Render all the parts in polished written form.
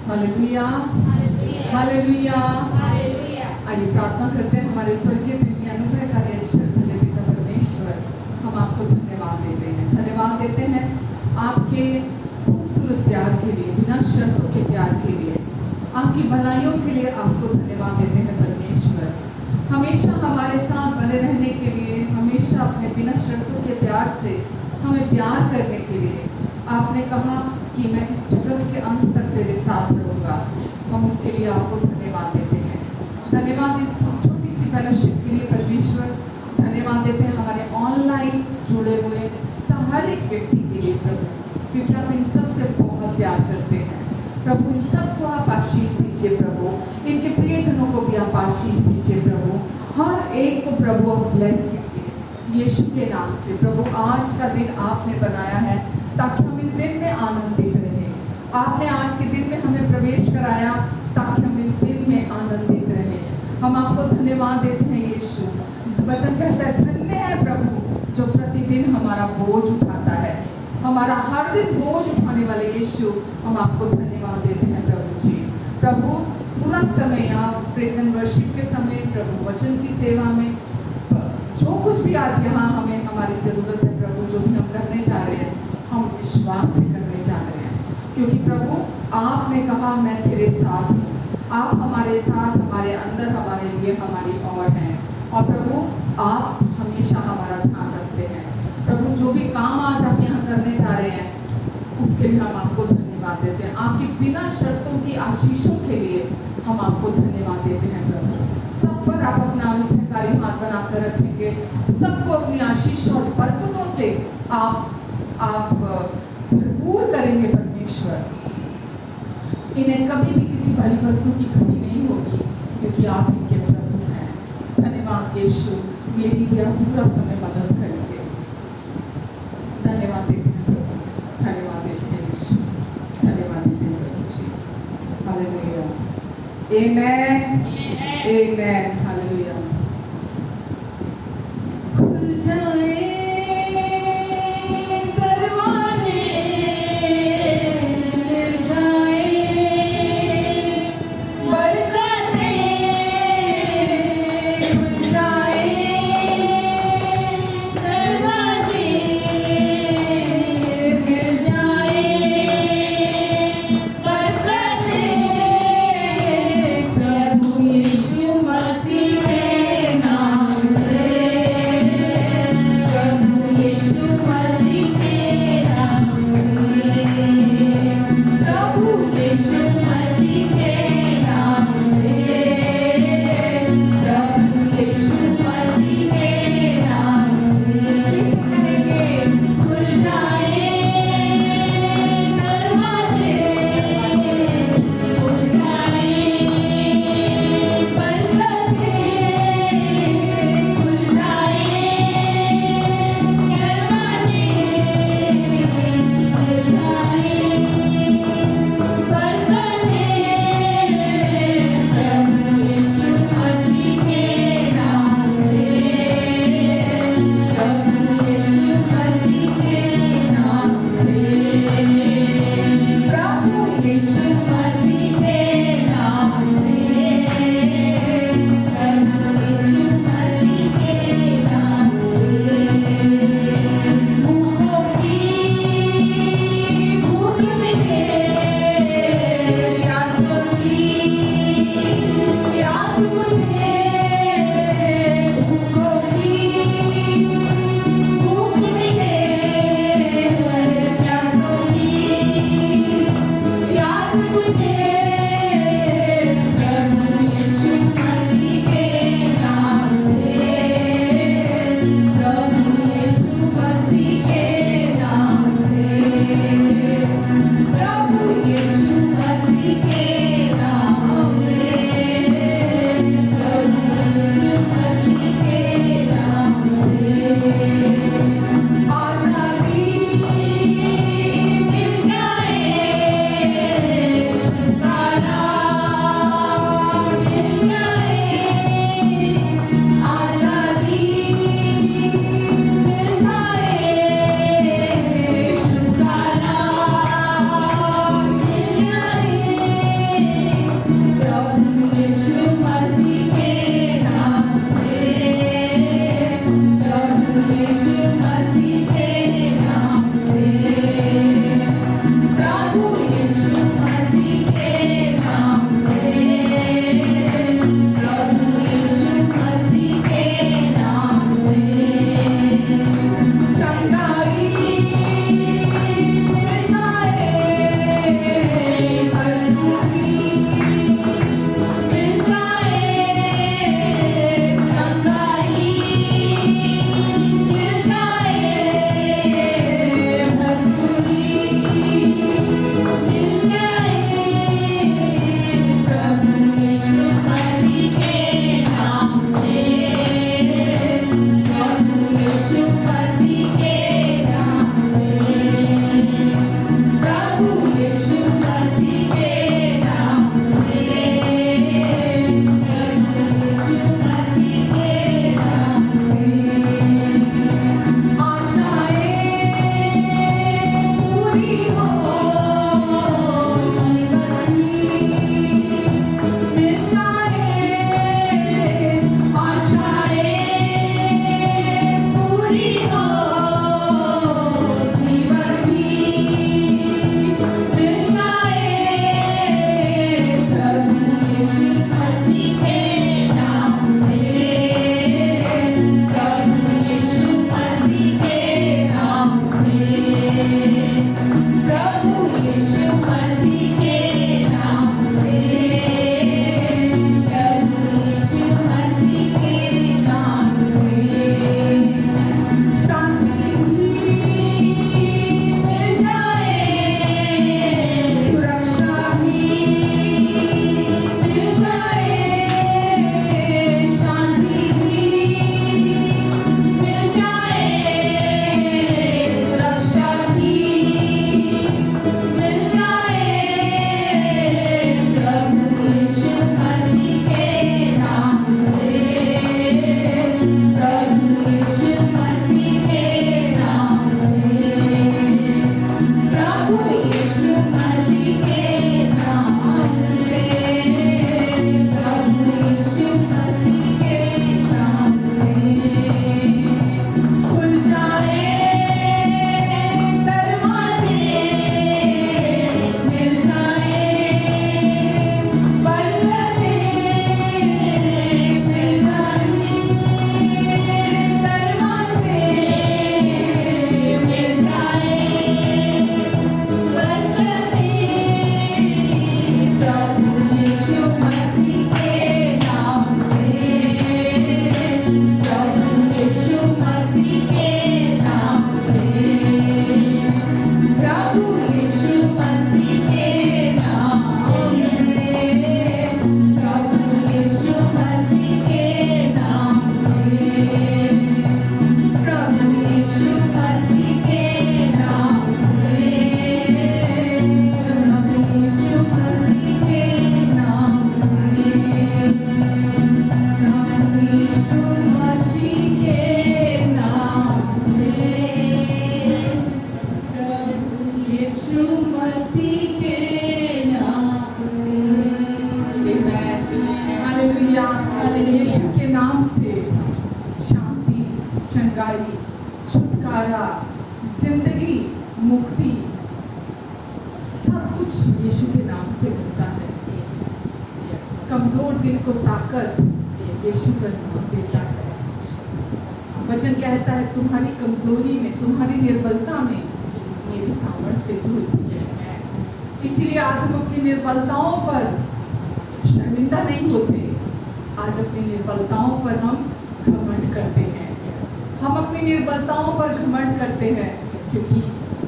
Hallelujah, hallelujah. आइए प्रार्थना करते हैं। हमारे स्वर्गीय प्रेमी अनुग्रहकारी अच्छे भले पिता परमेश्वर, हम आपको धन्यवाद देते हैं, धन्यवाद देते हैं आपके खूबसूरत प्यार के लिए, बिना शर्तों के प्यार के लिए, आपकी भलाइयों के लिए आपको धन्यवाद देते हैं परमेश्वर। हमेशा हमारे साथ बने रहने के लिए, हमेशा अपने बिना शर्तों के प्यार से हमें प्यार करने के लिए आपने कहा कि मैं इस जगत के अंत तक तेरे साथ रहूँगा। हम उसके लिए आपको धन्यवाद देते हैं। धन्यवाद इस छोटी सी फेलोशिप के लिए परमेश्वर। धन्यवाद देते हैं हमारे ऑनलाइन जुड़े हुए हर एक व्यक्ति के लिए प्रभु, क्योंकि आप इन सब से बहुत प्यार करते हैं प्रभु। इन सबको आप आशीष दीजिए प्रभु, इनके प्रियजनों को भी आप आशीष दीजिए प्रभु। हर एक को प्रभु आप ब्लेस कीजिए यीशु के नाम से प्रभु। आज का दिन आपने बनाया है ताकि हम इस दिन में आनंदित रहें। आपने आज के दिन में हमें प्रवेश कराया ताकि हम इस दिन में आनंदित रहें। हम आपको धन्यवाद देते हैं यीशु। वचन कहता है धन्य है प्रभु जो प्रतिदिन हमारा बोझ उठाता है, हमारा हर दिन बोझ उठाने वाले यीशु। हम आपको धन्यवाद देते हैं प्रभु जी। प्रभु पूरा समय आप प्रेज एंड वर्शिप के समय प्रभु, वचन की सेवा में जो कुछ भी आज यहाँ हमें हमारी ज़रूरत है प्रभु, जो भी हम करने जा रहे हैं हम विश्वास से करने जा रहे हैं, क्योंकि प्रभु आपने कहा मैं तेरे साथ हूँ। आप हमारे साथ, हमारे अंदर, हमारे लिए, हमारी और हैं। और प्रभु आप हमेशा हमारा ध्यान रखते हैं प्रभु। जो भी काम आज आप यहाँ करने जा रहे हैं उसके लिए हम आपको धन्यवाद देते हैं। आपके बिना शर्तों की आशीषों के लिए हम आपको धन्यवाद देते हैं प्रभु। सब पर आप अपना अनुग्रहकारी हाथ बनाकर रखेंगे, सबको अपनी आशीष और बरकतों से आप भरपूर करेंगे परमेश्वर। इन्हें कभी भी किसी भली वस्तु की घटी नहीं होगी, क्योंकि आप इनके प्रभु हैं। धन्यवाद यीशु, मेरी भी आप पूरा समय मदद करेंगे। धन्यवाद देते हैं प्रभु, धन्यवाद देते हैं यीशु, धन्यवाद देते हैं प्रभु जी। हालेलुया, आमेन, आमेन, हालेलुया। खुल जाए प्रभु यीशु मसीह भलाई, छुटकारा, जिंदगी, मुक्ति सब कुछ यीशु के नाम से मिलता है। कमजोर दिल को ताकत यीशु का नाम देता है। वचन कहता है तुम्हारी कमजोरी में, तुम्हारी निर्बलता में मेरी सामर्थ्य सिद्ध होती है। इसीलिए आज हम अपनी निर्बलताओं पर शर्मिंदा नहीं होते। आज अपनी निर्बलताओं पर हम घमंड करते हैं। हम अपनी निर्बलताओं पर घमंड करते हैं क्योंकि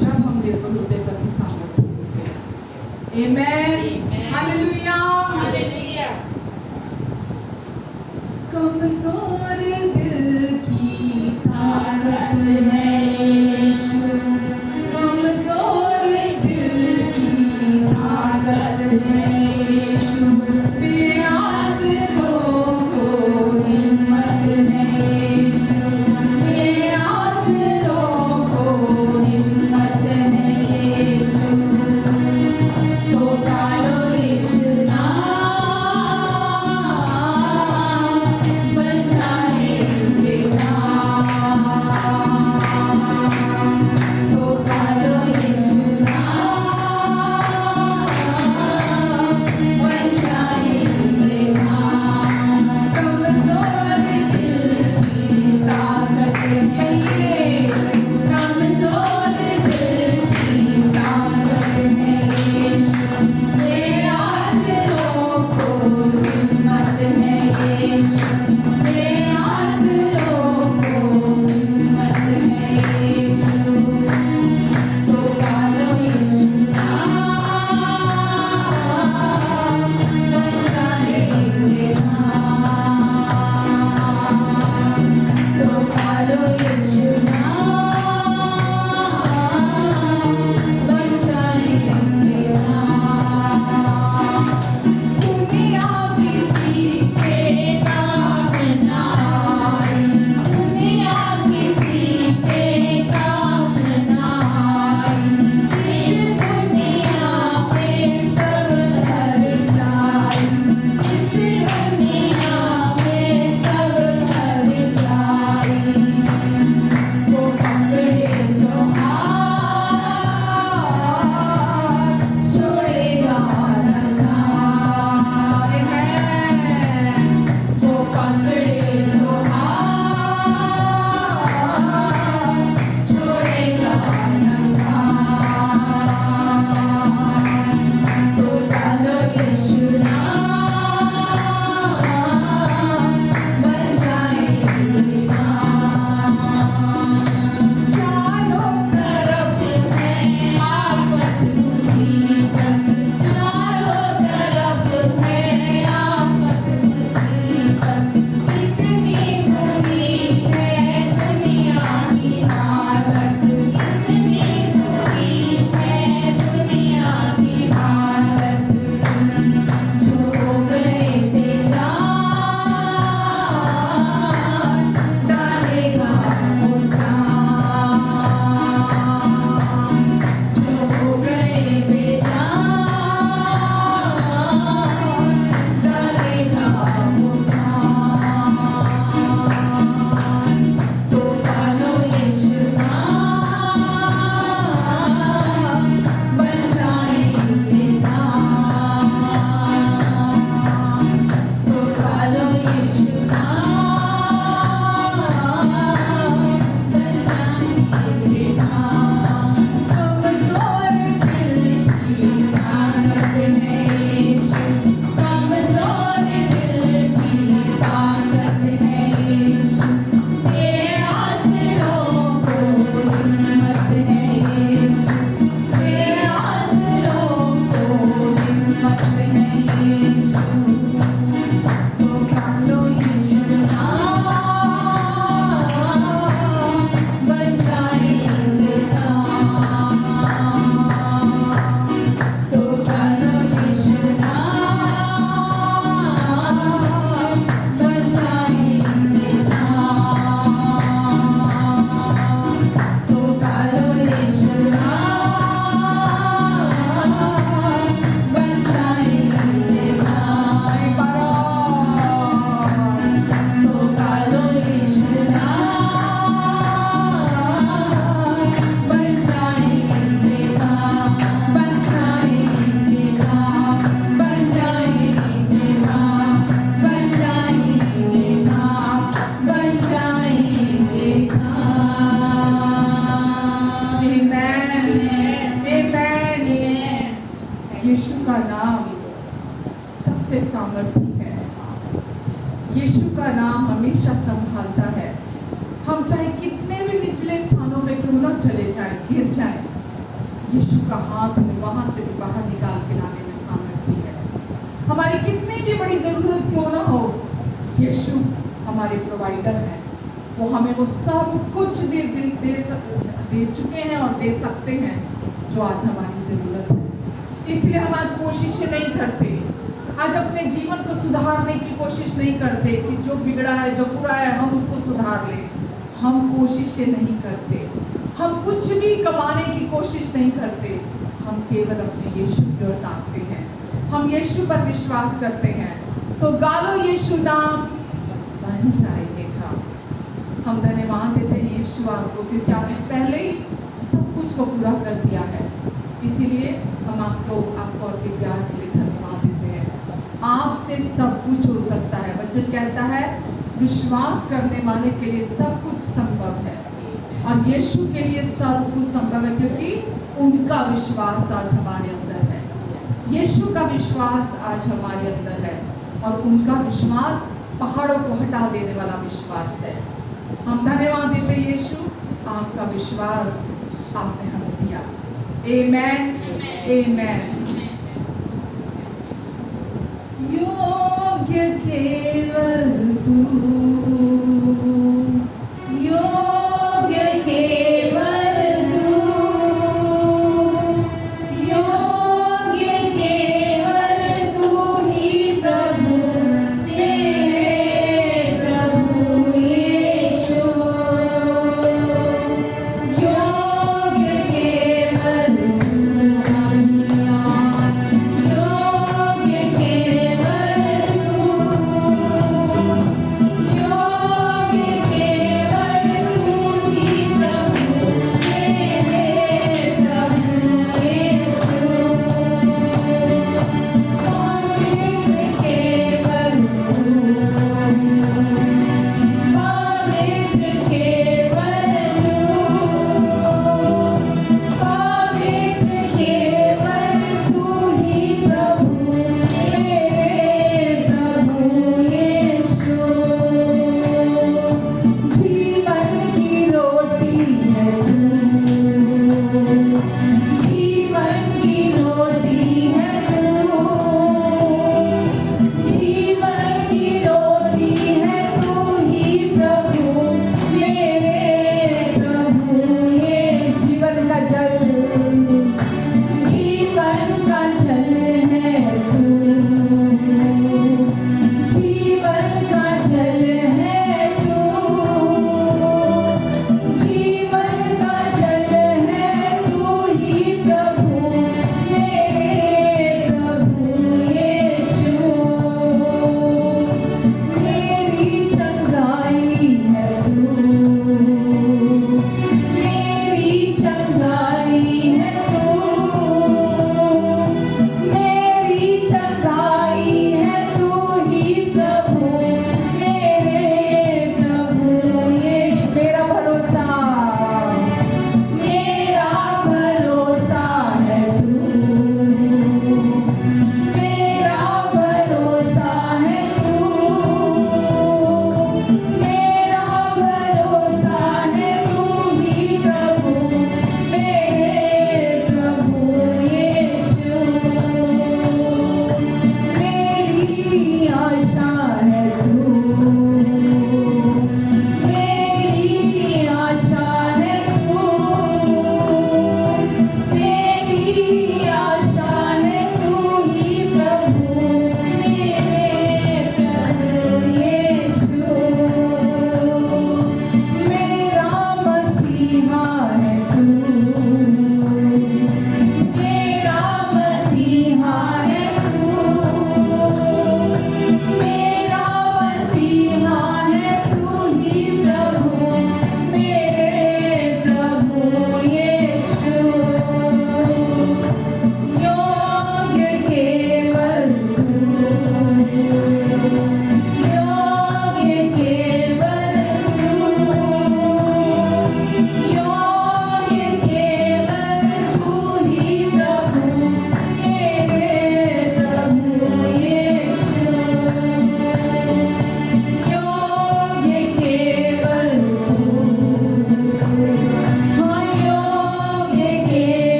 जब हम निर्बल होते हैं तभी सामर्थ्य होते हैं। आमेन, हालेलुया। कमजोर दिल की ताकत है यीशु, कमजोर दिल की ताकत है यीशु, बेआसरों को हिम्मत है यीशु, बेआसरों को हिम्मत है यीशु, तो डालो यीशु नाम बचाएंगे नाम, तो डालो यीशु नाम का नाम सबसे सामर्थी है। यीशु का नाम हमेशा संभालता है। हम चाहे कितने भी निचले स्थानों में क्यों ना चले जाएं, गिर जाएं, यीशु का हाथ हमें वहां से भी बाहर निकाल के लाने में सामर्थी है। हमारी कितनी भी बड़ी जरूरत क्यों ना हो, यीशु हमारे प्रोवाइडर हैं। वो हमें वो सब कुछ दे चुके हैं और दे सकते हैं जो आज हमारी जरूरत है। इसलिए हम आज कोशिशें नहीं करते, आज अपने जीवन को सुधारने की कोशिश नहीं करते कि जो बिगड़ा है, जो बुरा है, हम उसको सुधार लें। हम कोशिशें नहीं करते, हम कुछ भी कमाने की कोशिश नहीं करते। हम केवल अपने यीशु की ओर ताकते हैं, हम यीशु पर विश्वास करते हैं। तो गालो यीशु नाम बन जाएगा। हम धन्यवाद देते हैं यीशु आपको, क्योंकि आपने पहले ही सब कुछ को पूरा कर दिया है। इसीलिए हम आपको आपके प्यार के लिए धन्यवाद देते हैं। आपसे सब कुछ हो सकता है। वचन कहता है विश्वास करने वाले के लिए सब कुछ संभव है, और यीशु के लिए सब कुछ संभव है, क्योंकि उनका विश्वास आज हमारे अंदर है। यीशु का विश्वास आज हमारे अंदर है, और उनका विश्वास पहाड़ों को हटा देने वाला विश्वास है। हम धन्यवाद देते हैं यीशु, आपका विश्वास आपने हमें दिया। आमेन, आमेन। योग्य केवल तू, योग्य केवल तू, योग्य केवल तू ही प्रभु, मेरे प्रभु यीशु। योग्य केवल तू, योग्य केवल तू, योग्य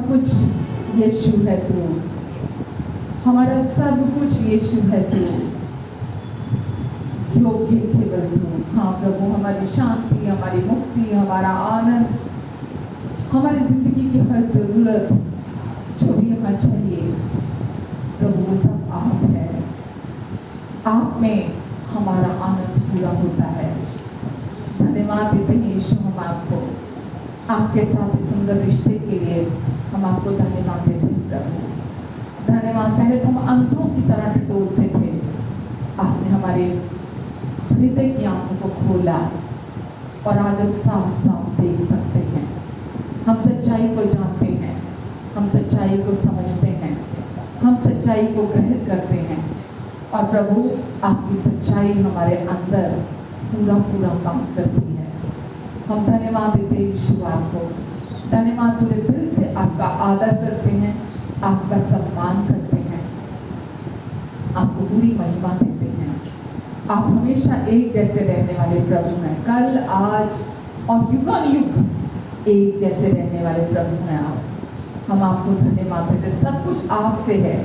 कुछ यीशु है तू, हमारा सब कुछ यीशु है तू, योग्य केवल तू। हाँ प्रभु, हमारी शांति, हमारी मुक्ति, हमारा आनंद, हमारी जिंदगी की हर जरूरत जो भी हमें चाहिए प्रभु, वो सब आप है। आप में हमारा आनंद पूरा होता है। धन्यवाद देते हैं यीशु हम आपको, आपके साथ इस सुंदर रिश्ते के लिए हम आपको धन्यवाद देते हैं प्रभु। धन्यवाद। पहले तो हम अंधों की तरह टटोलते थे, आपने हमारे हृदय की आंखों को खोला और आज हम साफ साफ देख सकते हैं। हम सच्चाई को जानते हैं, हम सच्चाई को समझते हैं, हम सच्चाई को ग्रहण करते हैं और प्रभु आपकी सच्चाई हमारे अंदर पूरा पूरा काम करती है। हम धन्यवाद देते हैं यीशु आपको, धन्यवाद। पूरे दिल से आपका आदर करते हैं, आपका सम्मान करते हैं, आपको पूरी महिमा देते हैं। आप हमेशा एक जैसे रहने वाले प्रभु हैं, कल आज और युगानुयुग एक जैसे रहने वाले प्रभु हैं आप। हम आपको धन्यवाद देते हैं। सब कुछ आपसे है,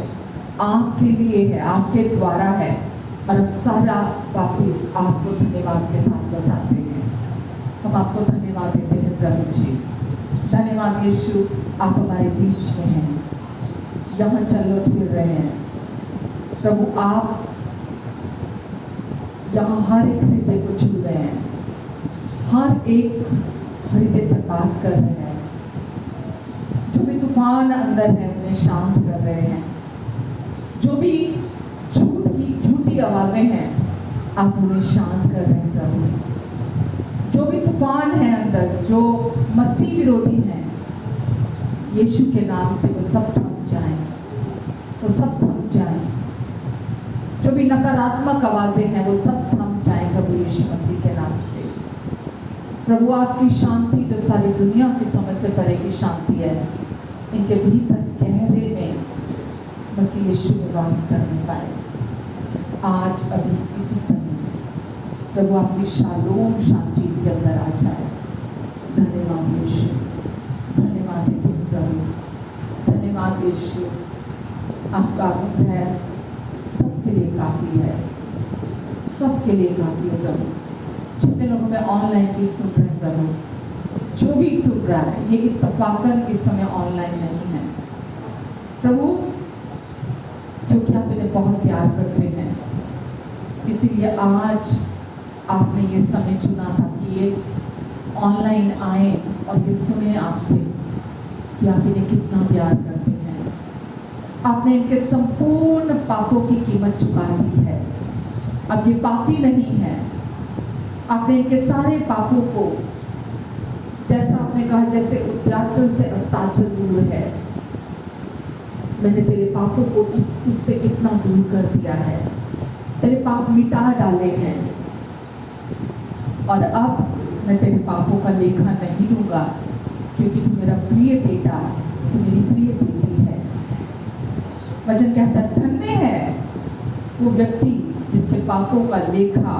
आपके लिए है, आपके द्वारा है और हम सारा वापिस आपको धन्यवाद के साथ लौटाते हैं। हम आपको धन्यवाद देते हैं प्रभु जी। धन्यवाद यीशु, आप हमारे बीच में हैं, यहाँ चल फिर रहे हैं प्रभु। आप यहाँ हर एक हृदय को छू रहे हैं, हर एक हृदय से बात कर रहे हैं। जो भी तूफान अंदर है उन्हें शांत कर रहे हैं। जो भी झूठी आवाजें हैं आप उन्हें शांत कर रहे हैं प्रभु। जो भी तूफान है अंदर, जो मसीह विरोधी हैं, यीशु के नाम से वो सब थम जाएं, वो सब थम जाएं। जो भी नकारात्मक आवाजें हैं वो सब थम जाएं प्रभु यीशु मसीह के नाम से। प्रभु आपकी शांति जो सारी दुनिया की समझ से परे की शांति है, इनके भीतर गहरे में मसीह यीशु में वास करने पाए आज अभी इसी समय। प्रभु आपकी शालोम शांति के अंदर आ जाए। धन्यवाद यीशु, धन्यवाद प्रभु, धन्यवाद यीशु। आपका अनुग्रह सबके लिए काफ़ी है, सबके लिए काफ़ी है प्रभु। जितने लोग हमें ऑनलाइन भी सुन रहे हैं प्रभु, जो भी सुन रहा है, ये इत्तफाकन इस समय ऑनलाइन नहीं है प्रभु, क्योंकि आप इन्हें बहुत प्यार करते हैं। इसीलिए आज आपने ये समय चुना था कि ये ऑनलाइन आए और ये सुने आपसे कि आप इन्हें कितना प्यार करते हैं। आपने इनके संपूर्ण पापों की कीमत चुका दी है। अब ये पापी नहीं है। आपने इनके सारे पापों को, जैसा आपने कहा, जैसे उद्याचल से अस्ताचल दूर है, मैंने तेरे पापों को तुझसे इतना दूर कर दिया है, तेरे पाप मिटा डाले हैं और अब मैं तेरे पापों का लेखा नहीं लूंगा, क्योंकि तू मेरा प्रिय बेटा, तू मेरी प्रिय बेटी है। वचन कहता है धन्य है वो व्यक्ति जिसके पापों का लेखा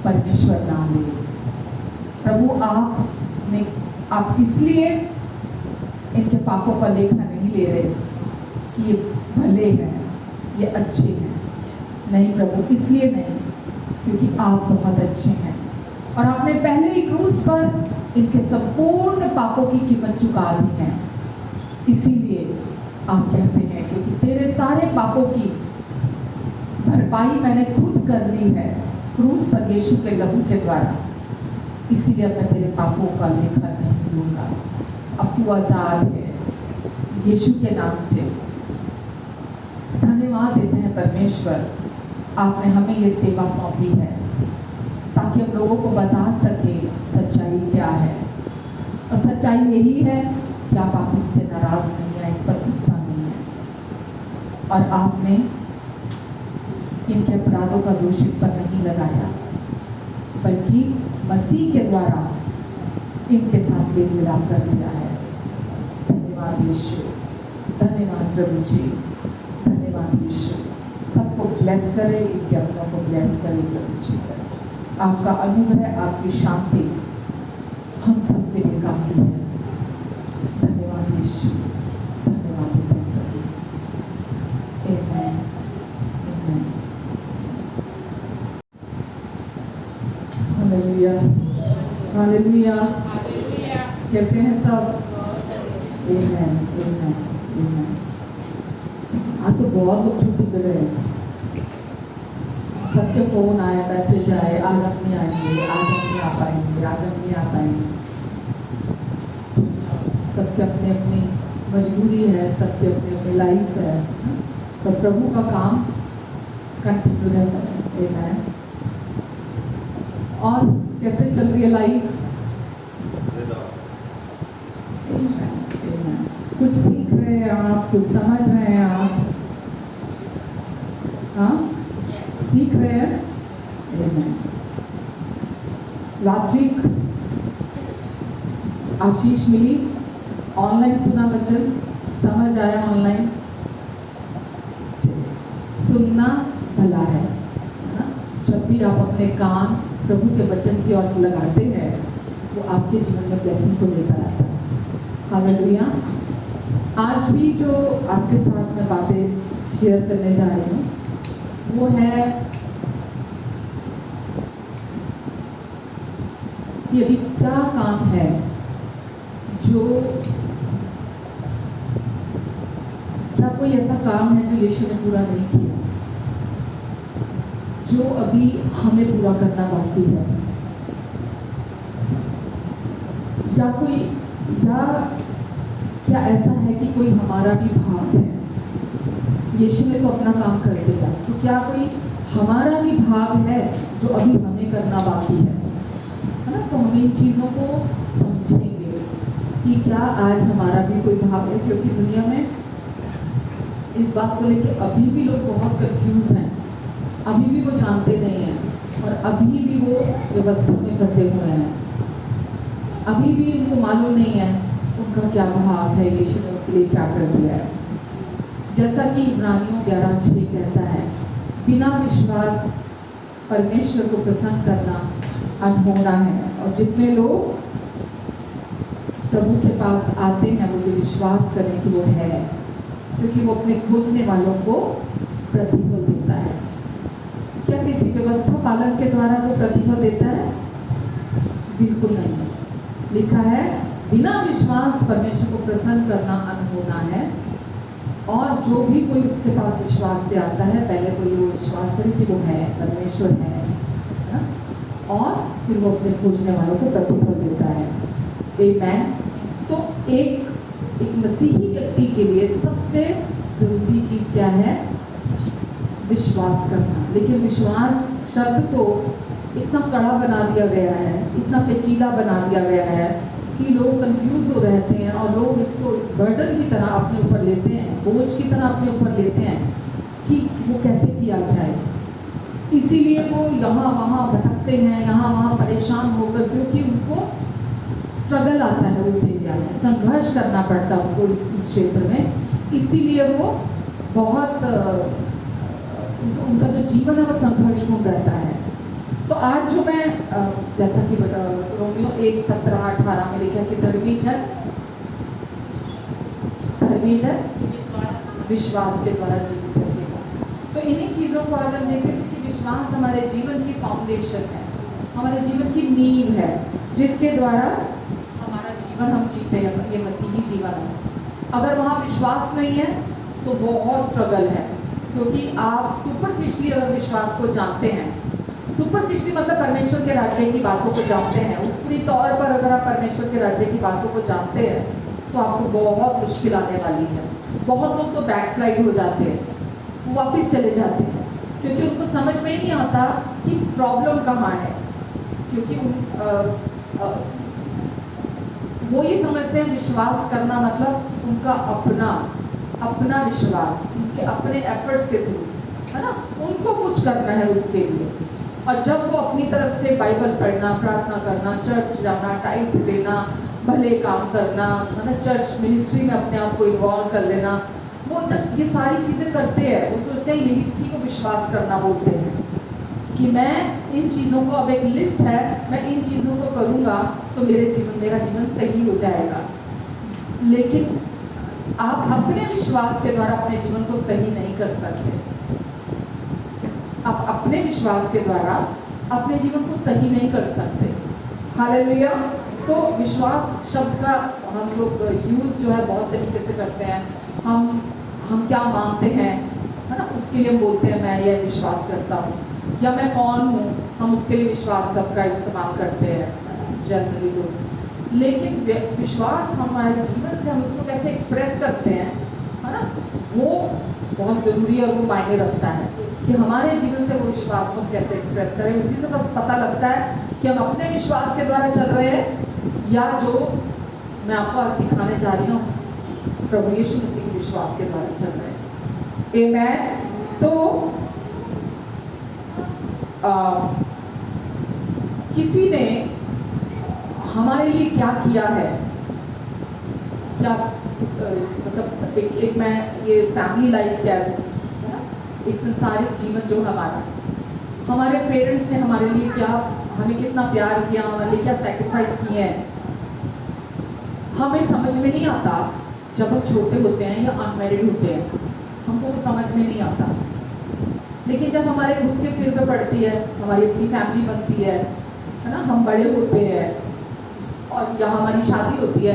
परमेश्वर ना ले। प्रभु आप इसलिए इनके पापों का लेखा नहीं ले रहे कि ये भले हैं, ये अच्छे हैं। नहीं प्रभु, इसलिए नहीं, क्योंकि आप बहुत अच्छे हैं और आपने पहले ही क्रूस पर इनके संपूर्ण पापों की कीमत चुका दी है। इसीलिए आप कहते हैं क्योंकि तेरे सारे पापों की भरपाई मैंने खुद कर ली है क्रूस पर यीशु के लहू के द्वारा, इसीलिए मैं तेरे पापों का लेखा नहीं लूंगा। अब तू आज़ाद है यीशु के नाम से। धन्यवाद देते हैं परमेश्वर, आपने हमें ये सेवा सौंपी है ताकि हम लोगों को बता सके सच्चाई क्या है। और सच्चाई यही है कि आप इनसे नाराज नहीं हैं, इन पर गुस्सा नहीं है और आपने इनके अपराधों का दोष इन पर नहीं लगाया, बल्कि मसीह के द्वारा इनके साथ मेल मिलाप कर दिया है। धन्यवाद यीशु, धन्यवाद प्रभु जी, धन्यवाद यीशु। सबको ब्लेस करें, इनके अपनों को ब्लेस करें प्रभु जी। आपका अनुग्रह, आपकी शांति हम सबके लिए काफ़ी है। धन्यवाद यीशु, हालेलुया। कैसे हैं सब? आमेन, आमेन, आमेन। आज तो बहुत लोग छुट्टी पे गए, सबके फोन आए, मैसेज आए, आज हम नहीं आएंगे, आज हम नहीं आ पाएंगे, आज हम नहीं आ पाएंगे। सबके अपनी अपनी मजबूरी है, सबके अपनी अपनी लाइफ है, तो प्रभु का काम कंटिन्यू रहता है। आमेन। और कैसे चल रही है लाइफ? कुछ सीख रहे हैं आप, कुछ समझ रहे हैं आप? हाँ, सीख रहे हैं। लास्ट वीक आशीष मिली, ऑनलाइन सुना वचन, समझ आया ऑनलाइन। सुनना भला है ना? जब भी आप अपने कान प्रभु के वचन की ओर लगाते हैं, वो आपके जीवन में ब्लेसिंग को लेकर आता है। हालेलुया। आज भी जो आपके साथ में बातें शेयर करने जा रही हूँ वो है कि अभी क्या काम है जो, क्या कोई ऐसा काम है जो यीशु ने पूरा नहीं किया, जो अभी हमें पूरा करना बाकी है, या क्या ऐसा है कि कोई हमारा भी भाग है? यीशु ने तो अपना काम कर दिया, तो क्या कोई हमारा भी भाग है जो अभी हमें करना बाकी है ना? तो हम इन चीज़ों को समझेंगे कि क्या आज हमारा भी कोई भाग है, क्योंकि दुनिया में इस बात को लेकर अभी भी लोग बहुत कंफ्यूज हैं, अभी भी वो जानते नहीं हैं और अभी भी वो व्यवस्था में फंसे हुए हैं, अभी भी उनको मालूम नहीं है उनका क्या भाग है, यीशु ने उनके लिए क्या कर दिया है। जैसा कि इब्रानियों 11:6 कहता है, बिना विश्वास परमेश्वर को प्रसन्न करना अनहोना है। और जितने लोग प्रभु के पास आते हैं वो ये विश्वास करें कि वो है, क्योंकि वो अपने खोजने वालों को प्रतिफल देता है। क्या किसी व्यवस्था पालन के द्वारा वो प्रतिफल देता है? बिल्कुल नहीं। लिखा है बिना विश्वास परमेश्वर को प्रसन्न करना अनहोना है। और जो भी कोई उसके पास विश्वास से आता है, पहले तो ये विश्वास करे कि वो है, परमेश्वर है ना? और फिर वो अपने खोजने वालों को प्रतिफल देता है। आमेन। तो एक मसीही व्यक्ति के लिए सबसे जरूरी चीज़ क्या है? विश्वास करना। लेकिन विश्वास शब्द को इतना कड़ा बना दिया गया है, इतना पेचीदा बना दिया गया है कि लोग कंफ्यूज हो रहते हैं और लोग इसको बर्डन की तरह अपने ऊपर लेते हैं, बोझ की तरह अपने ऊपर लेते हैं कि वो कैसे किया जाए। इसीलिए वो यहाँ वहाँ भटकते हैं, यहाँ वहाँ परेशान होकर, क्योंकि उनको स्ट्रगल आता है उस एरिया में, संघर्ष करना पड़ता है उनको इस क्षेत्र में। इसीलिए वो बहुत उनका जो जीवन है वो संघर्षपूर्ण रहता है। तो आज जो मैं जैसा कि रोमियो 1:17-18 में लिखा है कि धर्मी जन विश्वास के द्वारा जीवित रहेगा। तो इन्हीं चीज़ों को आज हम देखें, क्योंकि विश्वास हमारे जीवन की फाउंडेशन है, हमारे जीवन की नींव है, जिसके द्वारा हमारा जीवन हम जीते हैं। ये मसीही जीवन है। अगर वहाँ विश्वास नहीं है तो बहुत स्ट्रगल है, क्योंकि आप सुपरफिशली अगर विश्वास को जानते हैं, सुपरफिशली मतलब परमेश्वर के राज्य की बातों को जानते हैं, ऊपरी तौर पर अगर आप परमेश्वर के राज्य की बातों को जानते हैं तो आपको बहुत मुश्किल आने वाली है। बहुत लोग तो बैकस्लाइड हो जाते हैं, वो वापस चले जाते हैं, क्योंकि उनको समझ में ही नहीं आता कि प्रॉब्लम कहाँ है। क्योंकि वो ये समझते हैं विश्वास करना मतलब उनका अपना विश्वास, उनके अपने एफर्ट्स के थ्रू, है ना, उनको कुछ करना है उसके लिए। और जब वो अपनी तरफ से बाइबल पढ़ना, प्रार्थना करना, चर्च जाना, टाइम देना, भले काम करना, है ना, चर्च मिनिस्ट्री में अपने आप को इन्वॉल्व कर लेना, वो जब ये सारी चीज़ें करते हैं वो सोचते हैं यही इसी को विश्वास करना बोलते हैं कि मैं इन चीज़ों को, अब एक लिस्ट है, मैं इन चीज़ों को करूँगा तो मेरा जीवन सही हो जाएगा। लेकिन आप अपने विश्वास के द्वारा अपने जीवन को सही नहीं कर सकते। आप अपने विश्वास के द्वारा अपने जीवन को सही नहीं कर सकते। हालेलुया। तो विश्वास शब्द का हम लोग यूज़ जो है बहुत तरीके से करते हैं। हम क्या मानते हैं, है ना, उसके लिए हम बोलते हैं मैं यह विश्वास करता हूँ, या मैं कौन हूँ, हम उसके लिए विश्वास शब्द का इस्तेमाल करते हैं जनरली लोग। लेकिन विश्वास हमारे जीवन से हम उसको कैसे एक्सप्रेस करते हैं, है ना, वो बहुत ज़रूरी है और वो मायने रखता है कि हमारे जीवन से वो विश्वास को हम कैसे एक्सप्रेस करें। उसी से बस पता लगता है कि हम अपने विश्वास के द्वारा चल रहे हैं या जो मैं आपको आज सिखाने जा रही हूँ प्रभु यीशु मसीह के विश्वास के द्वारा चल रहे हैं। आमेन। तो किसी ने हमारे लिए क्या किया है, क्या मतलब एक मैं ये फैमिली लाइफ क्या है ना, एक संसारिक जीवन जो हमारे पेरेंट्स ने हमारे लिए क्या, हमें कितना प्यार किया, हमारे लिए क्या सैक्रिफाइस किए हैं, हमें समझ में नहीं आता। जब हम छोटे होते हैं या अनमैरिड होते हैं हमको वो समझ में नहीं आता। लेकिन जब हमारे खुद के सिर पे पड़ती है, हमारी अपनी फैमिली बनती है ना, हम बड़े होते हैं और या हमारी शादी होती है,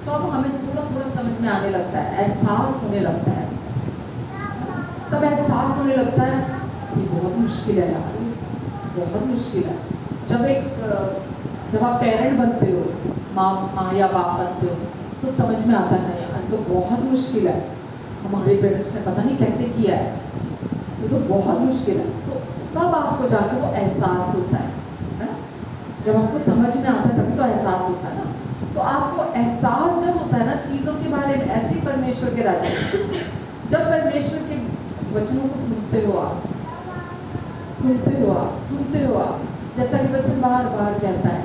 तो अब हमें थोड़ा थोड़ा समझ में आने लगता है, एहसास होने लगता है। तब एहसास होने लगता है कि बहुत मुश्किल है यार, बहुत मुश्किल है। जब आप पेरेंट बनते हो, माँ या बाप बनते हो, तो समझ में आता है यार तो बहुत मुश्किल है, हमारे पेरेंट्स ने पता नहीं कैसे किया है, ये तो बहुत मुश्किल है। तो तब आपको जाके वो एहसास होता है ना, जब आपको समझ में आता है तभी तो एहसास होता है ना। तो आपको एहसास जब होता है ना चीज़ों के बारे में, ऐसे परमेश्वर के राज्य, जब परमेश्वर के वचनों को सुनते हो आप, सुनते हो आप, जैसा कि वचन बार बार कहता है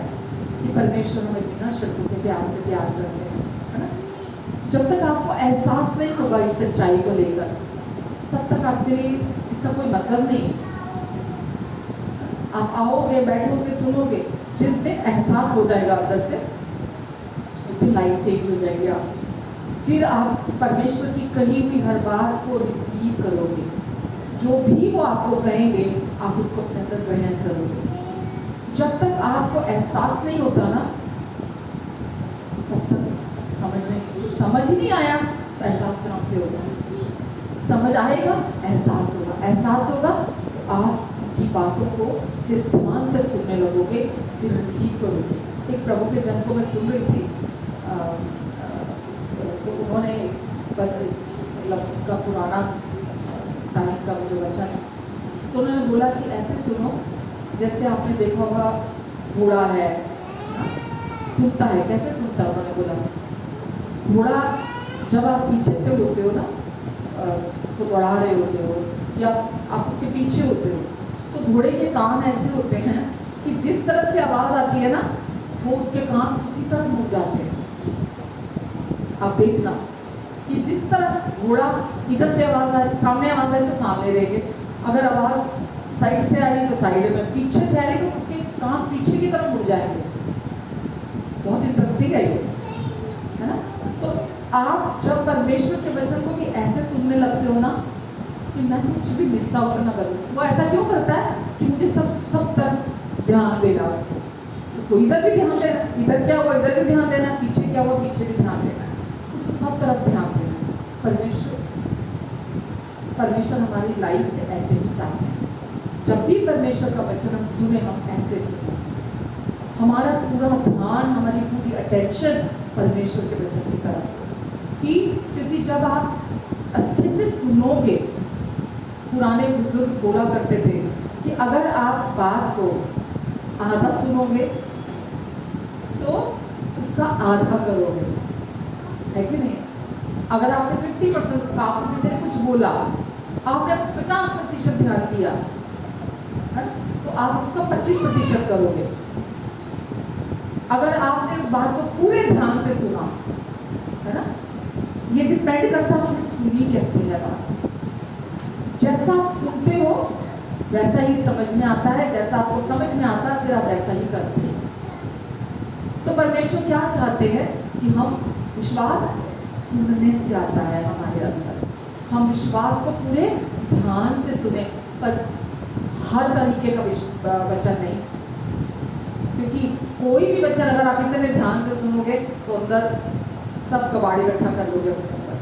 कि परमेश्वर हमें बिना शर्तों के प्यार से प्यार करते हैं, है ना। जब तक आपको एहसास नहीं होगा इस सच्चाई को लेकर, तब तक आपके लिए इसका कोई मतलब नहीं। आप आओगे, बैठोगे, सुनोगे, जिस दिन एहसास हो जाएगा अंदर से, उस दिन लाइफ चेंज हो जाएगी। आप फिर आप परमेश्वर की कही हुई हर बात को रिसीव करोगे, जो भी वो आपको कहेंगे आप उसको अपने अंदर ग्रहण करोगे। जब तक आपको एहसास नहीं होता ना, तब तक समझ ही नहीं आया तो एहसास कहाँ से होगा। समझ आएगा, एहसास होगा तो आप की बातों को फिर ध्यान से सुनने लगोगे, फिर रिसीव करोगे। एक प्रभु के जन को मैं सुन रही थी, तो उन्होंने मतलब का पुराना टाइम का जो वचन है, तो उन्होंने बोला कि ऐसे सुनो जैसे आपने देखा होगा घोड़ा है, सुनता है, कैसे सुनता है। उन्होंने बोला घोड़ा जब आप पीछे से होते हो ना, उसको दौड़ा रहे होते हो या आप उसके पीछे होते हो, तो घोड़े के कान ऐसे होते हैं कि जिस तरफ से आवाज़ आती है ना, वो उसके कान उसी तरफ मुड़ जाते हैं। आप देखना कि जिस तरफ घोड़ा इधर से आवाज़ आए, सामने आवाज़ आए तो सामने रहेंगे, अगर आवाज़ साइड से आ रही तो साइड में, पीछे से आ रही तो उसके कान पीछे की तरफ मुड़ जाएंगे। बहुत इंटरेस्टिंग है ये, है ना। तो आप जब परमेश्वर के वचन को भी ऐसे सुनने लगते हो ना कि मैं कुछ भी मिस आउट ना करूँ, वो ऐसा क्यों करता है कि मुझे सब तरफ ध्यान देना, उसको इधर भी ध्यान देना, इधर क्या हुआ इधर भी ध्यान देना, पीछे क्या हुआ पीछे भी ध्यान देना, उसको सब तरफ ध्यान देना। परमेश्वर हमारी लाइफ से ऐसे ही चाहते हैं। जब भी परमेश्वर का वचन हम सुने, हम ऐसे सुने, हमारा पूरा ध्यान, हमारी पूरी अटेंशन परमेश्वर के वचन की तरफ, क्योंकि जब आप अच्छे से सुनोगे, पुराने बुजुर्ग बोला करते थे कि अगर आप बात को आधा सुनोगे तो उसका आधा करोगे, है कि नहीं। अगर आपने 50%, आपको किसी ने कुछ बोला, आपने 50% ध्यान दिया है, तो आप उसका 25% करोगे। अगर आपने उस बात को पूरे ध्यान से सुना, है ना, ये डिपेंड करता है आपने सुनी कैसे है बात। जैसा आप सुनते हो वैसा ही समझ में आता है, जैसा आपको समझ में आता है फिर आप वैसा ही करते हैं। तो परमेश्वर क्या चाहते हैं कि हम, विश्वास सुनने से आता है हमारे अंदर, हम विश्वास को पूरे ध्यान से सुने, पर हर तरीके का वचन नहीं, क्योंकि कोई भी वचन अगर आप इतने ध्यान से सुनोगे तो अंदर सब कबाड़ इकट्ठा कर लोगे अपने ऊपर।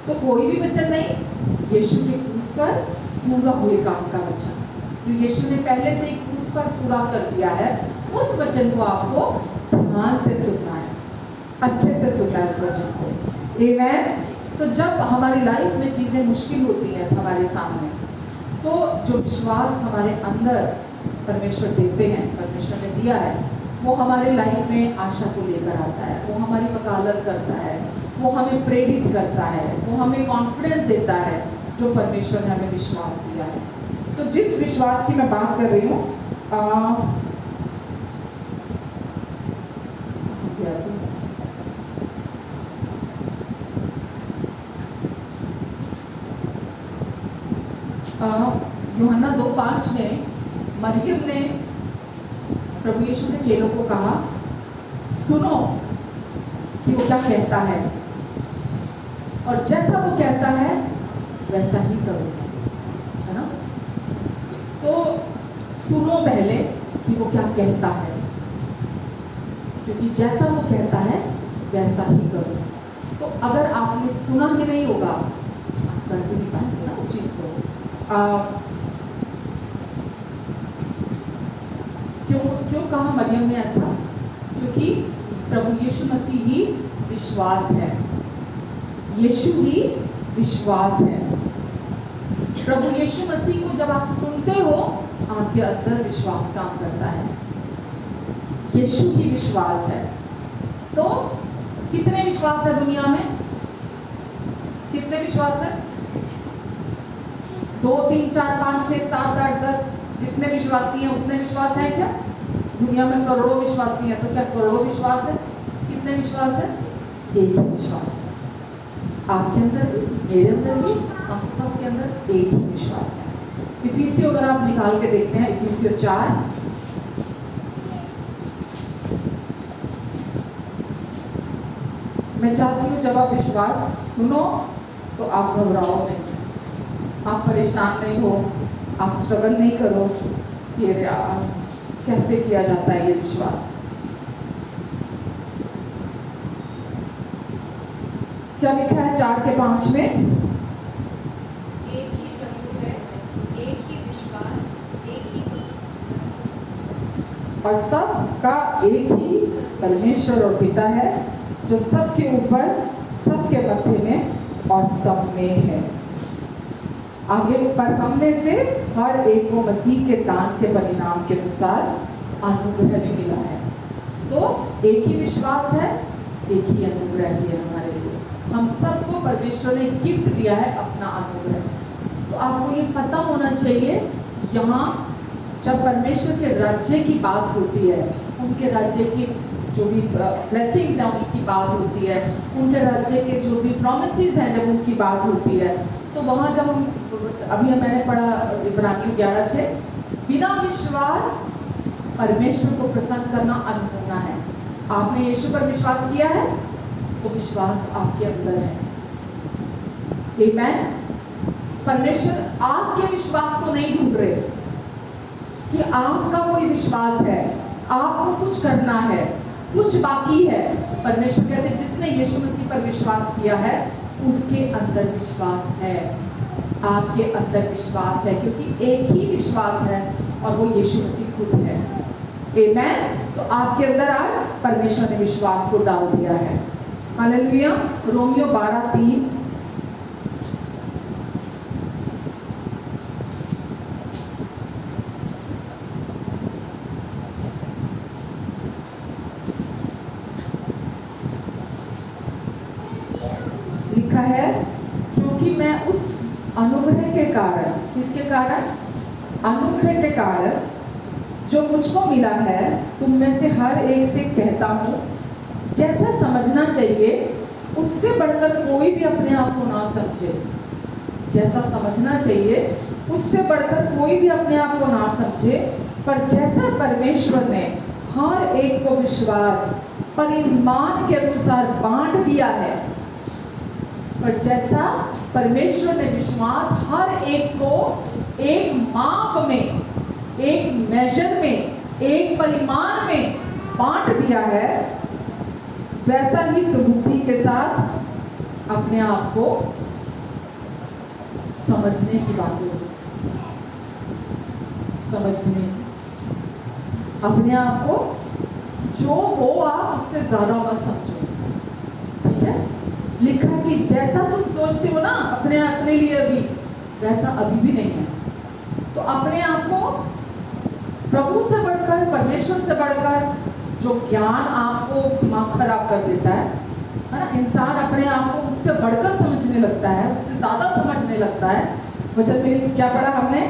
तो कोई भी वचन नहीं, यीशु के क्रूस पर पूरा हुए काम का वचन, जो यीशु ने पहले से ही क्रूस पर पूरा कर दिया है, उस वचन को आपको ध्यान से सुनना है, अच्छे से सुनना है उस वचन को। आमीन। तो जब हमारी लाइफ में चीज़ें मुश्किल होती हैं हमारे सामने, तो जो विश्वास हमारे अंदर परमेश्वर देते हैं, परमेश्वर ने दिया है, वो हमारे लाइफ में आशा को लेकर आता है, वो हमारी वकालत करता है, वो हमें प्रेरित करता है, वो हमें कॉन्फिडेंस देता है, जो परमेश्वर ने हमें विश्वास दिया है। तो जिस विश्वास की मैं बात कर रही हूँ, यूहन्ना 2:5 में मरियम ने प्रभु यीशु के चेलों को कहा, सुनो कि वो क्या कहता है, और जैसा वो कहता है वैसा ही करो, है ना। तो सुनो पहले कि वो क्या कहता है, क्योंकि जैसा वो कहता है वैसा ही करो। तो अगर आपने सुना ही नहीं होगा, आप कर भी नहीं पाएंगे ना उस चीज़ को। क्यों कहा मरियम ने ऐसा? क्योंकि प्रभु यीशु मसीह ही विश्वास है, यीशु ही विश्वास है। प्रभु यीशु मसीह को जब आप सुनते हो, आपके अंदर विश्वास काम करता है, यीशु ही विश्वास है। तो कितने विश्वास है दुनिया में? कितने विश्वास है? 2, 3, 4, 5, 6, 7, 8, 10 जितने विश्वासी हैं उतने विश्वास है क्या? दुनिया में करोड़ों विश्वासी हैं, तो क्या करोड़ों विश्वास है? कितने विश्वास है? एक ही विश्वास है। आपके अंदर भी, मेरे अंदर भी, हम सब के अंदर एक ही विश्वास है। इफिसियों अगर आप निकाल के देखते हैं, इफिसियों 4, मैं चाहती हूँ जब आप विश्वास सुनो तो आप घबराओ नहीं, आप परेशान नहीं हो, आप स्ट्रगल नहीं करो कि यार कैसे किया जाता है ये विश्वास। क्या लिखा है 4:5 में? एक ही प्रभु है, एक ही विश्वास, एक ही और सबका एक ही परमेश्वर और पिता है, जो सबके ऊपर, सबके मध्य में और सब में है। आगे, पर हमने से हर एक को मसीह के दान के परिणाम के अनुसार अनुग्रह भी मिला है। तो एक ही विश्वास है, एक ही अनुग्रह भी है हमारे लिए। हम सबको परमेश्वर ने गिफ्ट दिया है अपना अनुग्रह। तो आपको ये पता होना चाहिए, यहाँ जब परमेश्वर के राज्य की बात होती है, उनके राज्य की जो भी ब्लेसिंग्स हैं उसकी बात होती है, उनके राज्य के जो भी प्रॉमिसेस हैं जब उनकी बात होती है, तो वहाँ जब हम अभी मैंने पढ़ा इब्रानियों 11:6, बिना विश्वास परमेश्वर को प्रसन्न करना अनहोना है। आपने यीशु पर विश्वास किया है तो विश्वास आपके अंदर है। आमीन। परमेश्वर आपके विश्वास को नहीं ढूंढ रहे कि आपका कोई विश्वास है, आपको कुछ करना है, कुछ बाकी है। परमेश्वर कहते हैं जिसने यीशु मसीह पर विश्वास किया है उसके अंदर विश्वास है, आपके अंदर विश्वास है, क्योंकि एक ही विश्वास है और वो यीशु मसीह खुद है। आमीन। तो आपके अंदर आज परमेश्वर ने विश्वास को डाल दिया है। हालेलुया। रोमियो 12:3, लिखा है, क्योंकि मैं उस अनुग्रह के कारण, किसके कारण? अनुग्रह के कारण जो मुझको मिला है, तुम में से हर एक से कहता हूँ, जैसा समझना चाहिए उससे बढ़कर कोई भी अपने आप को ना समझे। जैसा समझना चाहिए उससे बढ़कर कोई भी अपने आप को ना समझे, पर जैसा परमेश्वर ने हर एक को विश्वास परिमाण के अनुसार बांट दिया है, पर जैसा परमेश्वर ने विश्वास हर एक को एक माप में, एक मेजर में, एक परिमाण में बांट दिया है, वैसा ही सुबुद्धि के साथ अपने आप को समझने की बातें होती, समझने, अपने आप को जो हो आप उससे ज्यादा मत समझो, ठीक है। लिखा है कि जैसा तुम सोचते हो ना अपने लिए अभी, वैसा अभी भी नहीं है। तो अपने आप को प्रभु से बढ़कर, परमेश्वर से बढ़कर, जो ज्ञान आपको दिमाग खराब कर देता है ना, इंसान अपने आप को उससे बढ़कर समझने लगता है, उससे ज्यादा समझने लगता है। वचन में क्या पढ़ा हमने,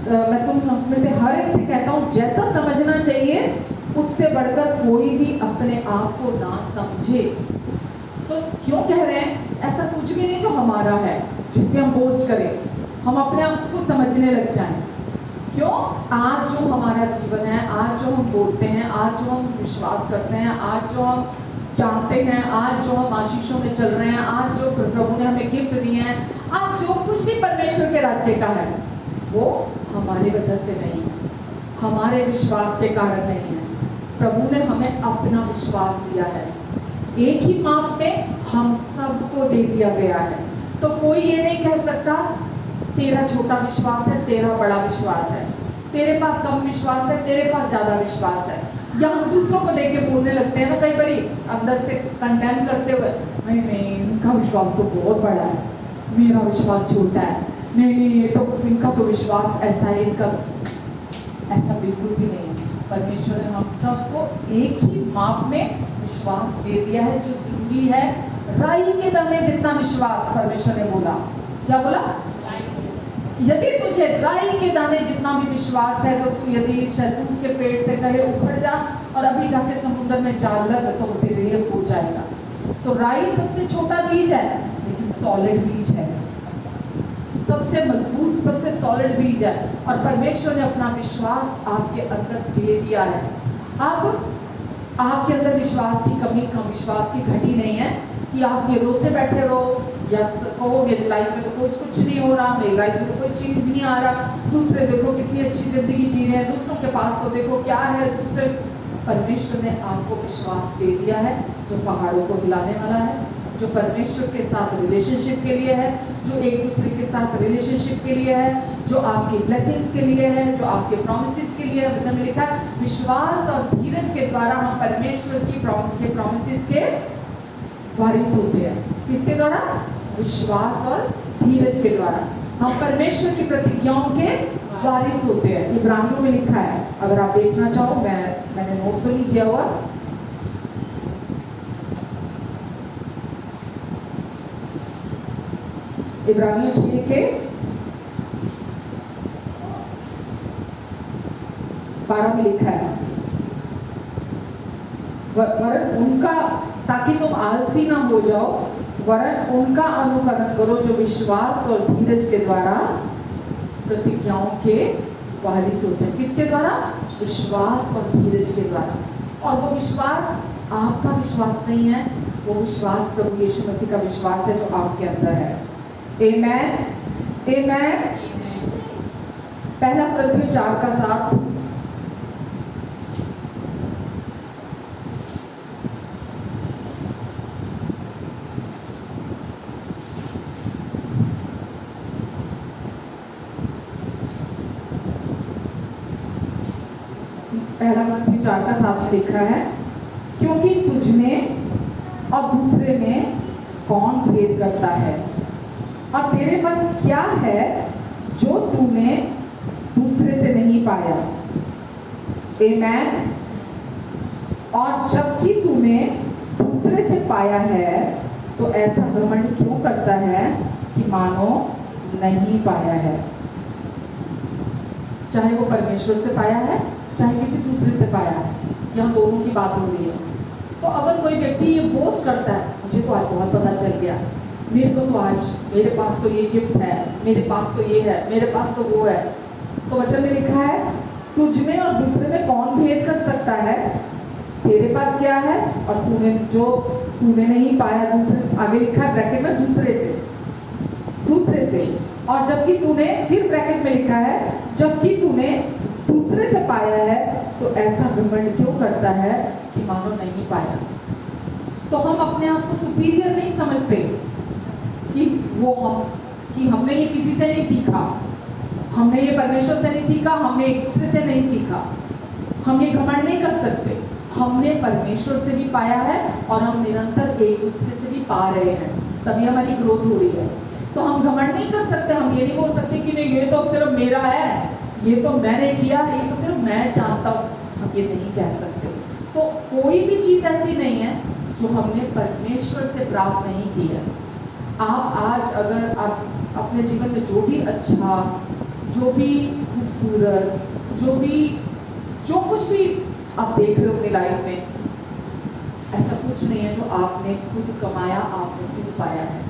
मैं तुम में से हर एक से कहता हूँ जैसा समझना चाहिए उससे बढ़कर कोई भी अपने आप को ना समझे। तो क्यों कह रहे हैं, ऐसा कुछ भी नहीं जो हमारा है जिस पे हम बोस्ट करें, हम अपने आप को समझने लग जाएं। क्यों, आज जो हमारा जीवन है, आज जो हम बोलते हैं, आज जो हम विश्वास करते हैं, आज जो हम जानते हैं, आज जो हम आशीषों में चल रहे हैं, आज जो प्रभु ने हमें गिफ्ट दिए हैं, आज जो कुछ भी परमेश्वर के राज्य का है, वो हमारी वजह से नहीं है, हमारे विश्वास के कारण नहीं है। प्रभु ने हमें अपना विश्वास दिया है, एक ही माप में हम सबको दे दिया गया है। तो कोई ये नहीं कह सकता तेरा छोटा विश्वास है, तेरा बड़ा विश्वास है, तेरे पास कम विश्वास है, तेरे पास ज्यादा विश्वास है। या हम दूसरों को देख के बोलने लगते हैं ना कई बारी, अंदर से कंडेम करते हुए, नहीं नहीं इनका विश्वास तो बहुत बड़ा है, मेरा विश्वास छोटा है, नहीं नहीं ये तो इनका तो विश्वास ऐसा है, इनका ऐसा बिल्कुल भी नहीं है। परमेश्वर ने हम सबको एक ही माप में विश्वास दे दिया है जो जरूरी है। राई के दाने जितना विश्वास, परमेश्वर ने बोला, क्या बोला, यदि तुझे राई के दाने जितना भी विश्वास है तो तू यदि शैतून के पेड़ से कहे उखड़ जा और अभी जाके समुद्र में जाल लग तो वो तेरे लिए हो जाएगा। तो राई सबसे छोटा बीज है लेकिन सॉलिड बीज है, सबसे मजबूत, सबसे सॉलिड बीज है। और परमेश्वर ने अपना विश्वास आपके अंदर दे दिया है। अब आपके अंदर विश्वास की कमी, विश्वास की घटी नहीं है कि आप ये रोते बैठे रहो या कहो मेरी लाइफ में तो कुछ नहीं हो रहा, मेरी लाइफ में तो कोई चेंज नहीं आ रहा, दूसरे देखो कितनी अच्छी जिंदगी जी रहे हैं, दूसरों के पास तो देखो क्या है, दूसरे। परमेश्वर ने आपको विश्वास दे दिया है जो पहाड़ों को हिलाने वाला है, जो परमेश्वर के साथ रिलेशनशिप के लिए है, जो एक दूसरे के साथ रिलेशनशिप के लिए है, जो आपकी ब्लेसिंग्स के लिए है, जो आपके प्रॉमिसेस के लिए है। वचन में लिखा है विश्वास और धीरज के द्वारा हम परमेश्वर की प्रॉमिसेस के वारिस होते हैं। किसके द्वारा, विश्वास और धीरज के द्वारा हम परमेश्वर की प्रतिज्ञाओं के वारिस होते हैं। इब्रानियों में लिखा है, अगर आप देखना चाहो, मैंने नोट तो नहीं किया हुआ, इब्रानियों 6 के 12 में लिखा है, वरन उनका, ताकि तुम आलसी ना हो जाओ, वरन उनका अनुकरण करो जो विश्वास और धीरज के द्वारा प्रतिज्ञाओं के वारिस होते हैं। किसके द्वारा, विश्वास और धीरज के द्वारा। और वो विश्वास आपका विश्वास नहीं है, वो विश्वास प्रभु यीशु मसीह का विश्वास है जो आपके अंदर है। आमेन, आमेन। पहला कुरिन्थियों 4:7, पहला कुरिन्थियों 4:7 में लिखा है, क्योंकि तुझ में और दूसरे में कौन भेद करता है, और तेरे पास क्या है जो तूने दूसरे से नहीं पाया। आमेन। और जबकि तूने दूसरे से पाया है तो ऐसा घमंड क्यों करता है कि मानो नहीं पाया है। चाहे वो परमेश्वर से पाया है, चाहे किसी दूसरे से पाया है, यहाँ दोनों की बात हो रही है। तो अगर कोई व्यक्ति ये बोस्ट करता है, मुझे तो आज बहुत पता चल गया, मेरे को तो आज, मेरे पास तो ये गिफ्ट है, मेरे पास तो ये है, मेरे पास तो वो है, तो वचन में लिखा है तुझ में और दूसरे में कौन भेद कर सकता है। तेरे पास क्या है और तूने नहीं पाया, दूसरे, आगे लिखा है ब्रैकेट में दूसरे से, और जबकि तूने, फिर ब्रैकेट में लिखा है जबकि तूने दूसरे से पाया है तो ऐसा घमंड क्यों करता है कि मानो नहीं पाया। तो हम अपने आप को सुपीरियर नहीं समझते कि हमने ये किसी से नहीं सीखा, हमने ये परमेश्वर से नहीं सीखा, हमने एक दूसरे से नहीं सीखा। हम ये घमंड नहीं कर सकते, हमने परमेश्वर से भी पाया है और हम निरंतर एक दूसरे से भी पा रहे हैं, तभी हमारी ग्रोथ हो रही है। तो हम घमंड नहीं कर सकते, हम ये नहीं बोल सकते कि नहीं ये तो सिर्फ मेरा है, ये तो मैंने किया है, ये तो सिर्फ मैं जानता हूँ, हम ये नहीं कह सकते। तो कोई भी चीज़ ऐसी नहीं है जो हमने परमेश्वर से प्राप्त नहीं की है। आप आज अगर आप अपने जीवन में जो भी अच्छा, जो भी खूबसूरत, जो कुछ भी आप देख रहे हो अपनी लाइफ में, ऐसा कुछ नहीं है जो आपने खुद कमाया, आपने खुद पाया है।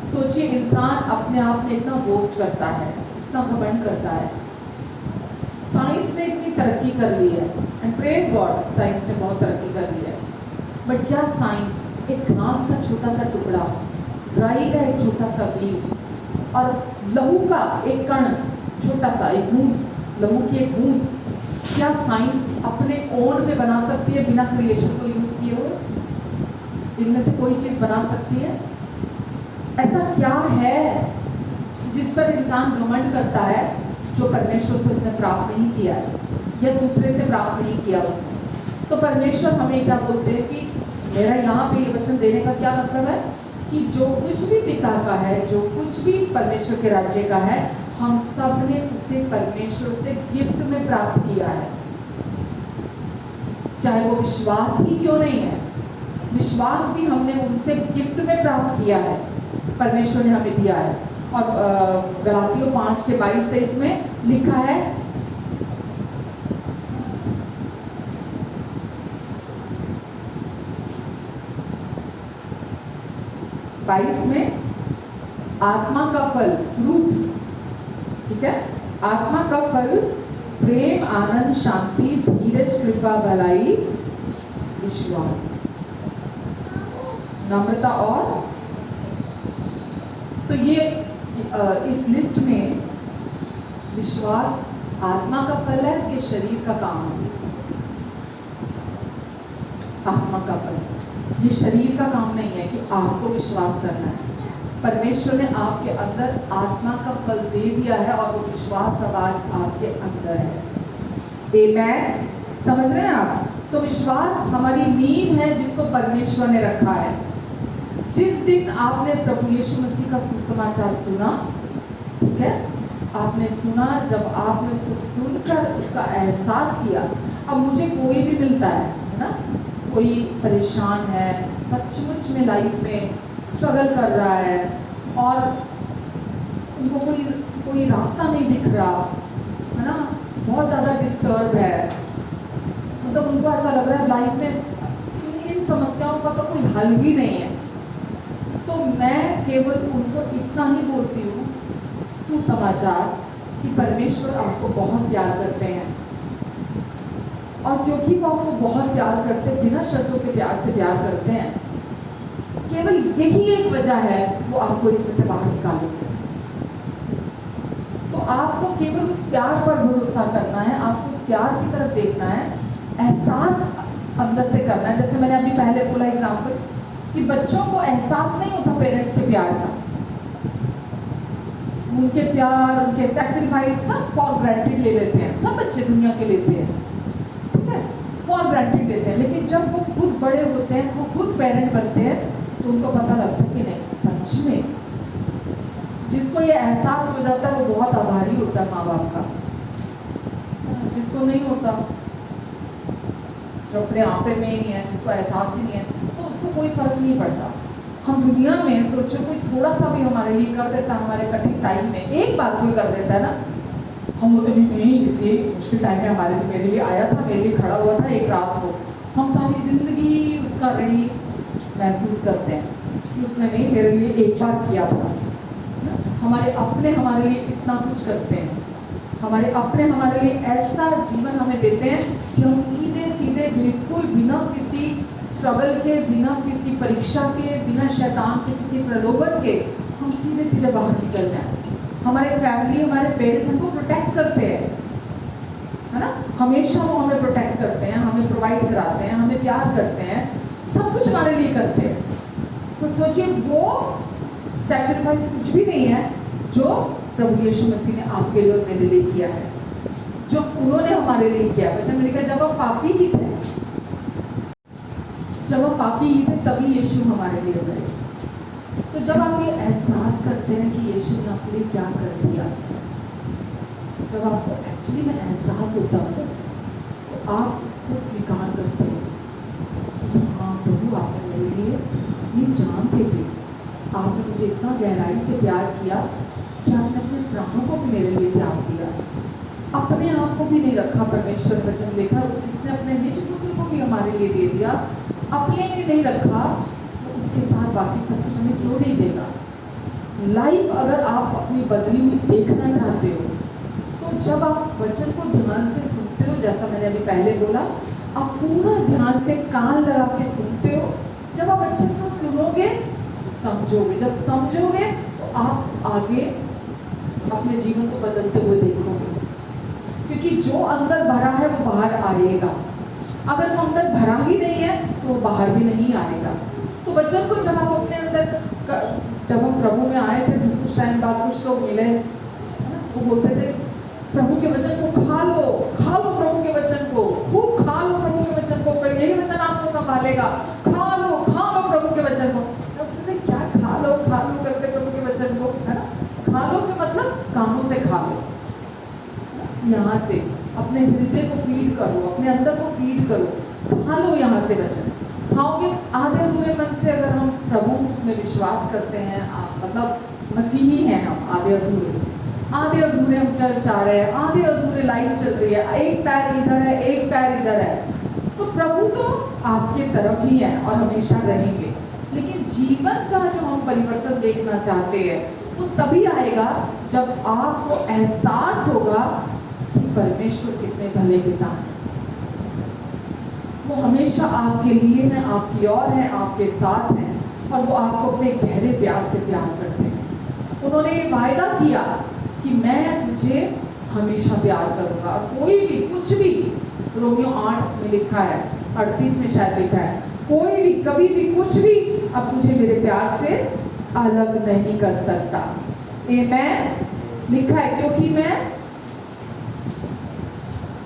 सोचिए, इंसान अपने आप में इतना बोस्ट करता है, इतना घमंड करता है। साइंस ने इतनी तरक्की कर ली है, एंड प्रेज गॉड, साइंस ने बहुत तरक्की कर ली है। बट क्या साइंस एक घास का छोटा सा टुकड़ा, राई का एक छोटा सा बीज और लहू का एक कण, छोटा सा एक बूंद, लहू की एक बूंद, क्या साइंस अपने ओन पे बना सकती है बिना क्रिएशन को यूज किए हुए? इनमें से कोई चीज बना सकती है? ऐसा क्या है जिस पर इंसान घमंड करता है जो परमेश्वर से उसने प्राप्त नहीं किया है या दूसरे से प्राप्त नहीं किया उसने? तो परमेश्वर हमें क्या बोलते हैं कि मेरा यहाँ पे ये वचन देने का क्या मतलब है कि जो कुछ भी पिता का है, जो कुछ भी परमेश्वर के राज्य का है, हम सब ने उसे परमेश्वर से गिफ्ट में प्राप्त किया है। चाहे वो विश्वास ही क्यों नहीं है, विश्वास भी हमने उनसे गिफ्ट में प्राप्त किया है, परमेश्वर ने हमें दिया है। और गलातियों 5:22-23 में लिखा है, में आत्मा का फल, फ्रूट, ठीक है, आत्मा का फल प्रेम, आनंद, शांति, धीरज, कृपा, भलाई, विश्वास, नम्रता और। तो ये इस लिस्ट में विश्वास आत्मा का फल है कि शरीर का काम है? आत्मा का फल, ये शरीर का काम नहीं है कि आपको विश्वास करना है। परमेश्वर ने आपके अंदर आत्मा का फल दे दिया है और वो विश्वास अब आज आपके अंदर है। आमेन, समझ रहे हैं आप? तो विश्वास हमारी नींव है जिसको परमेश्वर ने रखा है। जिस दिन आपने प्रभु यीशु मसीह का सुसमाचार सुना, ठीक है, आपने सुना, जब आपने उसको सुनकर उसका एहसास किया, अब मुझे कोई भी मिलता है ना, कोई परेशान है, सचमुच में लाइफ में स्ट्रगल कर रहा है और उनको कोई रास्ता नहीं दिख रहा है ना, बहुत ज़्यादा डिस्टर्ब है, मतलब उनको ऐसा लग रहा है लाइफ में इन समस्याओं का तो कोई हल ही नहीं है, तो मैं केवल उनको इतना ही बोलती हूँ सुसमाचार कि परमेश्वर आपको बहुत प्यार करते हैं, और क्योंकि वो आपको बहुत प्यार करते हैं, बिना शर्तों के प्यार से प्यार करते हैं, केवल यही एक वजह है वो आपको इसमें से बाहर निकालेंगे। तो आपको केवल उस प्यार पर भरोसा करना है, आपको उस प्यार की तरफ देखना है, एहसास अंदर से करना है। जैसे मैंने अभी पहले बोला एग्जाम्पल कि बच्चों को एहसास नहीं होता पेरेंट्स के प्यार का, उनके प्यार, उनके सैक्रिफाइस सब फॉर ग्रांटेड ले लेते हैं, सब बच्चे दुनिया के लेते हैं, ठीक है, फॉर ग्रांटेड लेते हैं। लेकिन जब वो खुद बड़े होते हैं, वो खुद पेरेंट बनते हैं, तो उनको पता लगता है कि नहीं, सच में जिसको ये एहसास हो जाता है वो बहुत आभारी होता है माँ बाप का। जिसको नहीं होता, जो अपने आपे में नहीं है, जिसको एहसास ही नहीं है, तो उसको कोई फर्क नहीं पड़ता। हम दुनिया में सोचो कोई थोड़ा सा भी हमारे लिए कर देता है, हमारे कठिन टाइम में एक बार कोई कर देता है ना, हम बोलते नहीं, इसी मुश्किल टाइम में मेरे लिए आया था, मेरे लिए खड़ा हुआ था एक रात को, हम सारी जिंदगी उसका ऋणी महसूस करते हैं कि उसने नहीं मेरे लिए एक बार किया था। हमारे अपने हमारे लिए इतना कुछ करते हैं, हमारे अपने हमारे लिए ऐसा जीवन हमें देते हैं कि हम सीधे सीधे बिल्कुल बिना किसी स्ट्रगल के, बिना किसी परीक्षा के, बिना शैतान के किसी प्रलोभन के हम सीधे सीधे बाहर निकल जाएं। हमारे फैमिली, हमारे पेरेंट्स हमको प्रोटेक्ट करते हैं, है ना, हमेशा वो हमें प्रोटेक्ट करते हैं, हमें प्रोवाइड कराते हैं, हमें प्यार करते हैं, सब कुछ हमारे लिए करते हैं। तो सोचिए वो सैक्रिफाइस कुछ भी नहीं है जो प्रभु यीशु मसीह ने आपके लिए और मेरे लिए किया है, जो उन्होंने हमारे लिए किया। वचन में लिखा है, जब हम पापी ही थे, तभी यीशु हमारे लिए गए। तो जब आप ये एहसास करते हैं कि यीशु ने आपके लिए क्या कर दिया, जब आपको एक्चुअली में एहसास होता है तो आप उसको स्वीकार करते हैं कि हाँ प्रभु, आपने मेरे लिए ये जानते थे, आपने मुझे इतना गहराई से प्यार किया कि आपने अपने प्राणों को भी मेरे लिए त्याग दिया, अपने आप को भी नहीं रखा। परमेश्वर वचन लिखा, जिसने अपने निज पुत्र को भी हमारे लिए दे दिया, अपने लिए नहीं रखा तो उसके साथ बाकी सब कुछ हमें क्यों नहीं देगा। लाइफ अगर आप अपनी बदली हुई देखना चाहते हो तो जब आप वचन को ध्यान से सुनते हो, जैसा मैंने अभी पहले बोला, आप पूरा ध्यान से कान लगा के सुनते हो। जब आप अच्छे से सुनोगे, समझोगे, जब समझोगे तो आप आगे अपने जीवन को बदलते हुए देखोगे, क्योंकि जो अंदर भरा है वो बाहर आएगा। अगर वो अंदर भरा ही नहीं है तो वो बाहर भी नहीं आएगा। तो वचन को जब आप अपने अंदर, जब हम प्रभु में आए थे तो कुछ टाइम बाद कुछ लोग मिले, वो बोलते थे प्रभु के वचन को खा लो प्रभु के वचन को, खूब खा लो प्रभु के वचन को, फिर यही वचन आपको संभालेगा, खा लो प्रभु के वचन को। क्या खा लो करते प्रभु के वचन को, है ना। खा लो से मतलब कानों से खा लो, यहाँ से अपने हृदय को फीड करो, अपने अंदर को फीड करो, खा लो यहाँ से वचन। खाओगे आधे अधूरे मन से, अगर हम प्रभु में विश्वास करते हैं, मतलब मसीही हैं हम, आधे अधूरे हम चर्च आ रहे हैं, आधे अधूरे लाइफ चल रही है, एक पैर इधर है एक पैर इधर है, तो प्रभु तो आपके तरफ ही है और हमेशा रहेंगे। लेकिन जीवन का जो हम परिवर्तन देखना चाहते हैं वो तभी आएगा जब आपको एहसास होगा कि परमेश्वर कितने भले पिता हैं। वो हमेशा आपके लिए हैं, आपकी ओर हैं, आपके साथ हैं, और वो आपको अपने गहरे प्यार से प्यार करते हैं। उन्होंने ये वायदा किया कि मैं तुझे हमेशा प्यार करूंगा, और कोई भी कुछ भी, रोमियो 8 में लिखा है, 38 में शायद लिखा है, कोई भी कभी भी कुछ भी अब तुझे मेरे प्यार से अलग नहीं कर सकता। आमेन लिखा है, क्योंकि मैं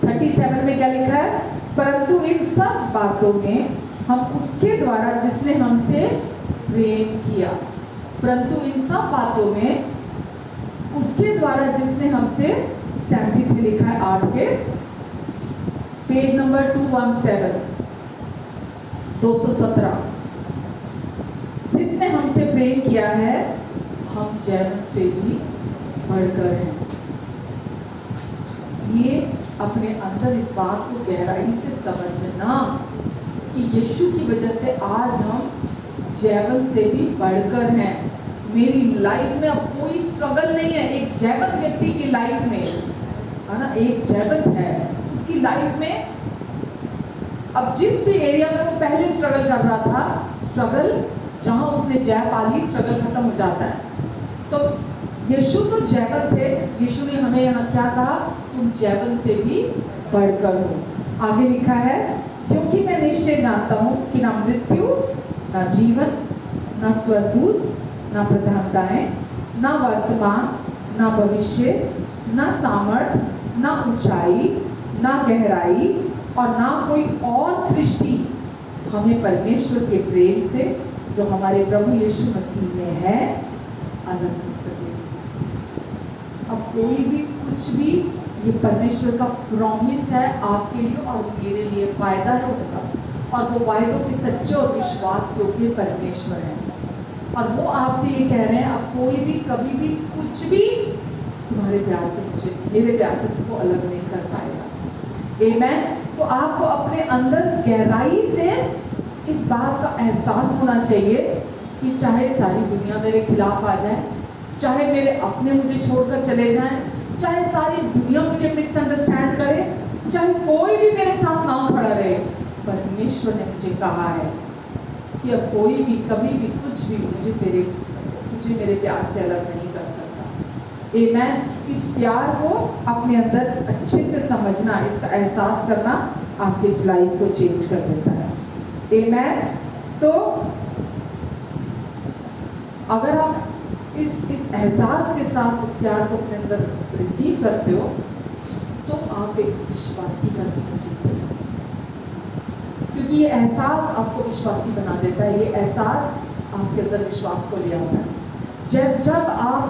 37 में क्या लिखा है, परंतु इन सब बातों में हम उसके द्वारा जिसने हमसे प्रेम किया, परंतु इन सब बातों में उसके द्वारा जिसने हमसे, 37 में लिखा है 8 के पेज नंबर 217, जिसने हमसे प्रेम किया है, हम जैवन से भी बढ़कर हैं। ये अपने अंदर इस बात को गहराई से समझना कि यीशु की वजह से आज हम जैवन से भी बढ़कर हैं। मेरी लाइफ में अब कोई स्ट्रगल नहीं है। एक जैवन व्यक्ति की लाइफ में, है ना, एक जैवन है, उसकी लाइफ में अब जिस भी एरिया में वो पहले स्ट्रगल कर रहा था, स्ट्रगल जहां उसने जय पा ली, स्ट्रगल खत्म हो जाता है। तो यीशु तो जैवन थे, यीशु ने हमें यहाँ क्या कहा, तुम जैवन से भी बढ़कर हो। आगे लिखा है, क्योंकि मैं निश्चय जानता हूँ कि ना मृत्यु, ना जीवन, ना स्वर्गदूत, ना प्रधानताएं, ना वर्तमान, ना भविष्य, ना सामर्थ, ना ऊंचाई, ना गहराई और ना कोई और सृष्टि हमें परमेश्वर के प्रेम से जो हमारे प्रभु यीशु मसीह में है अलग कर सके। अब कोई भी कुछ भी, ये परमेश्वर का प्रॉमिस है आपके लिए और मेरे लिए, वायदा है उनका, और वो वायदों के सच्चे और विश्वास योग्य परमेश्वर है। और वो आपसे ये कह रहे हैं, अब कोई भी कभी भी कुछ भी तुम्हारे प्यार से, मुझे मेरे प्यार से तुमको अलग नहीं कर पाएगा। आमेन। तो आपको अपने अंदर गहराई से इस बात का एहसास होना चाहिए कि चाहे सारी दुनिया मेरे खिलाफ आ जाए, चाहे मेरे अपने मुझे छोड़कर चले जाएं, चाहे सारी दुनिया मुझे मिसअंडरस्टैंड करे, चाहे कोई भी मेरे साथ ना खड़ा रहे, परमेश्वर ने मुझे कहा है कि अब कोई भी कभी भी कुछ भी मुझे मेरे प्यार से अलग नहीं कर सकता। आमेन। इस प्यार को अपने अंदर अच्छे से समझना, इसका एहसास करना आपके लाइफ को चेंज कर देता है। आमेन। तो अगर आप इस एहसास के साथ उस प्यार को अपने अंदर रिसीव करते हो तो आप एक विश्वासी का जीवन जीते हो, क्योंकि ये एहसास आपको विश्वासी बना देता है। ये एहसास आपके अंदर विश्वास को ले आता है। जब आप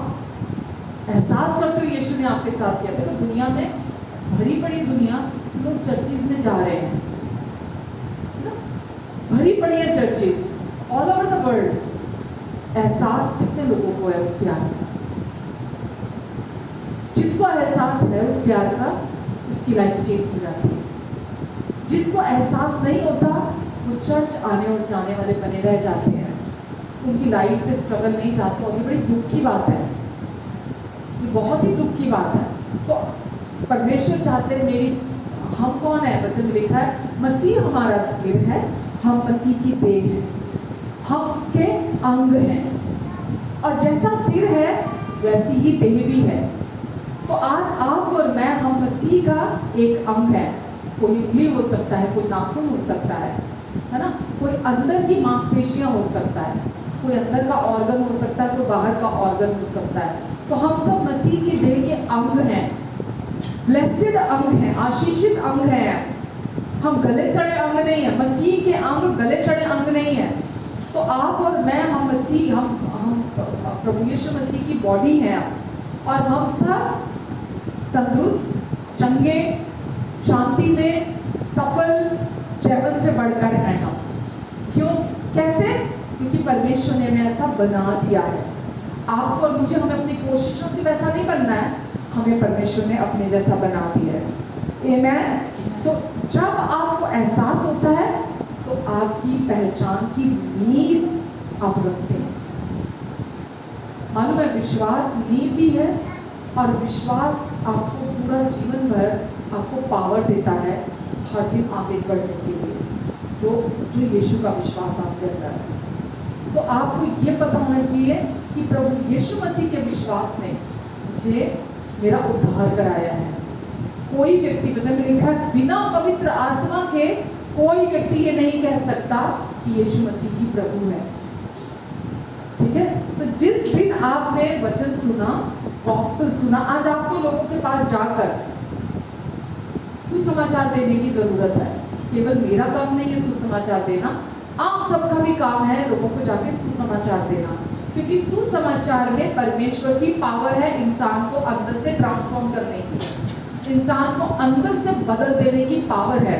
एहसास करते हो यीशु ने आपके साथ किया। देखो दुनिया में, भरी पड़ी दुनिया, लोग चर्चिज में जा रहे हैं, भरी पड़ी है churches all over the world. एहसास कितने लोगों को है उस प्यार का? जिसको एहसास है उस प्यार का, उसकी लाइफ चेंज हो जाती है। जिसको एहसास नहीं होता वो चर्च आने और जाने वाले बने रह जाते हैं, उनकी लाइफ से स्ट्रगल नहीं जाते। और ये बड़ी दुख की बात है, ये बहुत ही दुख की बात है। तो परमेश्वर चाहते हैं हम कौन है? वचन में लिखा है मसीह हमारा सिर है, हम मसीह की देह हैं, हम उसके अंग हैं। और जैसा सिर है वैसी ही देह भी है। तो आज आप और मैं, हम मसीह का एक अंग है। कोई उंगली हो सकता है, कोई नाखून हो सकता है ना, कोई अंदर की मांसपेशियां हो सकता है, कोई अंदर का ऑर्गन हो सकता है, कोई बाहर का ऑर्गन हो सकता है। तो हम सब मसीह की देह के अंग हैं, ब्लेसिड अंग हैं, आशीषित अंग हैं। हम गले सड़े अंग नहीं है। मसीह के अंग गले सड़े अंग नहीं है। तो आप और मैं, हम मसीह, हम प्रभु यीशु मसीह की बॉडी हैं। और हम सब तंदुरुस्त, चंगे, शांति में, सफल, जैवल से बढ़कर हैं हम। क्यों? कैसे? क्योंकि परमेश्वर ने हमें ऐसा बना दिया है। आपको और मुझे, हमें अपनी कोशिशों से वैसा नहीं बनना है, हमें परमेश्वर ने अपने जैसा बना दिया है। आमेन। तो जब आपको एहसास होता है तो आपकी पहचान की नींव आप रखते हैं। मालूम है, विश्वास नींव भी है, और विश्वास आपको पूरा जीवन भर आपको पावर देता है हर दिन आगे बढ़ने के लिए, जो यीशु का विश्वास आपके अंदर है। तो आपको ये पता होना चाहिए कि प्रभु यीशु मसीह के विश्वास ने मुझे मेरा उद्धार कराया है। कोई व्यक्ति, वचन में लिखा है, बिना पवित्र आत्मा के कोई व्यक्ति ये नहीं कह सकता कि यीशु मसीह ही प्रभु है। ठीक है? तो जिस दिन आपने वचन सुना, गॉस्पेल सुना, आज आपको लोगों के पास जाकर सुसमाचार देने की जरूरत है। केवल मेरा काम नहीं है सुसमाचार देना, आप सबका भी काम है लोगों को जाके सुसमाचार देना। क्योंकि सुसमाचार में परमेश्वर की पावर है इंसान को अंदर से ट्रांसफॉर्म करने की, इंसान को अंदर से बदल देने की पावर है।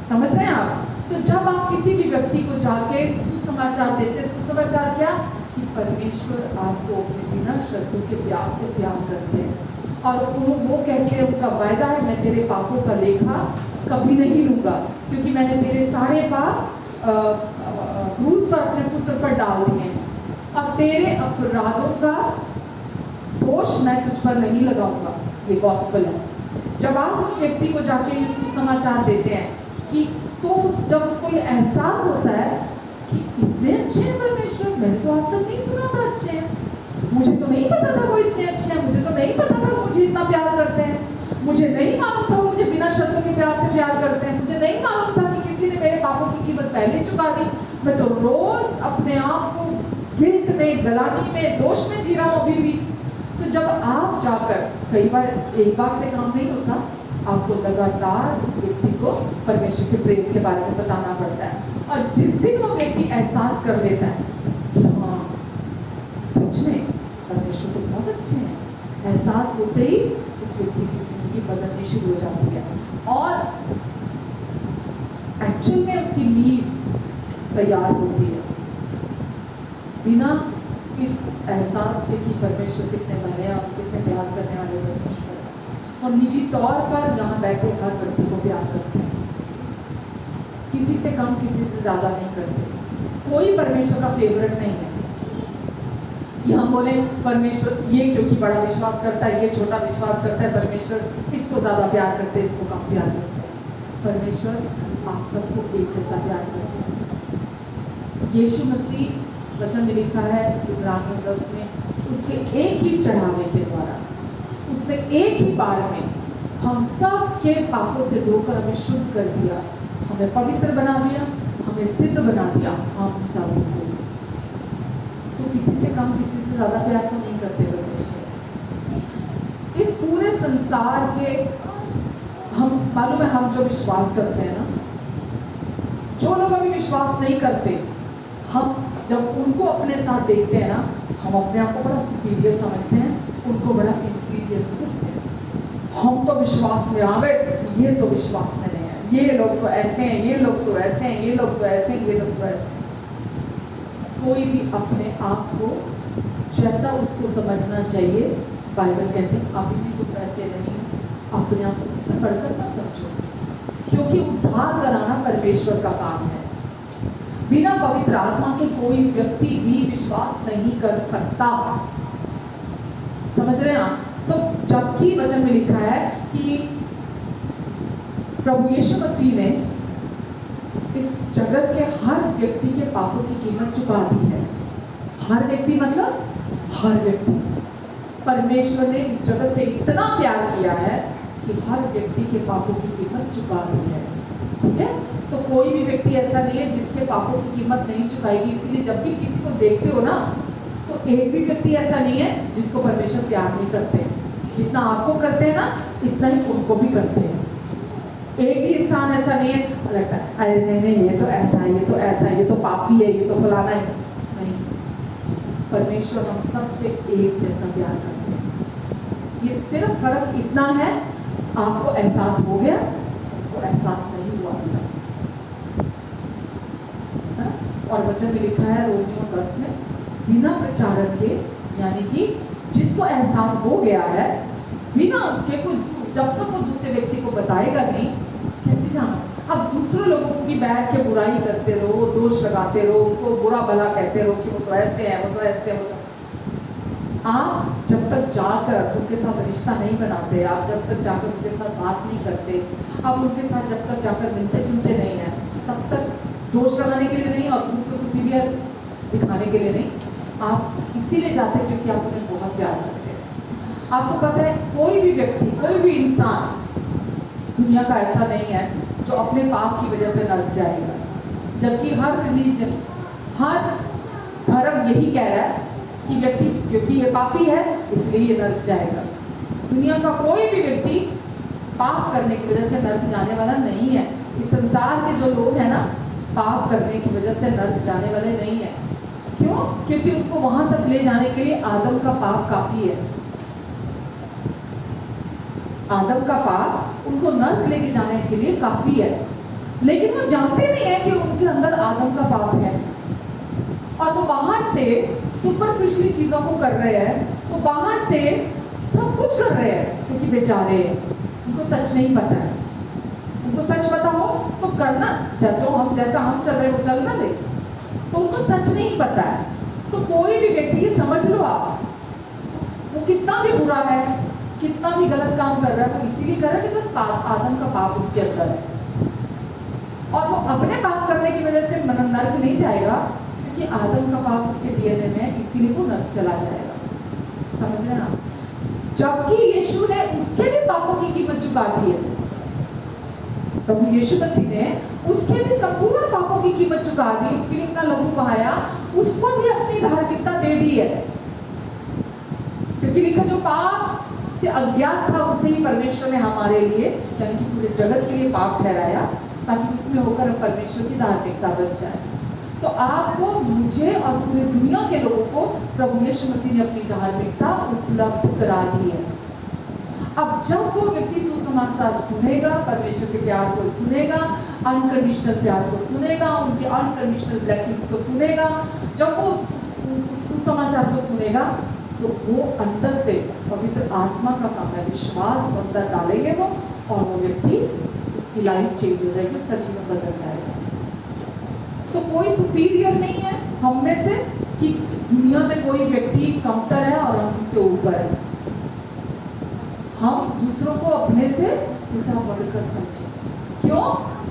समझ रहे हैं आप? तो जब आप किसी भी व्यक्ति को जाके सुसमाचार देते, सुसमाचार क्या? कि परमेश्वर आपको अपने बिना शर्तों के प्यार से प्यार करते हैं। और वो कहते हैं, उनका वायदा है, मैं तेरे पापों का लेखा कभी नहीं लूँगा, क्योंकि मैंने तेरे सारे पाप क्रूस पर अपने पुत्र पर डाल दिए हैं, और तेरे अपराधों का दोष मैं तुझ पर नहीं लगाऊंगा। ये गॉस्पेल है। जब आप उस व्यक्ति को जाके ये सुसमाचार देते हैं कि जब उसको ये एहसास होता है कि इतने अच्छे हैं परमेश्वर, मैंने तो आज तक नहीं सुना था अच्छे हैं, मुझे तो नहीं पता था वो इतने अच्छे हैं, मुझे तो नहीं पता था वो मुझे इतना प्यार करते हैं, मुझे नहीं मालूम था वो मुझे बिना शर्तों के प्यार से प्यार करते हैं, मुझे नहीं मालूम था कि किसी ने मेरे पापों की कीमत पहले चुका दी। मैं तो रोज अपने आप को गिल्ट में, गलानी में, दोष में जी रहा हूँ अभी भी। तो जब आप जाकर, कई बार एक बार से काम नहीं होता, आपको लगातार उस व्यक्ति को परमेश्वर के प्रेम के बारे में बताना पड़ता है। और जिस दिन वो व्यक्ति एहसास कर लेता है कि हाँ सच में परमेश्वर तो बहुत अच्छे हैं, एहसास होते ही उस व्यक्ति की जिंदगी बदलनी शुरू हो जाती है, और एक्चुअल में उसकी नींव तैयार होती है। बिना इस एहसास के कि परमेश्वर कितने भले हैं और कितने प्यार करने वाले परमेश्वर हैं, और निजी तौर पर यहाँ बैठे हर व्यक्ति को प्यार करते हैं, किसी से कम किसी से ज़्यादा नहीं करते। कोई परमेश्वर का फेवरेट नहीं है कि हम बोले परमेश्वर ये क्योंकि बड़ा विश्वास करता है, ये छोटा विश्वास करता है, परमेश्वर इसको ज़्यादा प्यार करते हैं, इसको कम प्यार करते हैं। परमेश्वर आप सबको एक जैसा प्यार करते हैं। यीशु मसीह वचन में लिखा है इब्रानियों 10 में, उसके एक ही चढ़ावे के द्वारा, उसने एक ही बार में हम सब के पापों से धोकर हमें शुद्ध कर दिया, हमें पवित्र बना दिया, हमें सिद्ध बना दिया, हम सब को। तो किसी से कम, किसी से ज्यादा प्यार तो नहीं करते परमेश्वर। इस पूरे संसार के हम मालूम है, हम जो विश्वास करते हैं ना, जो लोग अभी विश्वास नहीं करते, हम जब उनको अपने साथ देखते हैं ना, हम अपने आप को बड़ा सुपीरियर समझते हैं, उनको बड़ा इंफीरियर समझते हैं। हम तो विश्वास में आ गए, ये तो विश्वास में नहीं है, ये लोग तो ऐसे हैं, ये लोग तो ऐसे हैं, ये लोग तो ऐसे हैं, ये लोग तो ऐसे हैं। कोई भी अपने आप को जैसा उसको समझना चाहिए, बाइबल कहती है अभी भी तुम वैसे नहीं, अपने आप को उससे बढ़कर मत समझो, क्योंकि उद्धार कराना परमेश्वर का काम है। बिना पवित्र आत्मा के कोई व्यक्ति भी विश्वास नहीं कर सकता। समझ रहे हैं आप? तो जबकि वचन में लिखा है कि प्रभु यीशु मसीह ने इस जगत के हर व्यक्ति के पापों की कीमत चुका दी है। हर व्यक्ति मतलब हर व्यक्ति। परमेश्वर ने इस जगत से इतना प्यार किया है कि हर व्यक्ति के पापों की कीमत चुका दी है। ठीक है? तो कोई भी व्यक्ति ऐसा नहीं है जिसके पापों की कीमत नहीं चुकाएगी। इसीलिए जब भी किसी को देखते हो ना, तो एक भी व्यक्ति ऐसा नहीं है जिसको परमेश्वर प्यार नहीं करते। जितना आपको करते हैं ना, इतना ही उनको भी करते हैं। एक भी इंसान ऐसा नहीं है लगता है अरे नहीं ये तो ऐसा है, ये तो ऐसा है, ये तो पापी है, ये तो फलाना है। नहीं, परमेश्वर हम सबसे एक जैसा प्यार करते हैं। ये सिर्फ फर्क इतना है, आपको एहसास हो गया, तो एहसास नहीं हुआ अभी तक। और वचन में लिखा है रोमियो 10 में, बिना प्रचारक के, यानी कि जिसको एहसास हो गया है, बिना उसके कोई, जब तक वो दूसरे व्यक्ति को बताएगा नहीं, कैसे जाना? अब दूसरे लोगों की बैठ के बुराई करते रहो, दोष लगाते रहो, उनको बुरा भला कहते रहो कि वो तो ऐसे है, वो तो ऐसे है, वो तो। आप जब तक जाकर उनके साथ रिश्ता नहीं बनाते, आप जब तक जाकर उनके साथ बात नहीं करते, आप उनके साथ जब तक जाकर मिलते जुलते नहीं हैं, तब तक दोष लगाने के लिए नहीं और उनको सुपीरियर दिखाने के लिए नहीं, आप इसीलिए जाते हैं क्योंकि आप उन्हें बहुत प्यार करते हैं। आपको पता है कोई भी व्यक्ति, कोई भी इंसान दुनिया का ऐसा नहीं है जो अपने पाप की वजह से नरक जाएगा। जबकि हर रिलीजन, हर धर्म यही कह रहा है कि व्यक्ति क्योंकि ये पापी है इसलिए ये नरक जाएगा। दुनिया का कोई भी व्यक्ति पाप करने की वजह से नरक जाने वाला नहीं है। इस संसार के जो लोग हैं ना, पाप करने की वजह से नरक जाने वाले नहीं है। क्यों? क्योंकि उसको वहां तक ले जाने के लिए आदम का पाप काफी है। आदम का पाप उनको नरक लेके जाने के लिए काफी है, लेकिन वो जानते नहीं है कि उनके अंदर आदम का पाप है और वो बाहर से सुपरफिशियल चीजों को कर रहे हैं। वो बाहर से सब कुछ कर रहे हैं क्योंकि बेचारे उनको सच नहीं पता है। उनको सच पता हो तो करना, जो हम जैसा हम चल रहे हो चलना ले, तो उनको सच नहीं पता है। तो कोई भी व्यक्ति, ये समझ लो आप, वो कितना भी बुरा है, कितना भी गलत काम कर रहा है, वो इसीलिए कर रहा है बिकॉज आदम का पाप उसके अंदर है। और वो अपने पाप करने की वजह से नरक नहीं जाएगा, क्योंकि आदम का पाप उसके डीएनए में है, इसीलिए वो नरक चला जाएगा। समझ रहे हैं आप? जबकि यीशु ने उसके भी पापों की कीमत चुका दी है। प्रभु यीशु मसीह ने उसके भी संपूर्ण पापों की कीमत चुका दी, उसके लिए अपना लहू बहाया, उसको भी अपनी धार्मिकता दे दी है। क्योंकि लिखा जो पाप से अज्ञात था उसे ही परमेश्वर ने हमारे लिए, यानी कि पूरे जगत के लिए पाप ठहराया, ताकि उसमें होकर हम परमेश्वर की धार्मिकता बन जाए। तो आपको, मुझे और पूरी दुनिया के लोगों को प्रभु यीशु मसीह ने अपनी धार्मिकता उपलब्ध करा दी है। अब जब वो व्यक्ति सुसमाचार सुनेगा, परमेश्वर के प्यार को सुनेगा, अनकंडीशनल प्यार को सुनेगा, उनके अनकंडीशनल ब्लेसिंग्स को सुनेगा, जब वो सुसमाचार को सुनेगा, तो वो अंदर से पवित्र आत्मा का काम है, विश्वास अंदर डालेंगे वो, और वो व्यक्ति, उसकी लाइफ चेंज हो जाएगी, उसका जीवन बदल जाएगा। तो कोई सुपीरियर नहीं है हम में से कि दुनिया में कोई व्यक्ति कमतर है और हम उनसे ऊपर है। हम दूसरों को अपने से उल्टा बढ़कर समझें। क्यों?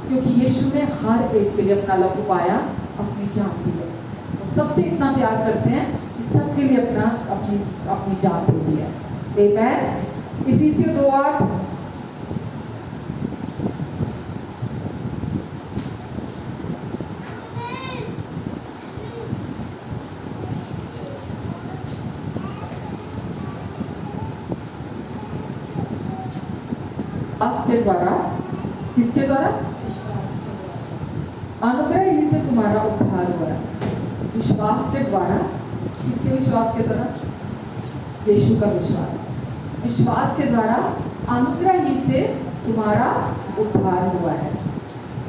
क्योंकि यीशु ने हर एक के लिए अपना लहू पाया, अपनी जान दी है। सबसे इतना प्यार करते हैं कि सबके लिए अपनी जान दे दी है। आमेन। इफिसियों 2:8 के द्वारा, किसके द्वारा? अनुग्रह ही से तुम्हारा उद्धार हुआ है। विश्वास के द्वारा, किसके विश्वास के द्वारा? यीशु का विश्वास। विश्वास के द्वारा अनुग्रह ही से तुम्हारा उद्धार हुआ है।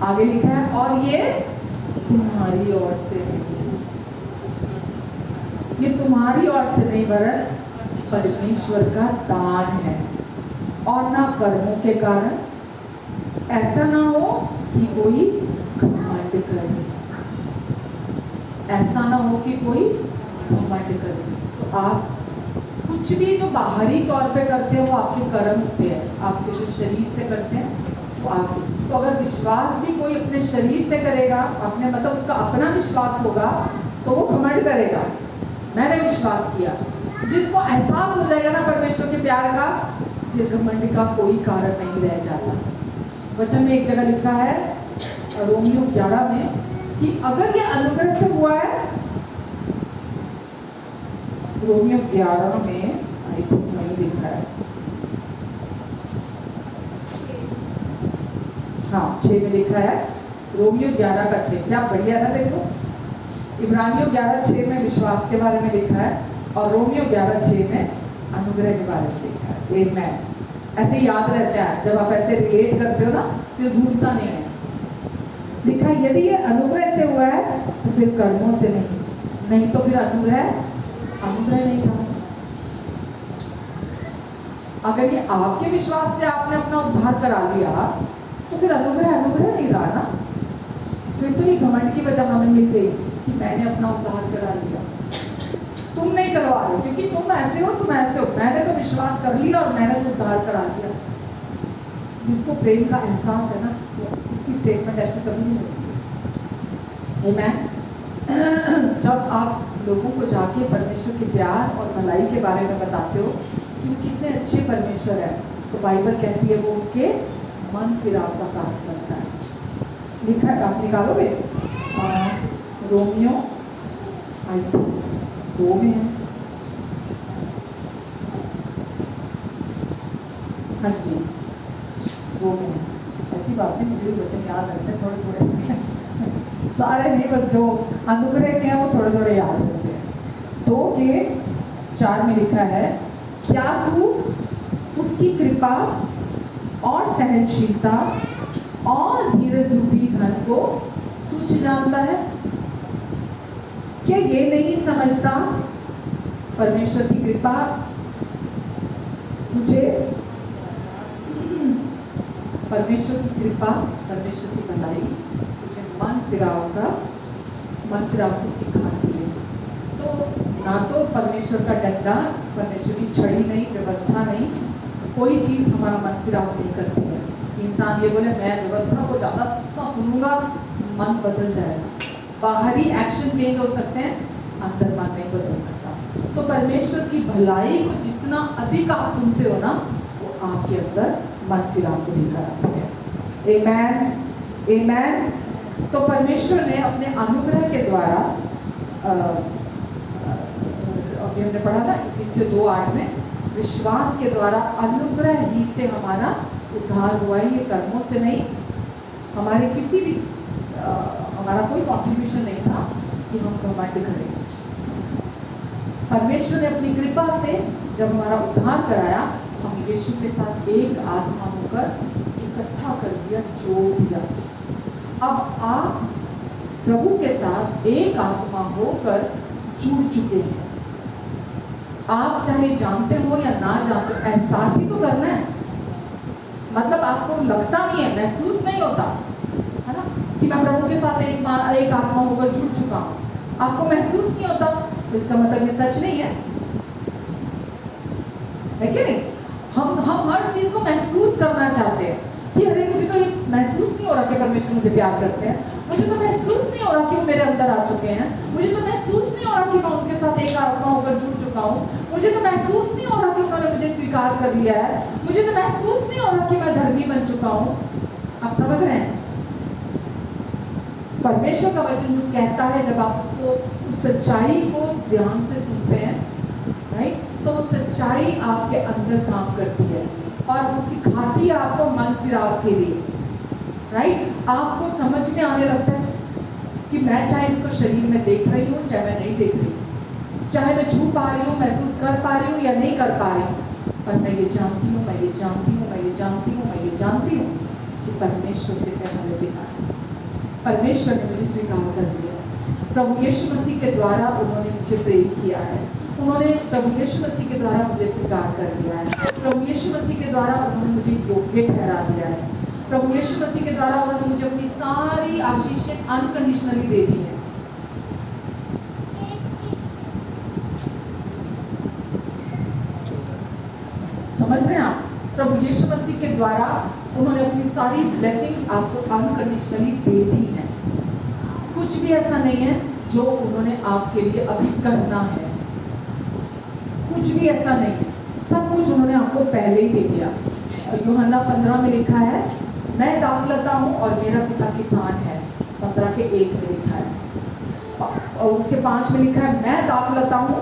आगे लिखा है और ये तुम्हारी ओर से नहीं, ये तुम्हारी ओर से नहीं वरन परमेश्वर का दान है, और ना कर्मों के कारण, ऐसा ना हो कि कोई घमंड करे। ऐसा ना हो कि कोई घमंड करे। तो आप कुछ भी जो बाहरी तौर पे करते हो वो आपके कर्म होते हैं, आपके जो शरीर से करते हैं वो आपके। तो अगर विश्वास भी कोई अपने शरीर से करेगा, अपने मतलब उसका अपना विश्वास होगा, तो वो घमंड करेगा, मैंने विश्वास किया। जिसको एहसास हो जाएगा ना परमेश्वर के प्यार का, फिर घमंड का कोई कारण नहीं रह जाता। वचन में एक जगह लिखा है रोमियो 11 में कि अगर ये अनुग्रह से हुआ है, रोमियो 11 में आई थिंक नहीं लिखा है, हाँ 6 में लिखा है, रोमियो 11 का 6। क्या बढ़िया ना, देखो इब्रानियों 11:6 में विश्वास के बारे में लिखा है और रोमियो 11:6 में अनुग्रह के बारे में लिखा है। आमेन। ऐसे याद रहता है, जब आप ऐसे रिलेट करते हो ना फिर भूलता नहीं है। लिखा यदि ये अनुग्रह से हुआ है तो फिर कर्मों से नहीं तो फिर अनुग्रह नहीं था। अगर ये आपके विश्वास से आपने अपना उद्धार करा लिया तो फिर अनुग्रह नहीं रहा ना। फिर तो ये घमंड की वजह हमें मिल गई कि मैंने अपना उद्धार करा लिया। तुम नहीं करवा रहे क्योंकि तुम ऐसे हो, मैंने तो विश्वास कर लिया और मैंने तो उद्धार करा लिया। जिसको प्रेम का एहसास है ना, तो उसकी स्टेटमेंट ऐसे कभी नहीं होती। आमेन। जब आप लोगों को जाके परमेश्वर के प्यार और भलाई के बारे में बताते हो कि वो कितने अच्छे परमेश्वर है, तो बाइबल कहती है वो उनके मन फिराव का कारण बनता है। लिखा है, आप निकालोगे रोमियो 2 में है, हाँ जी 2 में है। ऐसी बात नहीं, मुझे भी वचन याद रहते हैं थोड़े सारे नहीं, पर जो अनुग्रह के हैं वो थोड़े याद रहते हैं। 2 के 4 में लिखा है, क्या तू उसकी कृपा और सहनशीलता और धीरज रूपी धन को तुच्छ जानता है? क्या ये नहीं समझता परमेश्वर की कृपा तुझे, परमेश्वर की कृपा, परमेश्वर की भलाई तुझे मन फिराव को सिखाती है। तो ना तो परमेश्वर का डंडा, परमेश्वर की छड़ी नहीं, व्यवस्था नहीं, कोई चीज़ हमारा मन फिराव नहीं करती है। इंसान ये बोले मैं व्यवस्था को ज़्यादा सुनूंगा, मन बदल जाएगा। बाहरी एक्शन चेंज हो सकते हैं, अंदर मन नहीं बदल सकता। तो परमेश्वर की भलाई को जितना अधिक आप सुनते हो ना, वो आपके अंदर मन फिराव को लेकर आते हैं। आमेन। तो परमेश्वर ने अपने अनुग्रह के द्वारा, अभी हमने पढ़ा ना इफिसियों 2:8 में, विश्वास के द्वारा अनुग्रह ही से हमारा उद्धार हुआ है, ये कर्मों से नहीं, हमारे किसी भी हमारा कोई कंट्रीब्यूशन नहीं था कि हम घमंड करें। परमेश्वर ने अपनी कृपा से जब हमारा उद्धार कराया, हम यीशु के साथ एक आत्मा होकर इकट्ठा कर दिया, जोड़ दिया। अब आप प्रभु के साथ एक आत्मा होकर जुड़ चुके हैं। आप चाहे जानते हो या ना जानते हो, एहसास ही तो करना है। मतलब आपको लगता नहीं है, महसूस नहीं होता है ना कि मैं प्रभु के साथ एक आत्मा होकर जुड़ चुका हूँ। आपको महसूस नहीं होता, तो इसका मतलब ये सच नहीं है कि नहीं? हम हर चीज को महसूस करना चाहते हैं कि अरे मुझे तो ये महसूस नहीं हो रहा कि परमेश्वर मुझे प्यार करते हैं। मुझे तो महसूस नहीं हो रहा कि वो मेरे अंदर आ चुके हैं, मुझे तो महसूस नहीं हो रहा कि मैं उनके साथ एक आत्मा होकर जुड़ चुका हूँ, मुझे तो महसूस नहीं हो रहा कि उन्होंने मुझे स्वीकार कर लिया है, मुझे तो महसूस नहीं हो रहा कि मैं धर्मी बन चुका हूँ। आप समझ रहे हैं? परमेश्वर का वचन जो कहता है, जब आप उसको उस सच्चाई को ध्यान से सुनते हैं, राइट, तो वो सच्चाई आपके अंदर काम करती है और वो सिखाती है आपको मन फिराव के लिए, राइट। आपको समझ में आने लगता है कि मैं चाहे इसको शरीर में देख रही हूँ, चाहे मैं नहीं देख रही हूँ, चाहे मैं छू पा रही हूँ, महसूस कर पा रही हूँ या नहीं कर पा रही हूँ, पर मैं ये जानती हूँ, मैं ये जानती हूँ, मैं ये जानती हूँ, मैं ये जानती हूँ कि परमेश्वर के पहले दिखा है, परमेश्वर ने मुझे स्वीकार कर लिया। प्रभु यीशु मसीह के द्वारा उन्होंने मुझे प्रेम किया है, उन्होंने प्रभु यीशु मसीह के द्वारा मुझे स्वीकार कर लिया है, प्रभु यीशु मसीह के द्वारा उन्होंने मुझे योग्य ठहरा दिया है, प्रभु यीशु मसीह के द्वारा उन्होंने मुझे अपनी सारी आशीषें अनकंडीशनली दे दी है। समझ रहे हैं आप? प्रभु यीशु मसीह के द्वारा उन्होंने अपनी सारी ब्लेसिंग्स आपको अनकंडीशनली दे दी है। कुछ भी ऐसा नहीं है जो उन्होंने आपके लिए अभी करना है, कुछ भी ऐसा नहीं है, सब कुछ उन्होंने आपको पहले ही दे दिया। यूहन्ना 15 में लिखा है, मैं दाखलता हूँ और मेरा पिता किसान है, 15:1 में लिखा है। और उसके 5 में लिखा है, मैं दाखलता हूँ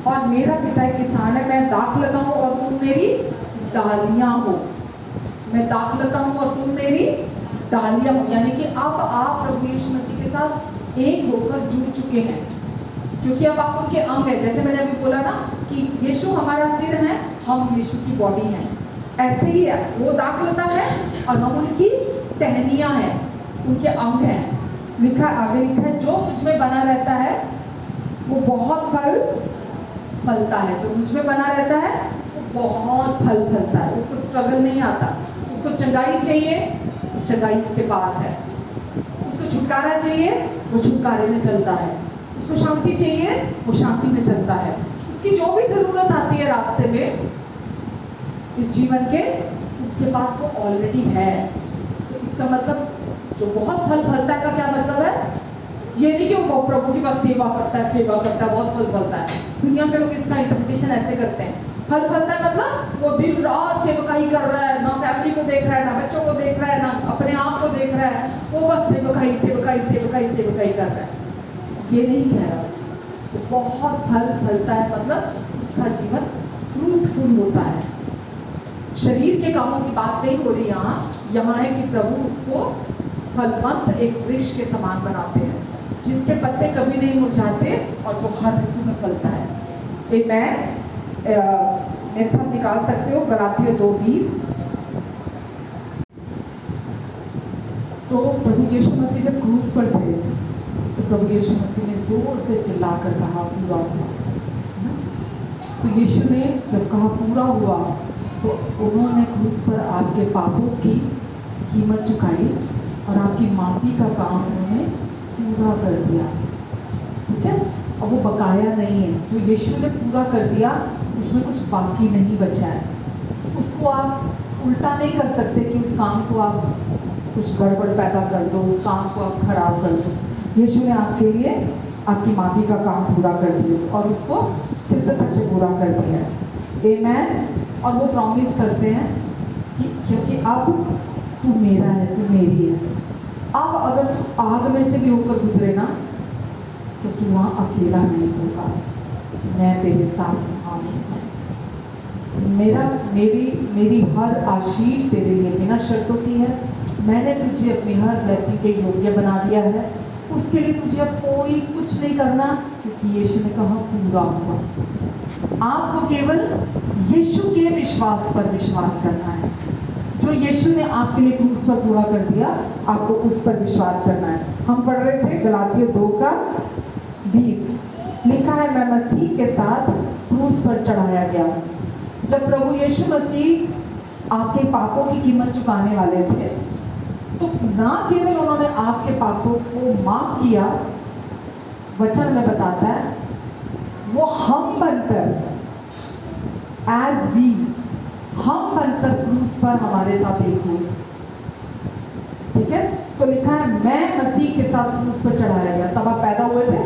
और मेरा पिता किसान है, मैं दाखलता हूँ और तुम मेरी डालियाँ हो, मैं दाखलता हूँ और तुम मेरी डालियाँ हो। यानी कि अब आप प्रभु यीशु मसीह के साथ एक होकर जुड़ चुके हैं, क्योंकि अब आप उनके अंग हैं। जैसे मैंने अभी बोला ना कि यीशु हमारा सिर है, हम यीशु की बॉडी हैं, ऐसे ही है, वो दाखलता है और हम उनकी टहनियाँ हैं, उनके अंग हैं। लिखा आगे लिखा है, जो मुझ में बना रहता है वो बहुत फल फलता है, जो मुझ में बना रहता है वो बहुत फल फलता है, उसको स्ट्रगल नहीं आता, उसको चंगाई चाहिए, चंगाई उसके पास है, उसको छुटकारा चाहिए, वो छुटकारे में चलता है, उसको शांति चाहिए, वो शांति में चलता है, उसकी जो भी ज़रूरत आती है रास्ते में इस जीवन के, उसके पास वो ऑलरेडी है। तो इसका मतलब जो बहुत फल फलता है का क्या मतलब है? ये नहीं कि वो प्रभु की बस सेवा करता है, सेवा करता है, बहुत फल फलता है। दुनिया के लोग इसका इंटरप्रिटेशन ऐसे करते हैं, फल फलता है मतलब वो दिन रात सेवकाई कर रहा है, ना फैमिली को देख रहा है, ना बच्चों को देख रहा है, ना अपने आप को देख रहा है, वो बस सेवकाई सेवकाई सेवकाई सेवकाई कर रहा है। ये नहीं कह रहा बच्चा, तो बहुत फल फलता है मतलब उसका जीवन फ्रूटफुल होता है। शरीर के कामों की बात नहीं हो रही यहाँ है कि प्रभु उसको फलवंत एक वृक्ष के समान बनाते हैं, जिसके पत्ते कभी नहीं मुरझाते और जो हर ऋतु में फलता है। आमेन। मेरे साथ निकाल सकते हो गलातियों 2:20। तो प्रभु यीशु मसीह जब क्रूस पर थे तो प्रभु यीशु मसीह ने जोर से चिल्लाकर कहा पूरा हुआ। तो यीशु ने जब कहा पूरा हुआ तो उन्होंने क्रूस पर आपके पापों की कीमत चुकाई और आपकी माफ़ी का काम उन्होंने पूरा कर दिया। ठीक है, और वो बकाया नहीं है, जो यीशु ने पूरा कर दिया उसमें कुछ बाकी नहीं बचा है। उसको आप उल्टा नहीं कर सकते कि उस काम को आप कुछ गड़बड़ पैदा कर दो, उस काम को आप खराब कर दो। यीशु ने आपके लिए आपकी माफ़ी का काम पूरा कर दिया और उसको सिद्धता से पूरा कर दिया है। आमेन। और वो प्रॉमिस करते हैं कि क्योंकि अब तू मेरा है, तू मेरी है। अब अगर तू आग में से भी होकर गुजरे ना तो तू वहाँ अकेला नहीं होगा, मैं तेरे साथ वहाँ हूँ। मेरी हर आशीष तेरे लिए बिना शर्तों की है। मैंने तुझे अपनी हर ब्लेसिंग के योग्य बना दिया है। उसके लिए तुझे अब कोई कुछ नहीं करना, क्योंकि यीशु ने कहा पूरा हुआ। आपको केवल यीशु के विश्वास पर विश्वास करना है। जो यीशु ने आपके लिए क्रूस पर पूरा कर दिया, आपको उस पर विश्वास करना है। हम पढ़ रहे थे गलातियों 2:20, लिखा है मैं मसीह के साथ क्रूस पर चढ़ाया गया। जब प्रभु यीशु मसीह आपके पापों की कीमत चुकाने वाले थे तो ना केवल उन्होंने आपके पापों को माफ किया, वचन में बताता है वो हम बनकर हम बनकर क्रूस पर हमारे साथ एक हुए। ठीक है, तो तो लिखा है मैं मसीह के साथ क्रूस पर चढ़ाया गया। तब आप पैदा हुए थे?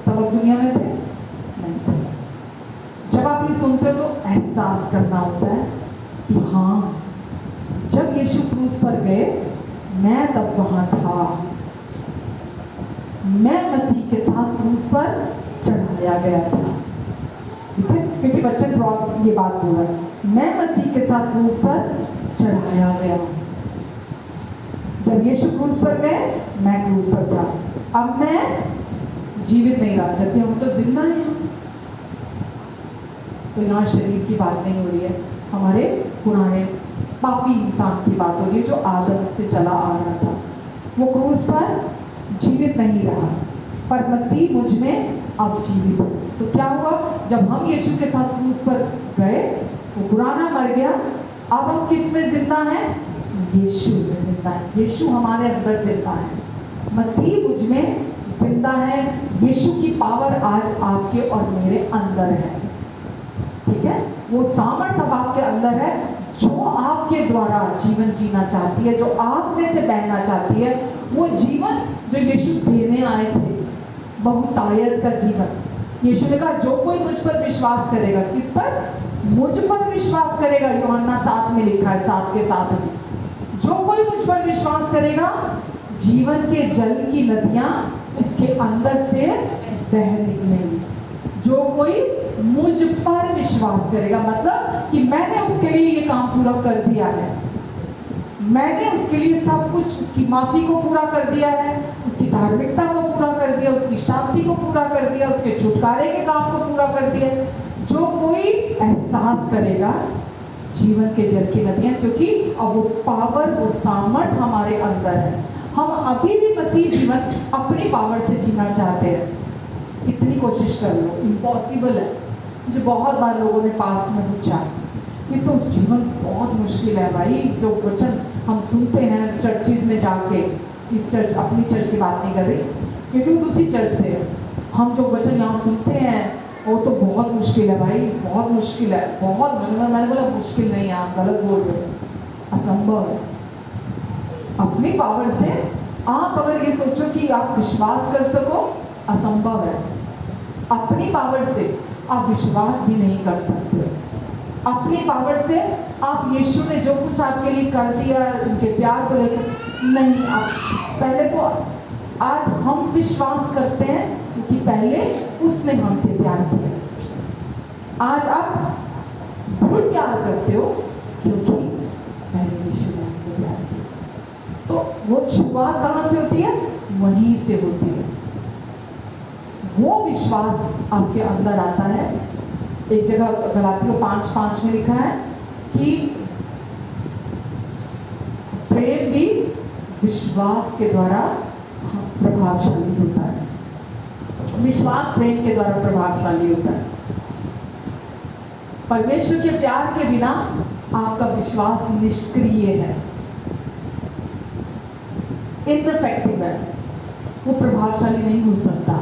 तब आप दुनिया में थे? नहीं थे। जब आप ये सुनते हो तो एहसास करना होता है कि हाँ, जब यीशु क्रूस पर गए मैं तब वहां था। मैं मसीह के साथ क्रूस पर चढ़ाया गया था। ठीक है, क्योंकि वचन ये बात बोल रहा है, मैं मसीह के साथ क्रूस पर चढ़ाया गया। जब यीशु क्रूस पर गए मैं क्रूस पर था। अब मैं जीवित नहीं रहा, जबकि हम तो जिंदा हैं। तो यहाँ शरीर की बात नहीं हो रही है, हमारे पुराने पापी इंसान की बात हो रही है जो आदम से चला आ रहा था। वो क्रूस पर जीवित नहीं रहा, पर मसीह मुझ में अब जीवित है। तो क्या हुआ? जब हम यीशु के साथ क्रूस पर गए, वो पुराना मर गया। अब हम किस में जिंदा हैं? यीशु में जिंदा है। यीशु हमारे अंदर जिंदा है, मसीह मुझ में जिंदा है। यीशु की पावर आज आपके और मेरे अंदर है। ठीक है, वो सामर्थ अब आपके अंदर है जो आपके द्वारा जीवन जीना चाहती है, जो आप में से बहना चाहती है। वो जीवन जो यीशु देने आए थे, बहुतायत का जीवन। यीशु ने कहा जो कोई मुझ पर विश्वास करेगा, किस पर? मुझ पर विश्वास करेगा। यूहन्ना 7 में लिखा है, 7 के 7 में, जो कोई मुझ पर विश्वास करेगा जीवन के जल की नदियां उसके अंदर से बह निकलेंगी। जो कोई मुझ पर विश्वास करेगा, मतलब कि मैंने उसके लिए ये काम पूरा कर दिया है, मैंने उसके लिए सब कुछ, उसकी माफी को पूरा कर दिया है, उसकी धार्मिकता को पूरा कर दिया, उसकी शांति को पूरा कर दिया, उसके छुटकारे के काम को पूरा कर दिया। जो कोई एहसास करेगा जीवन के जल की नदियां, क्योंकि अब वो पावर, वो सामर्थ हमारे अंदर है। हम अभी भी मसीह जीवन अपनी पावर से जीना चाहते हैं, कितनी कोशिश कर लो, इम्पॉसिबल है। मुझे बहुत बार लोगों ने पास्ट में पूछा, ये तो जीवन बहुत मुश्किल है भाई। जो वचन हम सुनते हैं चर्चिज में जाके, इस चर्च, अपनी चर्च की बात नहीं कर रही क्योंकि वो दूसरी चर्च से है, हम जो वचन यहाँ सुनते हैं वो तो बहुत मुश्किल है भाई, बहुत मुश्किल है, बहुत। मैंने बोला मुश्किल नहीं है, आप गलत बोल रहे हो, असंभव है। अपनी पावर से आप अगर ये सोचो कि आप विश्वास कर सको, असंभव है। अपनी पावर से आप विश्वास भी नहीं कर सकते। अपनी पावर से आप यीशु ने जो कुछ आपके लिए कर दिया, उनके प्यार को लेकर नहीं, आप पहले तो आज हम विश्वास करते हैं क्योंकि पहले उसने हमसे प्यार किया। आज आप भी प्यार करते हो क्योंकि पहले यीशु ने हमसे प्यार किया। तो वो शुरुआत कहाँ से होती है? वहीं से होती है। वो विश्वास आपके अंदर आता है। एक जगह गलातियों 5:5 में लिखा है कि प्रेम भी विश्वास के द्वारा प्रभावशाली होता है। विश्वास प्रेम के द्वारा प्रभावशाली होता है। परमेश्वर के प्यार के बिना आपका विश्वास निष्क्रिय है, इनइफेक्टिव है, वो प्रभावशाली नहीं हो सकता।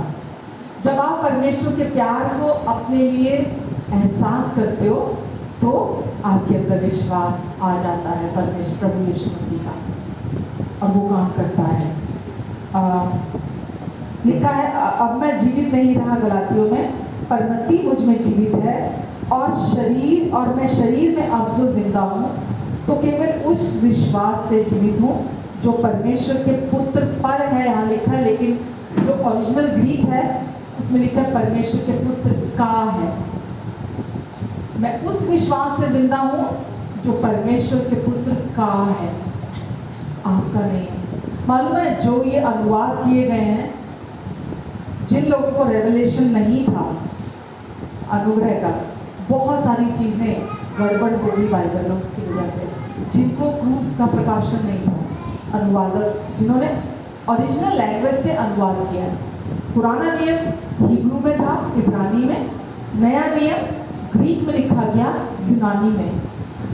जब आप परमेश्वर के प्यार को अपने लिए एहसास करते हो तो आपके अंदर विश्वास आ जाता है परमेश्वर प्रभु यीशु मसीह का, और वो काम करता है। लिखा है, अब मैं जीवित नहीं रहा गलातियों में, पर मसीह मुझ में जीवित है, और मैं शरीर में अब जो जिंदा हूँ तो केवल उस विश्वास से जीवित हूँ जो परमेश्वर के पुत्र पर है। यहाँ लिखा है, लेकिन जो ओरिजिनल ग्रीक है उसमें लिखा है परमेश्वर के पुत्र का है। मैं उस विश्वास से जिंदा हूँ जो परमेश्वर के पुत्र का है, आपका नहीं। मालूम है, जो ये अनुवाद किए गए हैं, जिन लोगों को रेवलेशन नहीं था अनुग्रह का, बहुत सारी चीज़ें गड़बड़ हो गई बाइबल में उसकी वजह से। जिनको क्रूस का प्रकाशन नहीं था, अनुवादक जिन्होंने ओरिजिनल लैंग्वेज से अनुवाद किया है। पुराना नियम हिब्रू में था, इब्रानी में, नया नियम ग्रीक में लिखा गया, यूनानी में।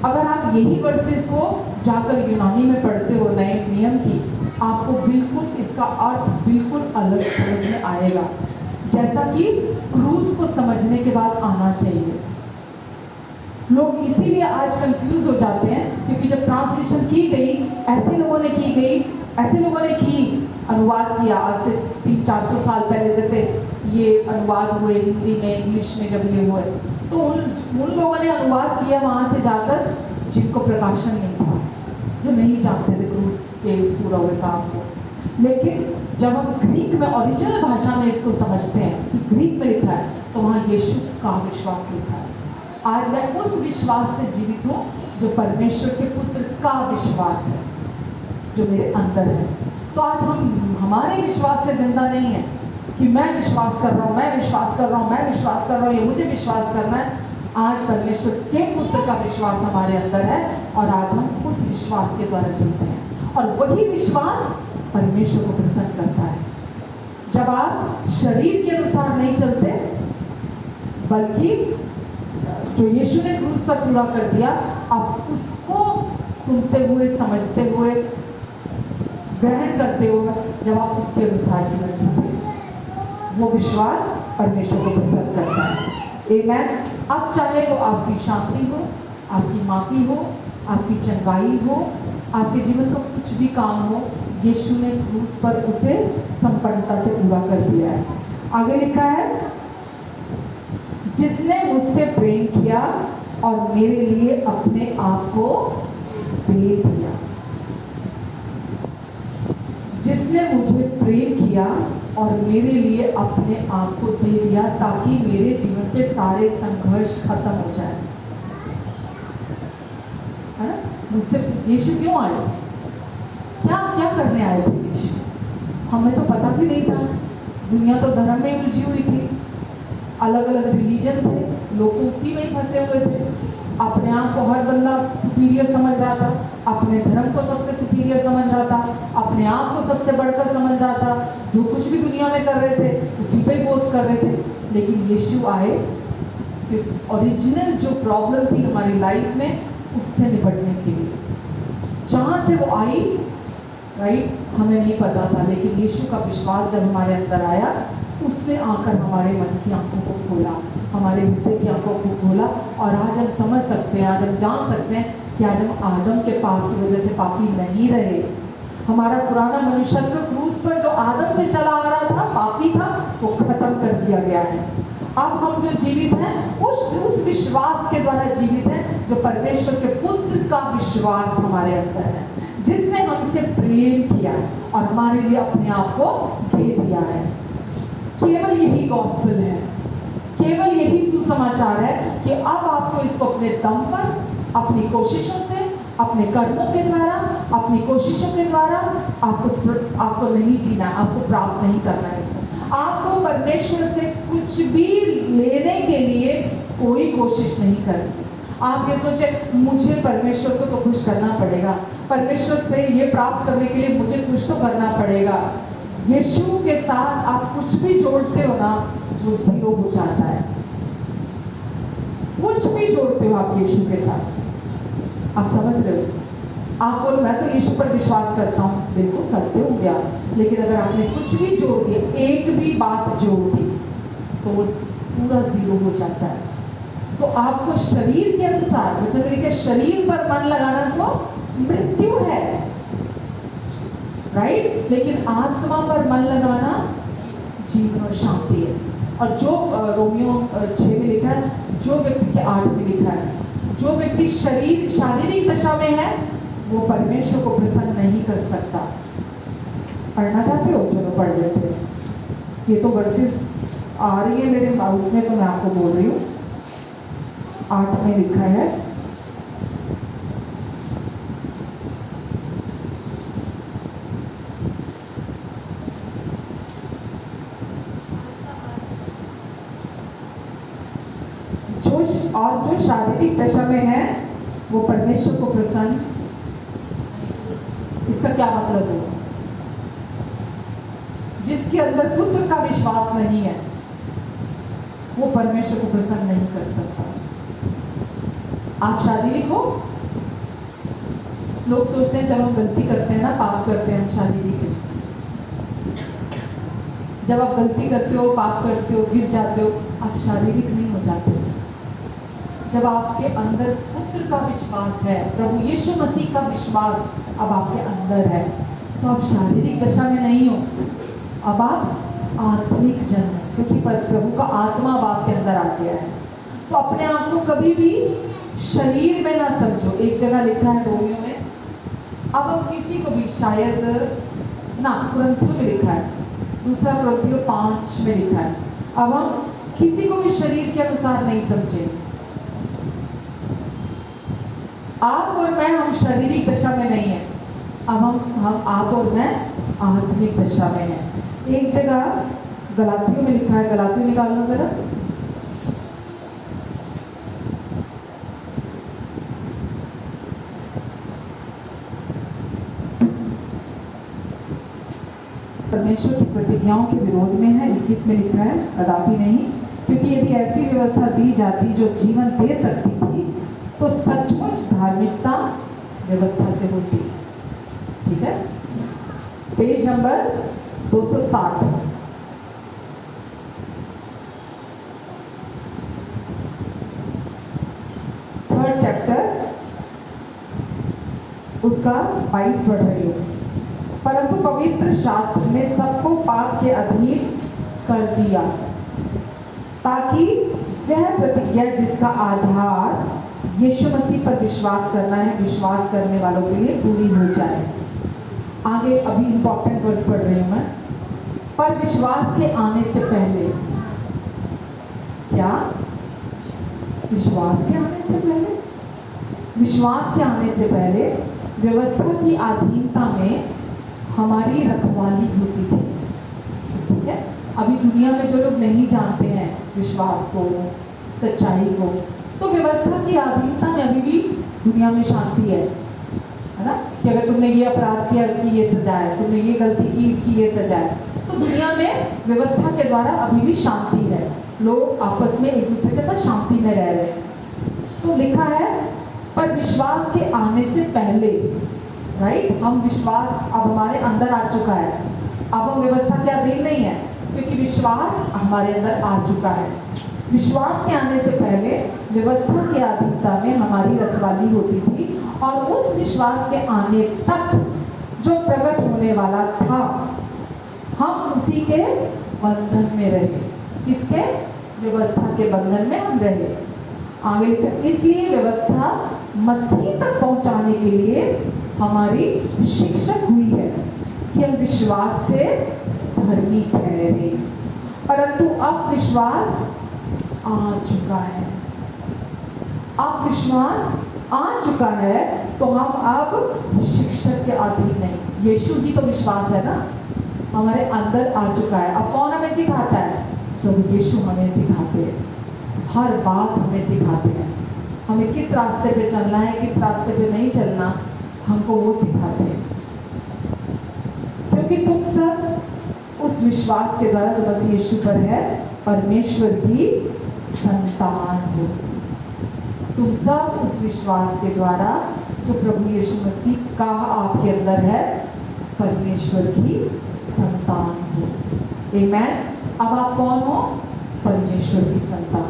अगर आप यही वर्सेस को जाकर यूनानी में पढ़ते हो नए नियम की, आपको बिल्कुल इसका अर्थ बिल्कुल अलग समझ में आएगा, जैसा कि क्रूस को समझने के बाद आना चाहिए। लोग इसीलिए आज कंफ्यूज हो जाते हैं क्योंकि जब ट्रांसलेशन की गई, ऐसे लोगों ने की गई ऐसे लोगों ने की, अनुवाद किया आज से 300-400 साल पहले, जैसे ये अनुवाद हुए हिंदी में, इंग्लिश में जब ये हुए, तो उन लोगों ने अनुवाद किया वहाँ से जाकर जिनको प्रकाशन नहीं था, जो नहीं जानते थे क्रूस के उस पूरा हुए काम को। लेकिन जब हम ग्रीक में ओरिजिनल भाषा में इसको समझते हैं कि ग्रीक में लिखा है, तो वहाँ यीशु का विश्वास लिखा है। आज मैं उस विश्वास से जीवित हूँ जो परमेश्वर के पुत्र का विश्वास है, जो मेरे अंदर है। तो आज हम हमारे विश्वास से जिंदा नहीं है कि मैं विश्वास कर रहा हूँ, मैं विश्वास कर रहा हूँ, मैं विश्वास कर रहा हूँ, ये मुझे विश्वास करना है। आज परमेश्वर के पुत्र का विश्वास हमारे अंदर है और आज हम उस विश्वास के द्वारा चलते हैं, और वही विश्वास परमेश्वर को प्रसन्न करता है। जब आप शरीर के अनुसार नहीं चलते, बल्कि जो यीशु ने क्रूस पर पूरा कर दिया, आप उसको सुनते हुए, समझते हुए, ग्रहण करते हुए, जब आप उसके अनुसार जीवन जीते, वो विश्वास परमेश्वर को प्रसन्न करता है। आमेन। अब चाहे तो आपकी शांति हो, आपकी माफ़ी हो, आपकी चंगाई हो, आपके जीवन का कुछ भी काम हो, यीशु ने क्रूस पर उसे संपन्नता से पूरा कर दिया है। आगे लिखा है, जिसने मुझसे प्रेम किया और मेरे लिए अपने आप को दे दिया। जिसने मुझे प्रेम किया और मेरे लिए अपने आप को दे दिया, ताकि मेरे जीवन से सारे संघर्ष खत्म हो जाए, है ना। मुझसे यीशु क्यों आए? क्या करने आए थे यीशु? हमें तो पता भी नहीं था। दुनिया तो धर्म में उलझी हुई थी, अलग अलग रिलीजन थे, लोग तो उसी में ही फंसे हुए थे। अपने आप को हर बंदा सुपीरियर समझ रहा था, अपने धर्म को सबसे सुपीरियर समझ रहा था, अपने आप को सबसे बढ़कर समझ रहा था। जो कुछ भी दुनिया में कर रहे थे उसी पे ही पोस्ट कर रहे थे। लेकिन यीशु आए कि ओरिजिनल जो प्रॉब्लम थी हमारी लाइफ में, उससे निपटने के लिए। जहाँ से वो आई, राइट, हमें नहीं पता था, लेकिन यीशु का विश्वास जब हमारे अंदर आया, उसने आकर हमारे मन की आंखों को खोला, हमारे हृदय की आंखों को खोला, और आज हम समझ सकते हैं, आज हम जान सकते हैं कि आज हम आदम के पाप की वजह से पापी नहीं रहे। हमारा पुराना मनुष्यत्व क्रूस पर जो आदम से चला आ रहा था, पापी था, वो खत्म कर दिया गया है। अब हम जो जीवित हैं, उस विश्वास के द्वारा जीवित हैं, जो परमेश्वर के पुत्र का विश्वास हमारे अंदर है, जिसने हमसे प्रेम किया और हमारे लिए अपने आप को दे दिया है। केवल यही गॉस्पेल है, केवल यही सुसमाचार है कि अब आपको इसको अपने दम पर, अपनी कोशिशों से, अपने कर्मों के द्वारा, अपनी कोशिशों के द्वारा आपको नहीं जीना, आपको प्राप्त नहीं करना है। इसको आपको परमेश्वर से कुछ भी लेने के लिए कोई कोशिश नहीं करनी। आप ये सोचे मुझे परमेश्वर को तो खुश करना पड़ेगा, परमेश्वर से ये प्राप्त करने के लिए मुझे कुछ तो करना पड़ेगा। यीशु के साथ आप कुछ भी जोड़ते हो ना, वो जीरो हो जाता है। कुछ भी जोड़ते हो आप यीशु के साथ, आप समझ रहे हो? आप बोलो मैं तो यीशु पर विश्वास करता हूँ, बिल्कुल करते होंगे आप, लेकिन अगर आपने कुछ भी जोड़ दिया, एक भी बात जोड़ दी, तो वो पूरा जीरो हो जाता है। तो आपको शरीर के अनुसार, वचन लिखा है, शरीर पर मन लगाना तो मृत्यु है, राइट, लेकिन आत्मा पर मन लगाना जीवन और शांति है। और जो रोमियो 6 में लिखा है, जो व्यक्ति के 8 में लिखा है, जो व्यक्ति शारीरिक दशा में है, वो परमेश्वर को प्रसन्न नहीं कर सकता। पढ़ना चाहते हो? चलो पढ़ लेते हैं। ये तो वर्सेस आ रही है मेरे माउस में, तो मैं आपको बोल रही हूँ। 8 में लिखा है, और जो शारीरिक दशा में है वो परमेश्वर को प्रसन्न, इसका क्या मतलब है? जिसके अंदर पुत्र का विश्वास नहीं है, वो परमेश्वर को प्रसन्न नहीं कर सकता। आप शारीरिक हो, लोग सोचते हैं जब हम गलती करते हैं ना, पाप करते हैं, हम शारीरिक हैं। जब आप गलती करते हो, पाप करते हो, गिर जाते हो, आप शारीरिक नहीं हो जाते। जब आपके अंदर पुत्र का विश्वास है, प्रभु यीशु मसीह का विश्वास अब आपके अंदर है, तो आप शारीरिक दशा में नहीं हो, अब आप आत्मिक जन हो, क्योंकि प्रभु का आत्मा अब आपके अंदर आ गया है। तो अपने आप को कभी भी शरीर में ना समझो। एक जगह लिखा है रोमियो में, अब हम किसी को भी शायद ना कुरिन्थियों में लिखा है, दूसरा कुरिन्थियों 5 में लिखा है, अब हम किसी को भी शरीर के अनुसार नहीं समझे। आप और मैं, हम शारीरिक दशा में नहीं है, अब हम आप और मैं आत्मिक दशा में है। एक जगह गलातियों में लिखा है, गलातियों निकालना जरा, परमेश्वर की प्रतिज्ञाओं के विरोध में है। 21 में लिखा है, कदापि नहीं, क्योंकि यदि ऐसी व्यवस्था दी जाती जो जीवन दे सकती थी तो सचमुच धार्मिकता व्यवस्था से होती। ठीक है, पेज नंबर 260, थर्ड चैप्टर, उसका 22 पढ़ रही हूँ। परंतु पवित्र शास्त्र ने सबको पाप के अधीन कर दिया, ताकि वह प्रतिज्ञा जिसका आधार यीशु मसीह पर विश्वास करना है, विश्वास करने वालों के लिए पूरी हो जाए। आगे अभी इंपॉर्टेंट वर्स पढ़ रही हूँ मैं। पर विश्वास के आने से पहले, क्या विश्वास के आने से पहले, विश्वास के आने से पहले व्यवस्था की अधीनता में हमारी रखवाली होती थी। ठीक है, अभी दुनिया में जो लोग नहीं जानते हैं विश्वास को, सच्चाई को, तो व्यवस्था की अधीनता में अभी भी दुनिया में शांति है ना, कि अगर तुमने ये अपराध किया इसकी ये सजा है, तुमने ये गलती की इसकी ये सजा है। तो दुनिया में व्यवस्था के द्वारा अभी भी शांति है, लोग आपस में एक दूसरे के साथ शांति में रह रहे हैं। तो लिखा है, पर विश्वास के आने से पहले, राइट, हम विश्वास अब हमारे अंदर आ चुका है, अब हम व्यवस्था के अधीन नहीं है, क्योंकि विश्वास हमारे अंदर आ चुका है। विश्वास के आने से पहले व्यवस्था की अधीनता में हमारी रखवाली होती थी, और उस विश्वास के आने तक जो प्रकट होने वाला था हम उसी के बंधन में रहे। किसके? व्यवस्था के बंधन में हम रहे। आगे लिखा, इसलिए व्यवस्था मसीह तक पहुंचाने के लिए हमारी शिक्षक हुई है कि हम विश्वास से धर्मी ठहरे, परंतु अब विश्वास आ चुका है। अब विश्वास आ चुका है तो हम अब शिक्षक के अधीन नहीं। यीशु ही तो विश्वास है ना, हमारे अंदर आ चुका है। अब कौन हमें सिखाता है? तो यीशु हमें सिखाते हैं, हर बात हमें सिखाते हैं। हमें किस रास्ते पे चलना है, किस रास्ते पे नहीं चलना, हमको वो सिखाते हैं। क्योंकि तुम सब उस विश्वास के द्वारा जो मसीह यीशु पर है परमेश्वर की संतान हो। तुम सब उस विश्वास के द्वारा जो प्रभु यीशु मसीह का आपके अंदर है परमेश्वर की संतान हो। आमेन। अब आप कौन हो? परमेश्वर की संतान।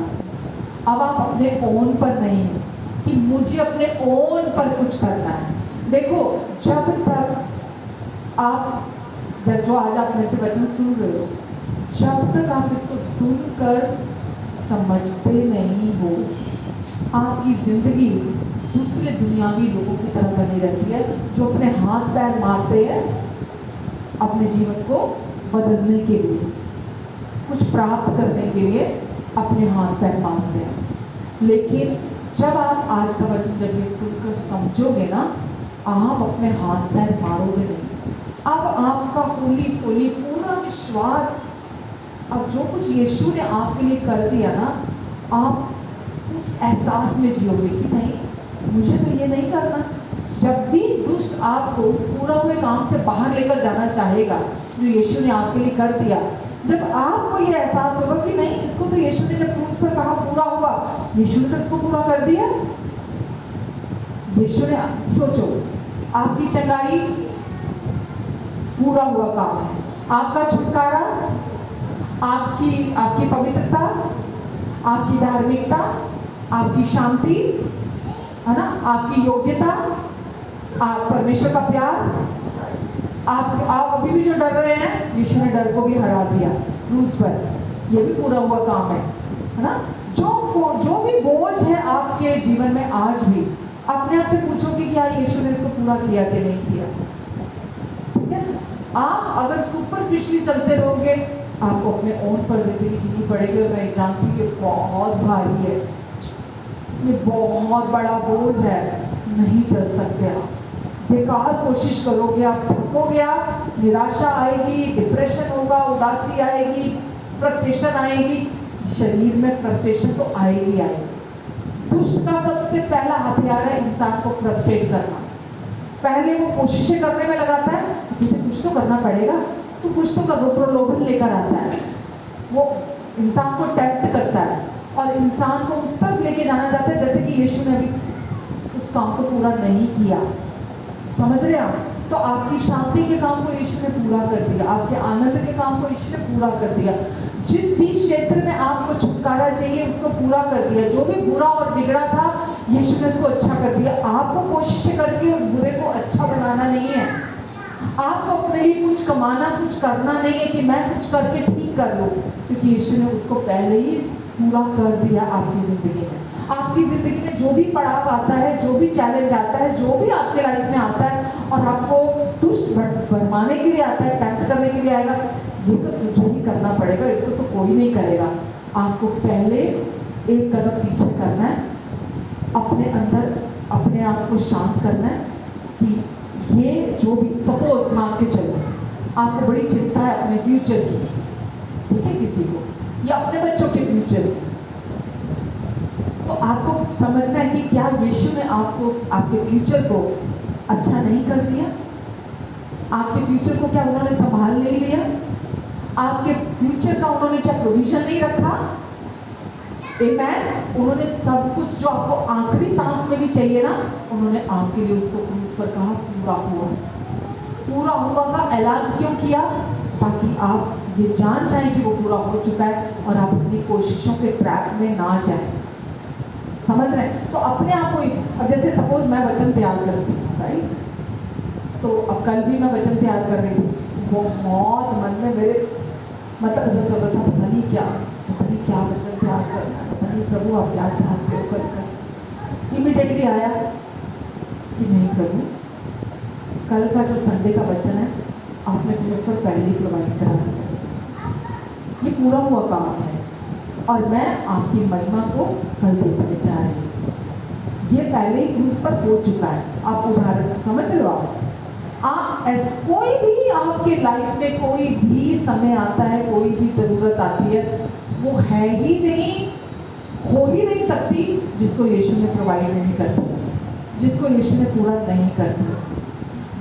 अब आप अपने ओन पर नहीं हो कि मुझे अपने ओन पर कुछ करना है। देखो, जब तक आप जो आज आप मेरे से वचन सुन रहे हो, जब तक आप इसको सुनकर समझते नहीं हो, आपकी जिंदगी दूसरे दुनियावी लोगों की तरह बनी रहती है, जो अपने हाथ पैर मारते हैं अपने जीवन को बदलने के लिए, कुछ प्राप्त करने के लिए अपने हाथ पैर मारते हैं। लेकिन जब आप आज का वचन जब ये सुनकर समझोगे ना, आप अपने हाथ पैर मारोगे नहीं। अब आपका होली सोली पूरा विश्वास, अब जो कुछ यीशु ने आपके लिए कर दिया ना, आप उस एहसास में जियोगे कि नहीं, मुझे तो ये नहीं करना। जब भी दुष्ट आपको उस पूरा हुए काम से बाहर लेकर जाना चाहेगा जो यीशु ने आपके लिए कर दिया, जब आपको ये एहसास होगा कि नहीं, इसको तो यीशु ने जब क्रूस पर कहा पूरा हुआ, यीशु ने तो इसको पूरा कर दिया। यीशु ने, सोचो, आपकी चंगाई पूरा हुआ काम है, आपका छुटकारा, आपकी पवित्रता, आपकी धार्मिकता, आपकी शांति, है ना, आपकी योग्यता, आप परमेश्वर का प्यार, आप अभी भी जो डर रहे हैं, यीशु ने डर को भी हरा दिया क्रूस पर। ये भी पूरा हुआ काम है ना। जो भी बोझ है आपके जीवन में आज भी, अपने आप से पूछो कि क्या यीशु ने इसको पूरा किया कि नहीं किया। ठीक है, आप अगर सुपरफिशियली चलते रहोगे, आपको अपने ओन पर जिंदगी जीनी पड़ेगी। और मैं जानती हूँ ये बहुत भारी है, ये बहुत बड़ा बोझ है, नहीं चल सकते आप। बेकार कोशिश करोगे, आप थकोगे, आप निराशा आएगी, डिप्रेशन होगा, उदासी आएगी, फ्रस्ट्रेशन आएगी। शरीर में फ्रस्ट्रेशन तो आएगी आएगी। दुष्ट का सबसे पहला हथियार है इंसान को फ्रस्ट्रेट करना। पहले वो कोशिशें करने में लगाता है, तुझे कुछ तो करना पड़ेगा, तो कुछ तो करो, प्रलोभन लेकर आता है। वो इंसान को टेम्प्ट करता है और इंसान को उस तरफ लेके जाना चाहता है जैसे कि यीशु ने अभी उस काम को पूरा नहीं किया। समझ रहे आप? तो आपकी शांति के काम को यीशु ने पूरा कर दिया, आपके आनंद के काम को यीशु ने पूरा कर दिया। जिस भी क्षेत्र में आपको छुटकारा चाहिए उसको पूरा कर दिया। जो भी बुरा और बिगड़ा था, यीशु ने उसको अच्छा कर दिया। आपको कोशिशें करके उस बुरे को अच्छा बनाना नहीं है। आपको अपने लिए कुछ कमाना, कुछ करना नहीं है कि मैं कुछ करके ठीक कर लूँ, क्योंकि यीशु ने उसको पहले ही पूरा कर दिया आपकी ज़िंदगी में। आपकी ज़िंदगी में जो भी पड़ाव आता है, जो भी चैलेंज आता है, जो भी आपके लाइफ में आता है और आपको दुष्ट भरमाने के लिए आता है, टेम्प्ट करने के लिए आएगा, ये तो तुझे ही करना पड़ेगा, इसको तो कोई नहीं करेगा। आपको पहले एक कदम पीछे करना है, अपने अंदर अपने आप को शांत करना है कि ये जो भी, सपोज मान के चलो आपको बड़ी चिंता है अपने फ्यूचर की, ठीक है, किसी को, या अपने बच्चों के फ्यूचर की, तो आपको समझना है कि क्या यीशु ने आपको आपके फ्यूचर को अच्छा नहीं कर दिया? आपके फ्यूचर को क्या उन्होंने संभाल नहीं लिया? आपके फ्यूचर का उन्होंने क्या प्रोविजन नहीं रखा? आमेन। उन्होंने सब कुछ जो आपको आखिरी सांस में भी चाहिए ना, उन्होंने आपके लिए उसको क्रूस पर कहा पूरा हुआ। पूरा हुआ का ऐलान क्यों किया? ताकि आप ये जान जाएं कि वो पूरा हो चुका है और आप अपनी कोशिशों के ट्रैक में ना जाएं। समझ रहे हैं? तो अपने आप को, अब जैसे सपोज मैं वचन तैयार करती हूँ, राइट, तो अब कल भी मैं वचन तैयार कर रही थी, बहुत मन में मेरे मतलब ऐसा चल रहा था, पता नहीं क्या वचन तैयार करना है, पता नहीं प्रभु आप क्या चाहते हो कर। इमीडिएटली आया कि नहीं प्रभु, कल का जो संडे का वचन है आपने क्रूस पर पहले ही प्रोवाइड करा दिया, ये पूरा हुआ काम है और मैं आपकी महिमा को कल देखने जा रही हूँ। ये पहले ही क्रूस पर हो चुका है। आप उदाहरण समझ रहे हो? कोई भी आपके लाइफ में कोई भी समय आता है, कोई भी ज़रूरत आती है, वो है ही नहीं, हो ही नहीं सकती जिसको यीशु ने प्रोवाइड नहीं कर दिया, जिसको यीशु ने पूरा नहीं कर दिया।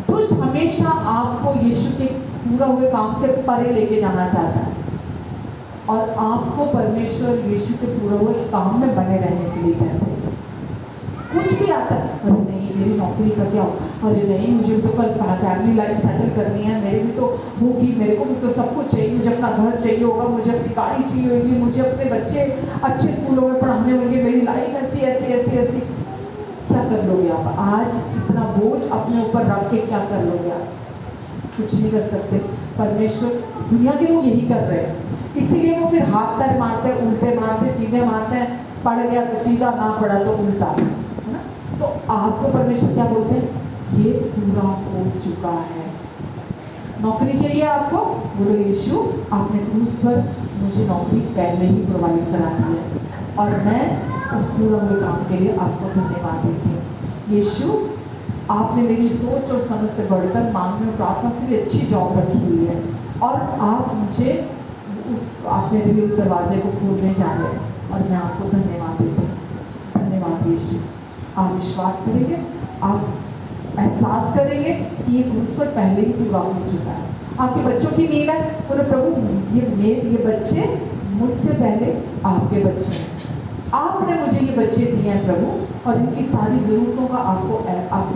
दुष्ट हमेशा आपको यीशु के पूरा हुए काम से परे लेके जाना चाहता है और आपको परमेश्वर यीशु के पूरा हुए काम में बने रहने के लिए कहते हैं। कुछ भी आता है, अरे नहीं मेरी नौकरी का क्या हो, अरे नहीं मुझे तो कल फैमिली लाइफ सेटल करनी है, मेरे भी तो होगी, मेरे को भी तो सब कुछ चाहिए, मुझे अपना घर चाहिए होगा, मुझे अपनी गाड़ी चाहिए होगी, मुझे अपने बच्चे अच्छे स्कूलों में पढ़ाने होंगे, मेरी लाइफ ऐसी ऐसी ऐसी ऐसी। क्या कर लोगे आप? आज इतना बोझ अपने ऊपर रख के क्या कर लोगे आप? कुछ नहीं कर सकते। परमेश्वर, दुनिया के लोग यही कर रहे हैं, इसीलिए वो फिर हाथ पैर मारते हैं, उल्टे मारते, सीधे मारते हैं, पड़ गया तो सीधा, ना पड़ा तो उल्टा, है ना? तो आपको परमेश्वर क्या बोलते हैं? ये पूरा हो चुका है। नौकरी चाहिए आपको, बोलो यीशु आपने क्रूस पर मुझे नौकरी पहले ही प्रोवाइड करा दी है और मैं उस पूरा हुए काम के लिए आपको धन्यवाद देती हूँ। यीशु आपने मेरी सोच और समझ से बढ़कर मांगने और प्रार्थना से भी अच्छी जॉब रखी हुई है और आप मुझे आप मेरे लिए उस दरवाजे को खोलने जा रहे हैं और मैं आपको धन्यवाद देती हूँ। धन्यवाद यीशु। आप विश्वास करेंगे, आप एहसास करेंगे कि ये क्रूस पर पहले ही पूरा हो चुका है। आपके बच्चों की नीड है, बोले प्रभु ये बच्चे मुझसे पहले आपके बच्चे हैं, आपने मुझे ये बच्चे दिए हैं प्रभु और इनकी सारी ज़रूरतों का आपको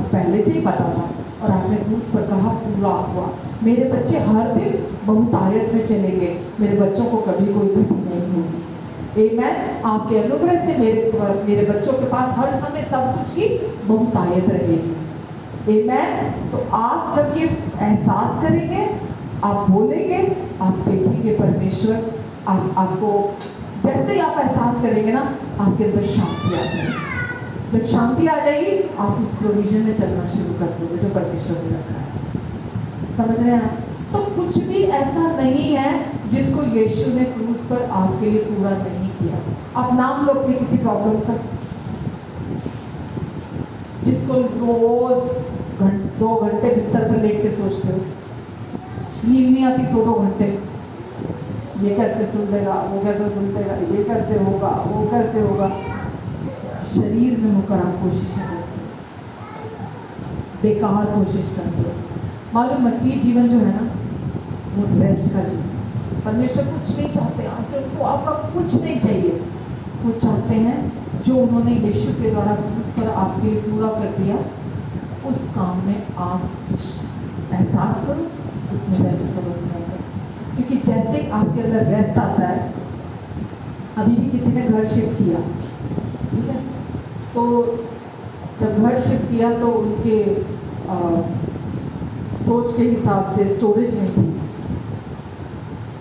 पहले से ही पता था और आपने क्रूस पर कहा पूरा हुआ। मेरे बच्चे हर दिन बहुतायत में चलेंगे, मेरे बच्चों को कभी कोई घटी नहीं होगी। आमेन। आपके अनुग्रह से मेरे बच्चों के पास हर समय सब कुछ की बहुतायत रहेगी। आमेन। तो आप जब ये एहसास करेंगे, आप बोलेंगे, आप देखेंगे परमेश्वर आपको, जैसे ही आप एहसास करेंगे ना, आपके अंदर शांति आ जाएगी। जब शांति आ जाएगी, आप उस प्रोविजन में चलना शुरू कर दोगे जो परमेश्वर ने रखा है। समझ रहे हैं? तो कुछ भी ऐसा नहीं है जिसको यीशु ने क्रूस पर आपके लिए पूरा नहीं किया। आप नाम लो अपनी किसी प्रॉब्लम का, जिसको रोज 2 घंटे बिस्तर पर लेट के सोचते हो, नींद नहीं आती 2 घंटे, ये कैसे सुन लेगा, वो कैसे सुन लेगा, ये कैसे होगा, वो कैसे होगा। शरीर में होकर आप कोशिशें करते हो, बेकार कोशिश करते हो। मालूम मसीह जीवन जो है ना, वो रेस्ट का जीवन। परमेश्वर कुछ नहीं चाहते आपसे, उनको आपका कुछ नहीं चाहिए। वो चाहते हैं जो उन्होंने यीशु के द्वारा क्रूस पर आपके लिए पूरा कर दिया, उस काम में आप एहसास करो, उसमें रेस्ट करो अपने अंदर। क्योंकि जैसे आपके अंदर रेस्ट आता है, अभी भी किसी ने घर शिफ्ट किया, ठीक है, तो जब घर शिफ्ट किया तो उनके सोच के हिसाब से स्टोरेज नहीं थी।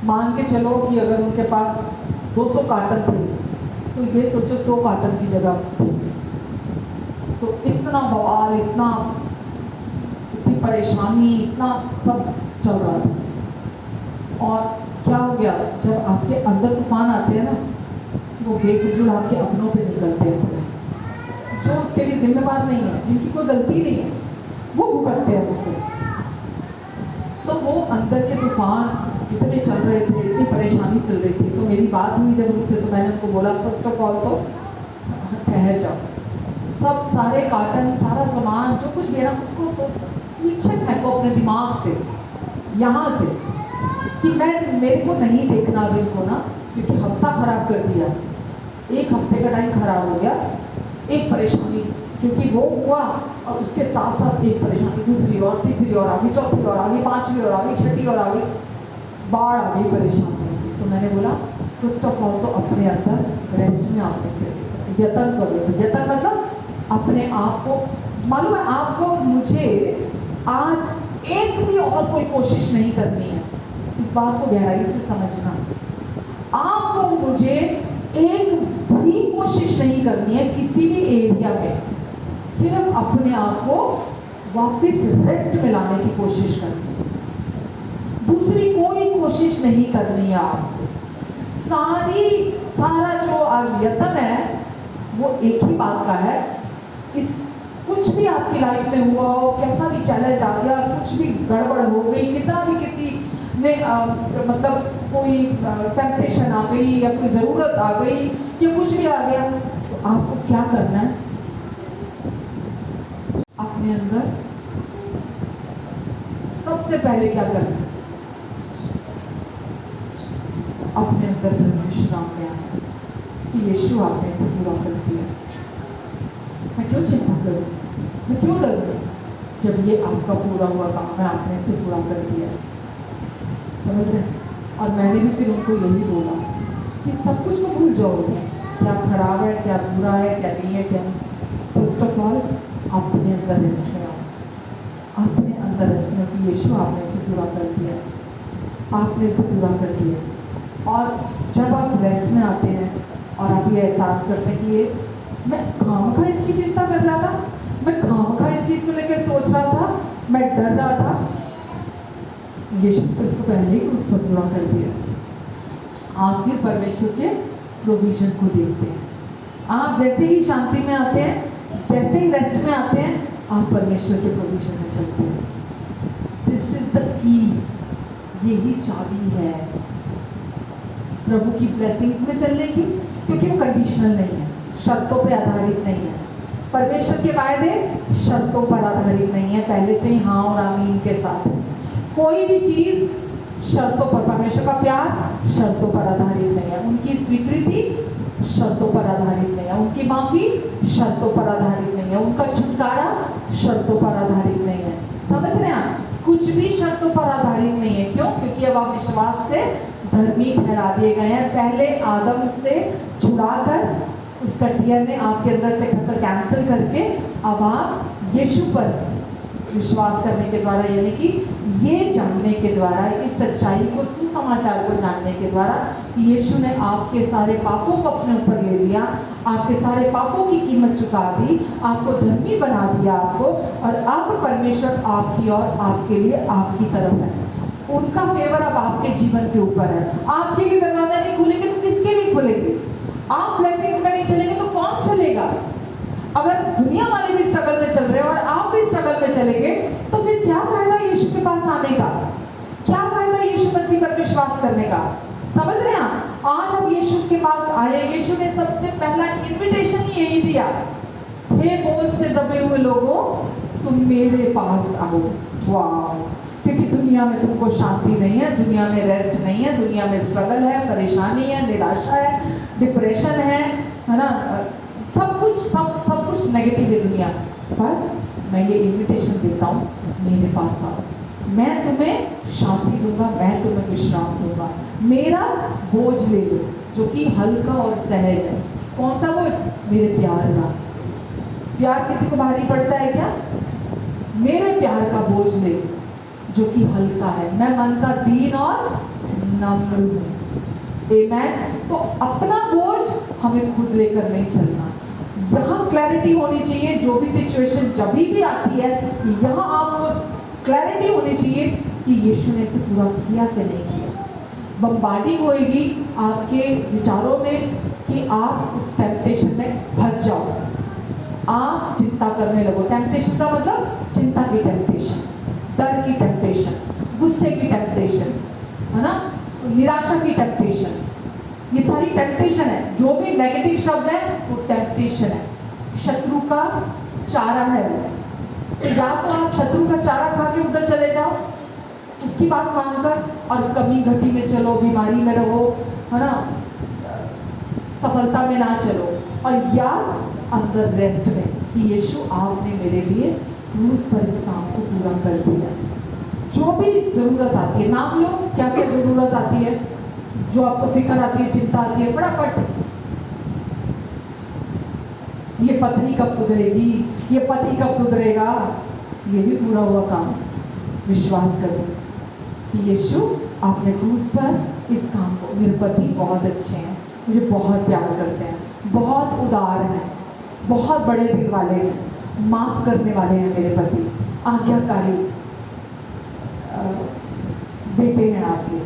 मान के चलो कि अगर उनके पास 200 कार्टन थे, तो ये सोचो 100 कार्टन की जगह थी। तो इतना बवाल, इतनी परेशानी, इतना सब चल रहा था। और क्या हो गया, जब आपके अंदर तूफान आते हैं ना, वो बेफिजूल आपके अपनों पे निकलते हैं, जो उसके लिए जिम्मेवार नहीं है, जिनकी कोई गलती नहीं है, वो भुगतते हैं उसको। तो वो अंदर के तूफान इतने चल रहे थे, इतनी परेशानी चल रही थी। तो मेरी बात हुई जब उनसे, तो मैंने उनको बोला फर्स्ट ऑफ ऑल तो ठहर जाओ, सब सारे कार्टन, सारा सामान जो कुछ भी है ना, उसको पीछे फेंको अपने दिमाग से, यहाँ से, कि मेरे को नहीं देखना अब इनको ना, क्योंकि हफ्ता खराब कर दिया, 1 हफ्ते का टाइम खराब हो गया। एक परेशानी, क्योंकि वो हुआ और उसके साथ साथ एक परेशानी दूसरी और तीसरी और आ गई, चौथी और आ गई, 5वीं और आ गई, 6ठी और आ गई, बाढ़ आ गई परेशानी की। तो मैंने बोला फर्स्ट ऑफ ऑल तो अपने अंदर रेस्ट में आपने यत्न करो। यत्न मतलब अपने आप को, मालूम है आपको, मुझे आज एक भी और कोई कोशिश नहीं करनी है। इस बात को गहराई से समझना, आपको मुझे एक भी कोशिश नहीं करनी है किसी भी एरिया में, सिर्फ अपने आप को वापस रेस्ट में लाने की कोशिश करनी है। दूसरी कोई कोशिश नहीं करनी है आपको। सारा जो आज यत्न है वो एक ही बात का है। इस कुछ भी आपकी लाइफ में हुआ हो, कैसा भी चैलेंज आ गया, कुछ भी गड़बड़ हो गई, कितना भी किसी ने मतलब कोई टेम्पटेशन आ गई या कोई ज़रूरत आ गई या कुछ भी आ गया, तो आपको क्या करना है, अपने अंदर सबसे पहले क्या करना है, अपने अंदर विश्राम में आना कि यीशु आपने इसे पूरा कर दिया। मैं क्यों चिंता करूं, मैं क्यों डरूं, जब ये आपका पूरा हुआ काम है, आपने इसे पूरा कर दिया। समझ रहे हैं? और मैंने भी फिर उनको यही बोला कि सब कुछ को भूल जाओगे, क्या खराब है, क्या बुरा है, क्या नहीं है, क्या फर्स्ट ऑफ ऑल अपने अंदर रेस्ट में आओ, अपने अंदर रेस्ट में, कि यीशु आपने इसे पूरा कर दिया, आपने इसे पूरा कर दिया। और जब आप रेस्ट में आते हैं और आप ये एहसास करते हैं कि ये मैं खामखा इसकी चिंता कर रहा था, मैं खामखा इस चीज़ को लेकर सोच रहा था, मैं डर रहा था, यीशु तो इसको पहले ही उस पर पूरा कर दिया। आप फिर परमेश्वर के प्रोविजन को देखते हैं। आप जैसे ही शांति में आते हैं, जैसे ही रेस्ट में आते हैं, आप परमेश्वर के प्रोविजन में चलते हैं। दिस इज द की, यही चाबी है प्रभु की ब्लेसिंग्स में चलने की, क्योंकि वो कंडीशनल नहीं है, शर्तों पे आधारित नहीं है। परमेश्वर के वायदे शर्तों पर आधारित नहीं है, पहले से ही हाँ और आमीन के साथ। कोई भी चीज़ शर्तों पर, परमेश्वर का प्यार शर्तों पर आधारित नहीं है, उनकी स्वीकृति शर्तों पर आधारित नहीं है, उनकी माफ़ी शर्तों पर आधारित नहीं है, उनका छुटकारा शर्तों पर आधारित नहीं है। समझ रहे हैं आप? कुछ भी शर्तों पर आधारित नहीं है। क्यों? क्योंकि अब आप विश्वास से धर्मी ठहरा दिए गए हैं। पहले आदम से छुड़ाकर उसका डीएनए आपके अंदर से कैंसिल करके अब आप यीशु पर विश्वास करने के द्वारा, यानी कि ये जानने के द्वारा, इस सच्चाई को, सुसमाचार को जानने के द्वारा कि यीशु ने आपके सारे पापों को अपने ऊपर ले लिया, आपके सारे पापों की कीमत चुका दी, आपको धर्मी बना दिया आपको, और अब परमेश्वर आपकी और आपके लिए आपकी तरफ है। उनका फेवर अब आपके जीवन के ऊपर है। आपके लिए दरवाजा नहीं खुलेंगे तो किसके लिए खुलेंगे? आप ब्लेसिंग्स में नहीं चलेंगे तो कौन चलेगा? अगर दुनिया वाले भी स्ट्रगल में चल रहे हैं और आप भी स्ट्रगल में चलेंगे तो फिर क्या फायदा यीशु के पास आने का? क्या फायदा यीशु मसीह पर विश्वास करने का? समझ रहे हैं आप? आज हम यीशु के पास आए, यीशु ने सबसे पहला इनविटेशन ही यही दिया, हे बोझ से दबे हुए लोगों तुम मेरे पास आओ। वाह! क्योंकि दुनिया में तुमको शांति नहीं है, दुनिया में रेस्ट नहीं है, दुनिया में स्ट्रगल है, परेशानी है, निराशा है, डिप्रेशन है ना, सब कुछ नेगेटिव है दुनिया। पर मैं ये इन्विटेशन देता हूँ, मेरे पास आओ, मैं तुम्हें शांति दूंगा, मैं तुम्हें विश्राम दूंगा। मेरा बोझ ले लो जो कि हल्का और सहज है। कौन सा बोझ? मेरे प्यार का। प्यार किसी को भारी पड़ता है क्या? मेरे प्यार का बोझ ले लो जो कि हल्का है, मैं मन का दीन और नम्र हूँ। आमेन। तो अपना बोझ हमें खुद लेकर नहीं चलना। यहाँ क्लैरिटी होनी चाहिए, जो भी सिचुएशन जब भी आती है, यहाँ आपको क्लैरिटी होनी चाहिए कि यीशु ने इसे पूरा किया कि नहीं किया। बम्बार्डिंग होएगी आपके विचारों में कि आप उस टेम्पटेशन में फंस जाओ, आप चिंता करने लगो। टेम्पटेशन का मतलब चिंता की टेम्पटेशन, डर की टेम्पटेशन, गुस्से की टेम्पटेशन, है ना, निराशा की टेम्पटेशन। ये सारी टेम्पटेशन है। जो भी नेगेटिव शब्द है वो टेम्पटेशन है, शत्रु का चारा है वो। तो या तो आप शत्रु का चारा खा के उधर चले जाओ, उसकी बात मानकर, और कमी घटी में चलो, बीमारी में रहो, है ना, सफलता में ना चलो, और या अंदर रेस्ट में कि यीशु आपने मेरे लिए क्रूस पर इस काम को पूरा कर दिया। जो भी ज़रूरत आती है, नाम लो क्या क्या ज़रूरत आती है, जो आपको फिक्र आती है, चिंता आती है, फटाफट। ये पत्नी कब सुधरेगी, ये पति कब सुधरेगा, ये भी पूरा हुआ काम। विश्वास करो कि यीशु आपने क्रूस पर इस काम को, मेरे पति बहुत अच्छे हैं, मुझे बहुत प्यार करते हैं, बहुत उदार हैं, बहुत बड़े दिल वाले हैं, माफ़ करने वाले हैं मेरे पति, आज्ञाकारी बेटे हैं आपके,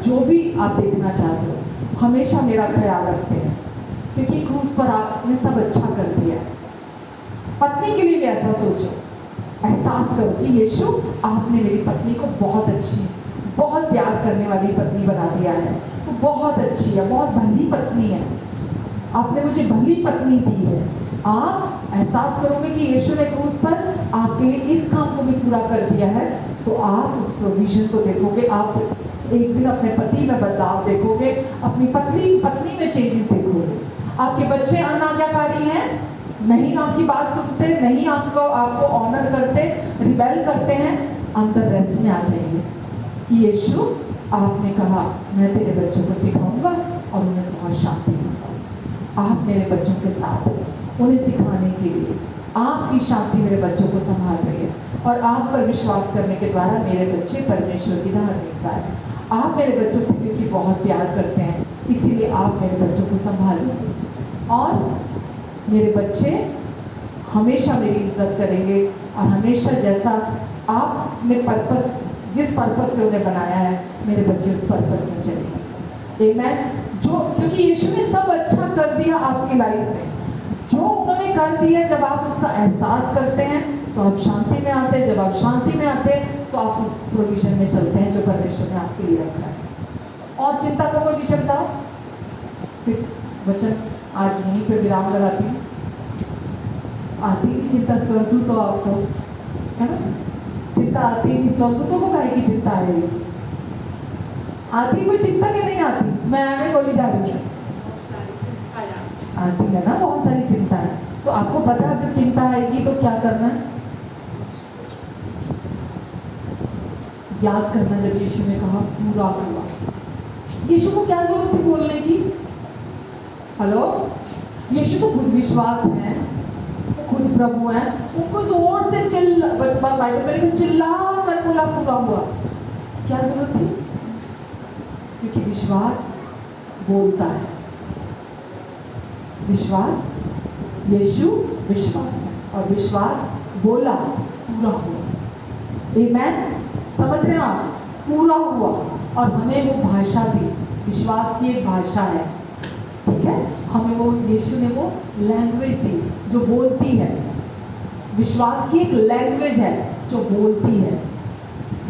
जो भी आप देखना चाहते हो, हमेशा मेरा ख्याल रखते हैं, क्योंकि क्रूस पर आपने सब अच्छा कर दिया। पत्नी के लिए भी ऐसा सोचो, एहसास करो कि यीशु आपने मेरी पत्नी को बहुत अच्छी, बहुत प्यार करने वाली पत्नी बना दिया है, वो बहुत अच्छी है, बहुत भली पत्नी है, आपने मुझे भली पत्नी दी है। आप एहसास करोगे कि यीशु ने क्रूस पर आपके लिए इस काम को भी पूरा कर दिया है, तो आप उस प्रोविजन को देखोगे, आप एक दिन अपने पति में बदलाव देखोगे, अपनी पत्नी में चेंजेस देखोगे। आपके बच्चे अनाज्ञाकारी हैं, नहीं आपकी बात सुनते, नहीं आपको ऑनर करते, रिबेल करते हैं, अंदर रेस्ट में आ जाएंगे कि यीशु आपने कहा मैं तेरे बच्चों को सिखाऊंगा और उन्हें बहुत शांति दूंगा। आप मेरे बच्चों के साथ हो, उन्हें सिखाने के लिए आपकी शांति मेरे बच्चों को संभाल रही है, और आप पर विश्वास करने के द्वारा मेरे बच्चे परमेश्वर की धार्मिकता है। आप मेरे बच्चों से क्योंकि बहुत प्यार करते हैं, इसीलिए आप मेरे बच्चों को संभालेंगे, और मेरे बच्चे हमेशा मेरी इज्जत करेंगे, और हमेशा जैसा आपने पर्पस, जिस पर्पस से उन्हें बनाया है, मेरे बच्चे उस पर्पस में चलेंगे। आमेन। जो क्योंकि यीशु ने सब अच्छा कर दिया आपकी लाइफ में, जो उन्होंने कर दिया, जब आप उसका एहसास करते हैं तो आप शांति में आते हैं, जब आप शांति में आते हैं तो आप उस प्रोविजन में चलते हैं जो परमेश्वर ने आपके लिए रखा है। और चिंता का कोई विषय बताओ, फिर वचन आज यहीं पे विराम लगाती हूँ। आती की चिंता स्वर्गदूत तो आपको, है ना, चिंता आती नहीं, स्वर्गदूतों को काहे की चिंता आएगी? आती कोई चिंता के नहीं आती? मैं आगे बोली जा रही हूँ, आती है ना, बहुत सारी चिंता है। तो आपको पता है जब चिंता आएगी तो क्या करना है? याद करना जब यीशु ने कहा पूरा हुआ। यीशु को क्या जरूरत थी बोलने की? हेलो, यीशु को खुद विश्वास है, खुद प्रभु हैं उनको जोर से बाइबल में लिखा चिल्ला कर बोला पूरा हुआ। क्या जरूरत थी? क्योंकि विश्वास बोलता है। विश्वास, यीशु विश्वास है और विश्वास बोला पूरा हुआ। आमेन। समझ रहे हो आप? पूरा हुआ और हमें वो भाषा दी। विश्वास की एक भाषा है, ठीक है। हमें वो यीशु ने वो लैंग्वेज दी जो बोलती है। विश्वास की एक लैंग्वेज है जो बोलती है,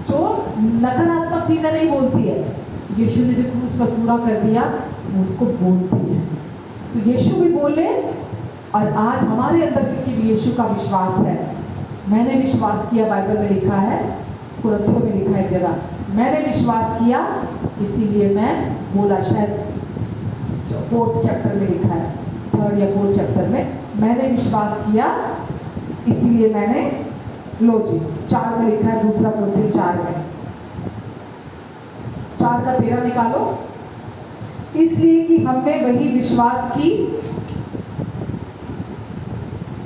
जो नकारात्मक चीजें नहीं बोलती है। यीशु ने जो क्रूस पर पूरा कर दिया वो उसको बोलती है। तो यीशु भी बोले और आज हमारे अंदर क्योंकि यीशु का विश्वास है। मैंने विश्वास किया, बाइबल में लिखा है, कुरिन्थियों में लिखा है एक जगह, मैंने विश्वास किया इसीलिए मैं बोला। शायद 4th चैप्टर में लिखा है, 3rd या 4th चैप्टर में, मैंने विश्वास किया इसीलिए मैंने, लो जी 4 में लिखा है, दूसरा कुरिन्थियों 4 में, 4 का 13 निकालो। इसलिए कि हमने वही विश्वास की,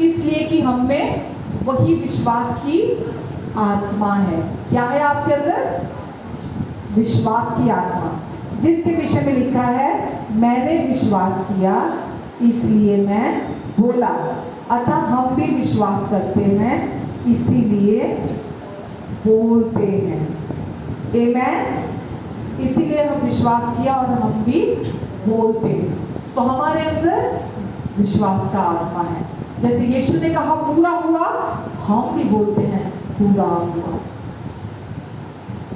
इसलिए कि हमने वही विश्वास की आत्मा है। क्या है आपके अंदर? विश्वास की आत्मा, जिसके विषय में लिखा है मैंने विश्वास किया इसलिए मैं बोला। अतः हम भी विश्वास करते हैं इसीलिए बोलते हैं। आमेन। इसीलिए हम विश्वास किया और हम भी बोलते हैं। तो हमारे अंदर विश्वास का आत्मा है। जैसे यीशु ने कहा पूरा हुआ, हम भी बोलते हैं पूरा हुआ।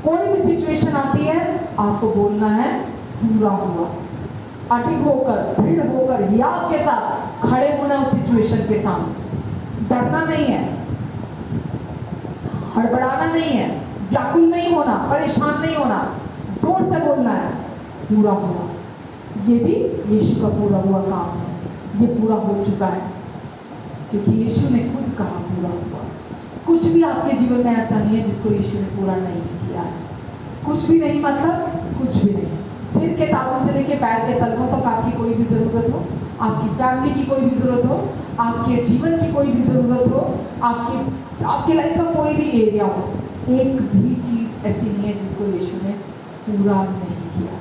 कोई भी सिचुएशन आती है आपको बोलना है पूरा हुआ। अडिग होकर, दृढ़ होकर, याद के साथ खड़े होना उस सिचुएशन के सामने। डरना नहीं है, हड़बड़ाना नहीं है, व्याकुल नहीं होना, परेशान नहीं होना, जोर से बोलना है पूरा हुआ। ये भी यीशु का पूरा हुआ काम है। ये पूरा हो चुका है क्योंकि यीशु ने खुद कहा पूरा हुआ। कुछ भी आपके जीवन में ऐसा नहीं है जिसको यीशु ने पूरा नहीं किया है। कुछ भी नहीं, मतलब कुछ भी नहीं। सिर के तालू से लेके पैर के तलवों तक आपकी कोई भी ज़रूरत हो, आपकी फैमिली की कोई भी ज़रूरत हो, आपके जीवन की कोई भी ज़रूरत हो, आपकी लाइफ का कोई भी एरिया हो, एक भी चीज़ ऐसी नहीं है जिसको यीशु ने पूरा नहीं किया।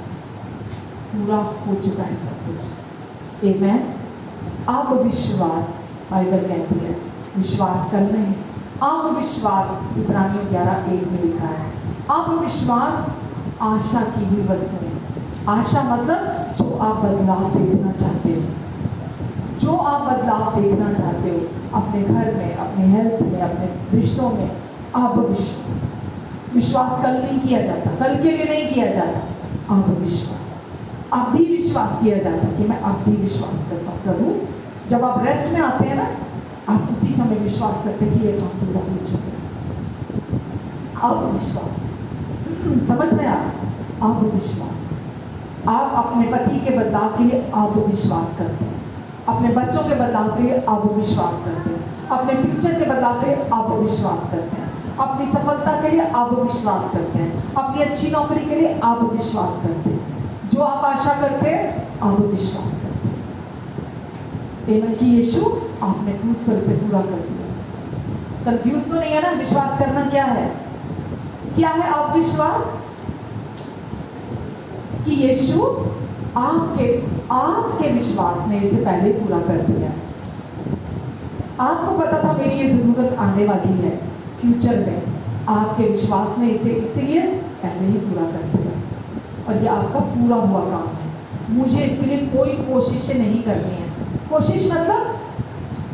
पूरा हो चुका है सब कुछ। आमेन। अब विश्वास, बाइबल कहती है विश्वास कर रहे हैं। अब विश्वास, इब्रानियों 11:1 में लिखा है, अब विश्वास आशा की हुई वस्तु है। आशा मतलब जो आप बदलाव देखना चाहते हो, जो आप बदलाव देखना चाहते हो अपने घर में, अपने हेल्थ में, अपने रिश्तों में। अब विश्वास कल नहीं किया जाता, कल के लिए नहीं किया जाता। अब विश्वास, अब भी विश्वास किया जाता है कि मैं अब भी विश्वास करता हूँ। प्रभु, जब आप रेस्ट में आते हैं ना, आप उसी समय विश्वास करते हैं कि ये काम पूरा हो चुका है। अब विश्वास, समझ रहे हैं आप? अब विश्वास। आप अपने पति के बदलाव के लिए अब विश्वास करते हैं, अपने बच्चों के बदलाव के लिए अब विश्वास करते हैं, अपने फ्यूचर के बदलाव के लिए अब विश्वास करते हैं, अपनी सफलता के लिए अब विश्वास करते हैं, अपनी अच्छी नौकरी के लिए अब विश्वास करते हैं। जो आप आशा करते हैं अब विश्वास करते हैं। आमेन। कि यीशु आपने क्रूस पर इसे पूरा कर दिया। कंफ्यूज तो नहीं है ना? विश्वास करना क्या है? क्या है अब विश्वास? कि यीशु आपके विश्वास ने इसे पहले पूरा कर दिया। आपको पता था मेरी ये जरूरत आने वाली है फ्यूचर में, आपके विश्वास ने इसे इसीलिए पहले ही पूरा कर दिया और ये आपका पूरा हुआ काम है। मुझे इसके लिए कोई कोशिशें नहीं करनी है। कोशिश मतलब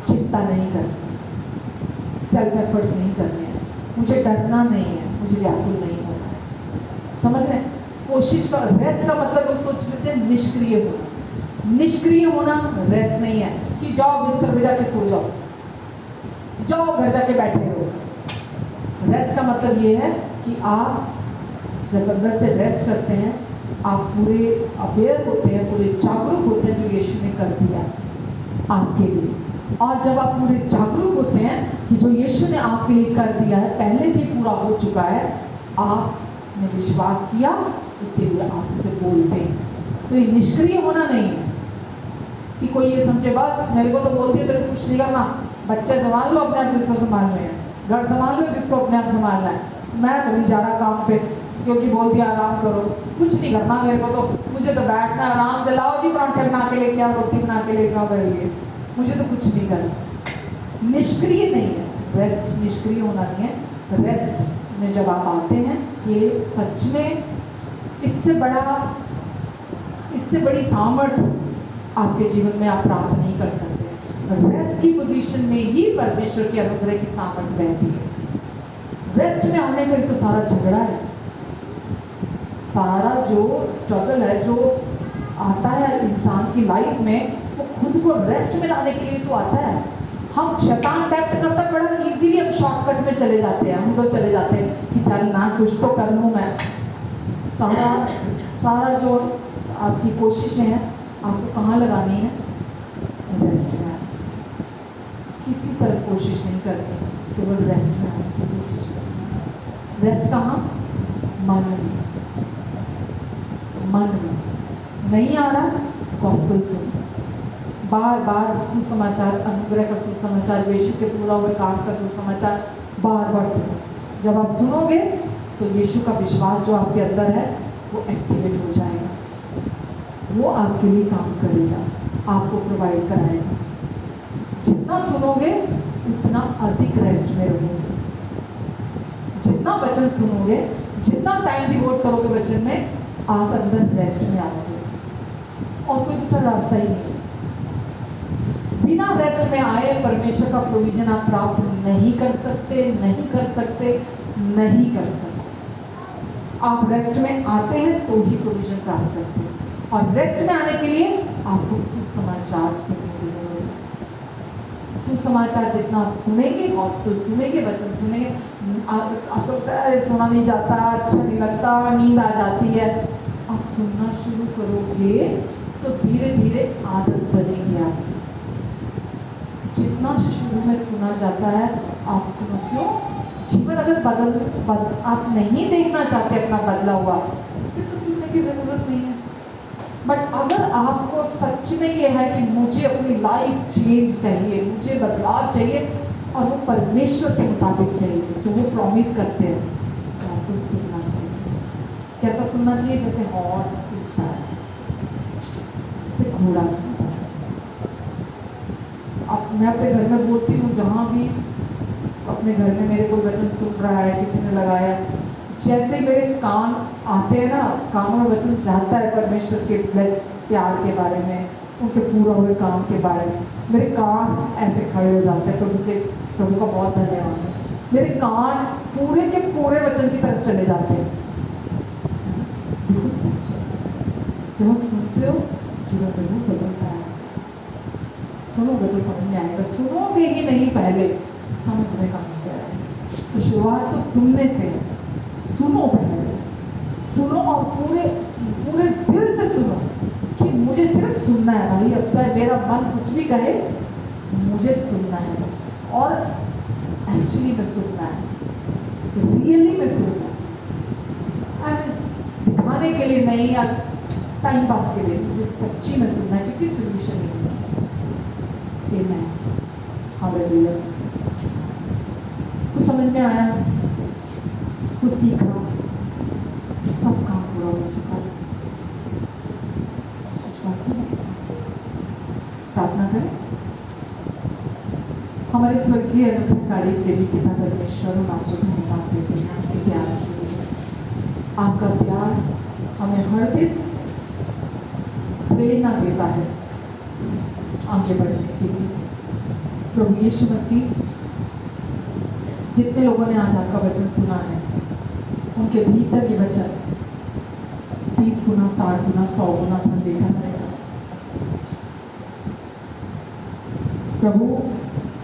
चिंता नहीं करनी, सेल्फ एफर्ट्स नहीं करने हैं, मुझे डरना नहीं है, मुझे व्याकुल नहीं होना है। समझ रहे हैं? कोशिश का, रेस्ट का मतलब लोग सोच लेते हैं निष्क्रिय होना। निष्क्रिय होना रेस्ट नहीं है कि जाओ बिस्तर पे जाके सो जाओ, जाओ घर जाके बैठे रहो। रेस्ट का मतलब ये है कि आप जब अंदर से रेस्ट करते हैं, आप पूरे अवेयर होते हैं, पूरे जागरूक होते हैं जो यीशु ने कर दिया आपके लिए। और जब आप पूरे जागरूक होते हैं कि जो यीशु ने आपके लिए कर दिया है पहले से पूरा हो चुका है, आपने विश्वास किया, इसीलिए आप उसे बोलते हैं। तो ये निष्क्रिय होना नहीं है। कि कोई ये समझे बस मेरे को तो बोलती है तेरे को कुछ नहीं करना, बच्चे संभाल लो अपने आप जिसको संभालने हैं, घर संभाल लो जिसको अपने आप संभालना है, मैं तो नहीं जा रहा काम पे क्योंकि बोलती है आराम करो, कुछ नहीं करना मेरे को, तो मुझे तो बैठना आराम से, लाओ जी पराठे बना के लेके आओ, रोटी बना के लेके आओ मेरे लिए, मुझे तो कुछ नहीं करना। निष्क्रिय नहीं है रेस्ट, निष्क्रिय होना नहीं है। रेस्ट में जब आप आते हैं, ये सच में इससे बड़ी सामर्थ्य आपके जीवन में आप प्राप्त नहीं कर सकते। रेस्ट की पोजीशन में ही परमेश्वर की अनुग्रह की सामर्थ्य रहती है। रेस्ट में आने का तो सारा झगड़ा है, सारा जो स्ट्रगल है जो आता है इंसान की लाइफ में, वो खुद को रेस्ट में लाने के लिए तो आता है। हम शैतान टेम्प्ट करता है, बड़ा इजीली हम शॉर्टकट में चले जाते हैं, हम तो चले जाते हैं कि चल ना कुछ तो कर लूँ मैं। सारा जो आपकी कोशिशें हैं आपको कहाँ लगानी है? रेस्ट में आने। किसी तरह कोशिश नहीं करनी, केवल रेस्ट में आने की कोशिश करनी। रेस्ट कहाँ? मन में। मन में नहीं आ रहा, गॉस्पेल सुनो, बार बार सुसमाचार, अनुग्रह का सुसमाचार, यीशु के पूरा हुए काम का सुसमाचार बार बार सुनो। जब आप सुनोगे तो यीशु का विश्वास जो आपके अंदर है वो एक्टिवेट हो जाएगा, वो आपके लिए काम करेगा, आपको प्रोवाइड कराएगा। जितना सुनोगे उतना अधिक रेस्ट में रहोगे। जितना वचन सुनोगे, जितना टाइम डिवोट करोगे वचन में, आप अंदर रेस्ट में आओगे, और कोई दूसरा रास्ता ही नहीं। बिना रेस्ट में आए परमेश्वर का प्रोविजन आप प्राप्त नहीं कर सकते, नहीं कर सकते, नहीं कर सकते। आप रेस्ट में आते हैं तो ही प्रोविजन प्राप्त करते हैं, और रेस्ट में आने के लिए आपको सुसमाचार सुनने की जरूरत है। सुसमाचार जितना आप सुनेंगे, गॉस्पेल सुनेंगे, वचन सुनेंगे, आपको सुना नहीं जाता, अच्छा नहीं लगता, नींद आ जाती है, आप सुनना शुरू करोगे तो धीरे धीरे आदत बनेगी आपकी। जितना शुरू में सुना जाता है आप सुनो। क्यों? जीवन अगर आप नहीं देखना चाहते अपना बदला हुआ, फिर तो सुनने की जरूरत नहीं है। बट अगर आपको सच में ये है कि मुझे अपनी लाइफ चेंज चाहिए, मुझे बदलाव चाहिए, और वो परमेश्वर के मुताबिक चाहिए जो वो प्रॉमिस करते हैं, तो आपको सुनना चाहिए। कैसा सुनना चाहिए? जैसे हॉर्स सुनता है, जैसे घोड़ा सुनता है। अब मैं अपने घर में बोलती हूँ, जहाँ भी अपने घर में मेरे कोई वचन सुन रहा है, किसी ने लगाया, जैसे मेरे कान आते हैं ना, कानों में वचन जाता है परमेश्वर के ब्लेस प्यार के बारे में, उनके पूरा हुए काम के बारे में, मेरे कान ऐसे खड़े हो जाते हैं। प्रभु का बहुत धन्यवाद है, मेरे कान पूरे के पूरे वचन की तरफ चले जाते हैं। बिल्कुल सच है। जब हम सुनते हो जीवन जरूर बदलता है। सुनोगे तो समझ में आएगा, सुनोगे ही नहीं पहले समझने का हिस्सा है। तो शुरुआत तो सुनने से है। सुनो, पहले सुनो, और पूरे दिल से सुनो कि मुझे सिर्फ सुनना है भाई। अब चाहे मेरा मन कुछ भी कहे, मुझे सुनना है बस, और एक्चुअली में सुनना है, रियली में सुनना है, दिखाने के लिए नहीं या टाइम पास के लिए, मुझे सच्ची में सुनना है, क्योंकि सोल्यूशन नहीं है। हालेलुया। कुछ समझ में आया, कुछ सीखा, सब काम पूरा हो चुका है। कुछ बाकी नहीं। प्रार्थना करें। हमारे स्वर्गीय अनुग्रहकारी देवी पिता परमेश्वर, हम आपको धन्यवाद देते हैं आपके प्यार के लिए। आपका प्यार हमें हर दिन प्रेरणा देता है आगे बढ़ने के लिए। प्रभु यीशु मसीह, जितने लोगों ने आज आपका वचन सुना है, उनके भीतर ये वचन 30 गुना, 60 गुना, 100 गुना फल देता रहेगा प्रभु,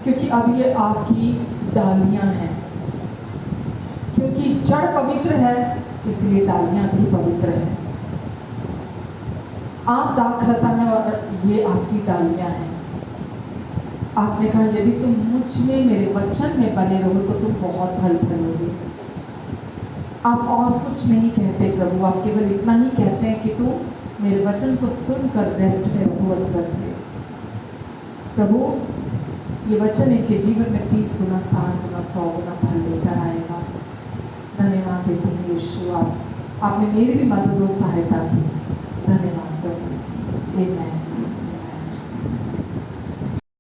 क्योंकि अब ये आपकी डालियां हैं। क्योंकि जड़ पवित्र है, इसलिए डालियां भी पवित्र हैं। आप दाखलता हैं और ये आपकी डालियां हैं। आपने कहा यदि तुम मुझ में, मेरे वचन में बने रहो तो तुम बहुत फल फलोगे। आप और कुछ नहीं कहते प्रभु, आप केवल इतना ही कहते हैं कि तुम मेरे वचन को सुनकर रेस्ट में रहो अंदर से। प्रभु ये वचन इनके जीवन में 30 गुना 60 गुना 100 गुना फल लेकर आएगा। धन्यवाद देते हैं यीशु, आपने मेरी भी मदद और सहायता की। धन्यवाद प्रभु। आमीन।